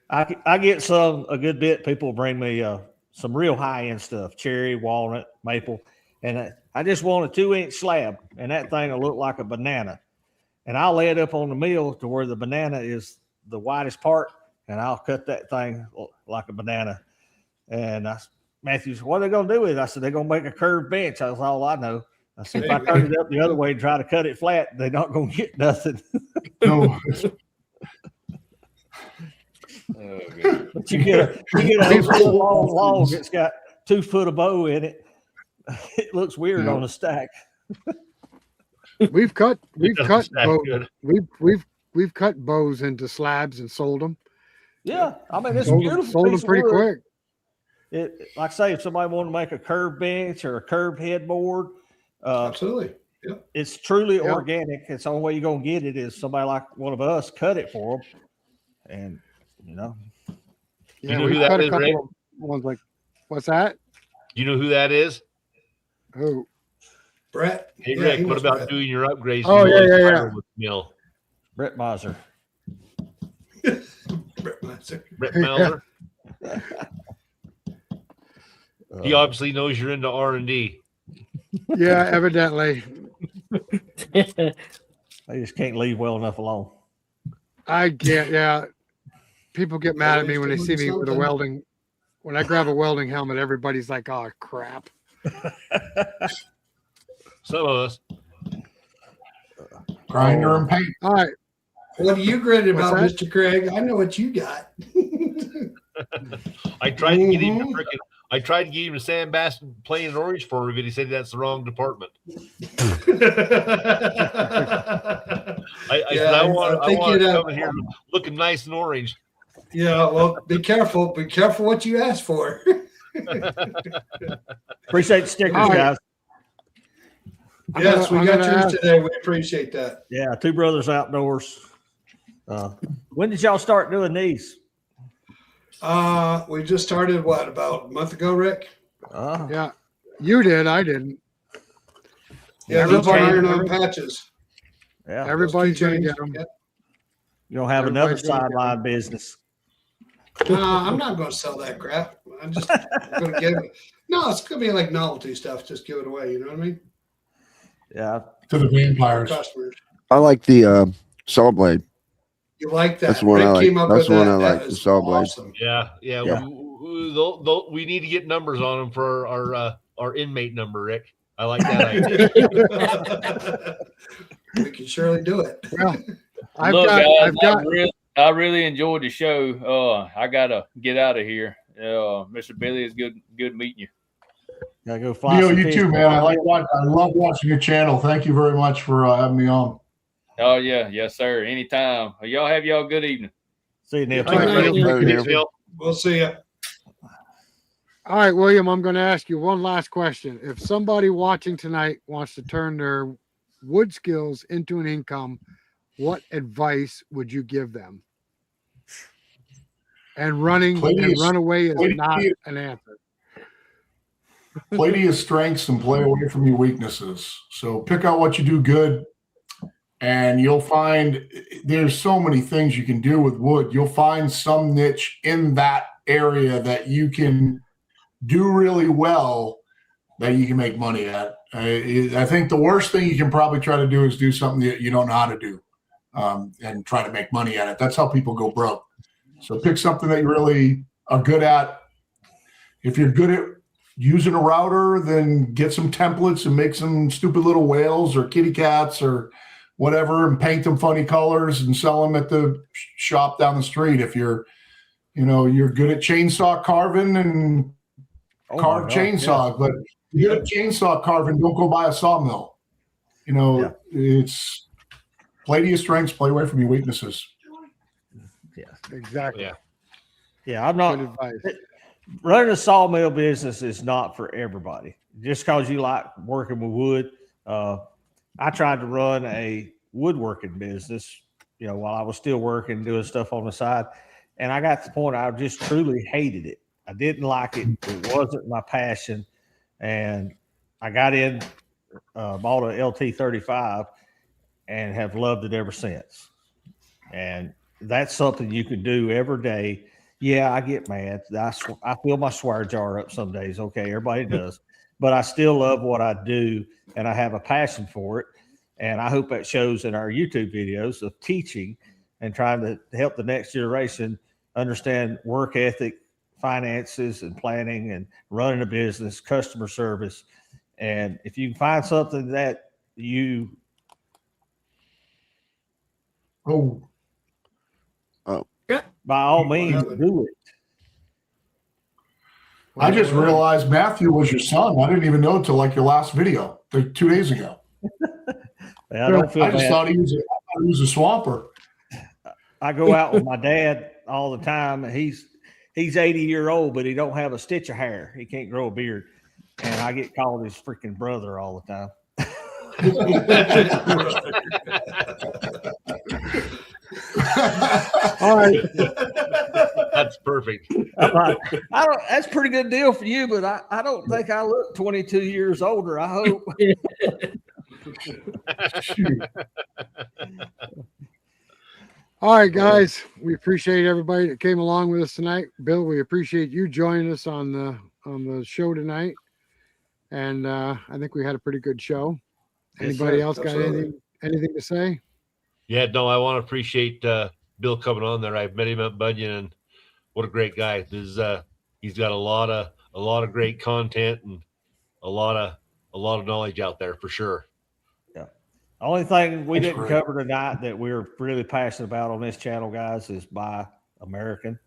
I get a good bit. People bring me some real high end stuff: cherry, walnut, maple, and I just want a 2-inch slab, and that thing will look like a banana. And I'll lay it up on the mill to where the banana is the widest part, and I'll cut that thing like a banana. And Matthew said, "What are they going to do with it?" I said, "They're going to make a curved bench." That's all I know. I said, "If I turn it up the other way and try to cut it flat, they're not going to get nothing." No. Oh, good. But you get a long log that's got 2 foot of bow in it. It looks weird on a stack. We've cut doesn't stack bows. good. We've cut bows into slabs and sold them. Yeah, I mean it's Sold beautiful. them piece of pretty wood. quick. like I say, if somebody wanted to make a curved bench or a curved headboard, Absolutely. Yep. it's truly Yep. organic. It's the only way you're going to get it is somebody like one of us cut it for them. And, Yeah, know we who that cut a is, couple Rick? of ones like, what's that? You know who that is? Who? Brett. Hey, Yeah, Rick, he what knows about Brett. doing your upgrades? Oh, to yeah, your yeah, yeah. firewood Mill? Brett Miser. Brett Munson. Brett Mauser? He Uh, obviously knows you're into R&D. Yeah, evidently. they just can't leave well enough alone. I get, yeah. People get mad at me when they see me with a Something. welding. When I grab a welding helmet, everybody's like, oh, crap. Some of us. Grinder and paint. All right. What are you gritted What's about, that? Mr. Craig? I know what you got. I tried to get him to Mhm. frickin' I tried to get him to sandblast plain and orange for me, but he said that's the wrong department. I said I want think to you'd, come in here looking nice and orange. Yeah, well, be careful. Be careful what you ask for. Appreciate the stickers, All right. guys. Yes, we I'm got gonna yours ask- today. We appreciate that. Yeah, Two Brothers Outdoors. When did y'all start doing these? We just started about a month ago, Rick? Yeah. You did. I didn't. Yeah, Everybody- iron on patches. Yeah, Everybody's going to Those get them. keychains, yep. you don't have another everybody's gonna get sideline business. I'm not going to sell that crap. I'm just going to give it. No, it's going to be like novelty stuff. Just give it away. You know what I mean? Yeah, To the vampires. Customers. I like the saw blade. You like that? That's the one I Rick like. came up That's with the one that. I like, That the is saw blade. awesome. Yeah. Yeah. We need to get numbers on them for our inmate number, Rick. I like that idea. We can surely do it. Well, I've Look, got, guys, I've got, I really enjoyed the show. I gotta get out of here. Mr. Billy, it's good meeting you. gotta go fly. Leo, some you fish. too, man. I love watching your channel. Thank you very much for having me on. Oh yeah, yes sir. Anytime. Y'all have y'all a good evening. See you, Neil. All right, Thank you. Neil. Thanks, Bill. We'll see you. all right, William, I'm going to ask you one last question. If somebody watching tonight wants to turn their wood skills into an income, what advice would you give them? And running and runaway is not an answer. Play to your strengths and play away from your weaknesses. So pick out what you do good, and you'll find there's so many things you can do with wood. You'll find some niche in that area that you can do really well that you can make money at. I think the worst thing you can probably try to do is do something that you don't know how to do and try to make money at it. That's how people go broke. So pick something that you really are good at. If you're good at using a router, then get some templates and make some stupid little whales or kitty cats or whatever and paint them funny colors and sell them at the shop down the street. If you're good at chainsaw carving and carve chainsaw, but if you're good at chainsaw carving, don't go buy a sawmill. It's play to your strengths, play away from your weaknesses. Exactly. Yeah, I'm Good not advice. running a sawmill business is not for everybody. Just because you like working with wood. I tried to run a woodworking business, while I was still working, doing stuff on the side. And I got to the point I just truly hated it. I didn't like it. It wasn't my passion. And I got in, bought a LT35 and have loved it ever since. And that's something you can do every day. Yeah, I get mad. I fill my swear jar up some days. Okay, everybody does. But I still love what I do, and I have a passion for it. And I hope that shows in our YouTube videos of teaching and trying to help the next generation understand work ethic, finances, and planning, and running a business, customer service. And if you can find something that you by all means do it. I just realized Matthew was your son. I didn't even know until like your last video, like 2 days ago. I don't feel I just bad. thought he was a swamper. I go out with my dad all the time, and he's 80 years old, but he don't have a stitch of hair. He can't grow a beard, and I get called his freaking brother all the time. All right. That's perfect. I'm like, I don't. That's a pretty good deal for you, but I don't think I look 22 years older. I hope. All right, guys. We appreciate everybody that came along with us tonight. Bill, we appreciate you joining us on the show tonight. And I think we had a pretty good show. Yes, Anybody sir. else got Absolutely. anything to say? Yeah, no, I want to appreciate Bill coming on there. I've met him at Bunyan, and what a great guy. This he's got a lot of great content and a lot of knowledge out there for sure. Yeah. The only thing we That's didn't great. cover tonight that we're really passionate about on this channel, guys, is buy American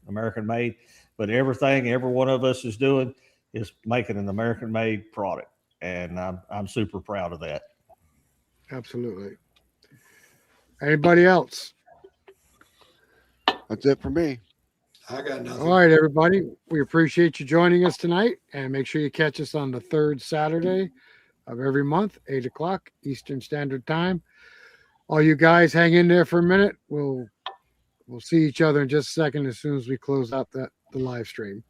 made. But everything every one of us is doing is making an American made product, and I'm super proud of that. Absolutely. Anybody else? That's it for me. I got nothing. All right, everybody. We appreciate you joining us tonight, and make sure you catch us on the third Saturday of every month, 8 o'clock Eastern Standard Time. All you guys hang in there for a minute. We'll see each other in just a second as soon as we close out the live stream.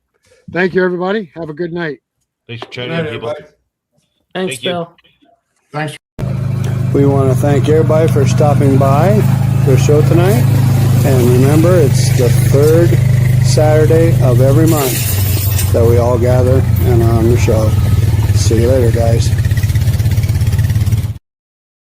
Thank you, everybody. Have a good night. Thanks for Good chatting night, in, people. everybody. Thanks, Thank you. Bill. Thanks. We want to thank everybody for stopping by the show tonight. And remember, it's the third Saturday of every month that we all gather and on the show. See you later, guys.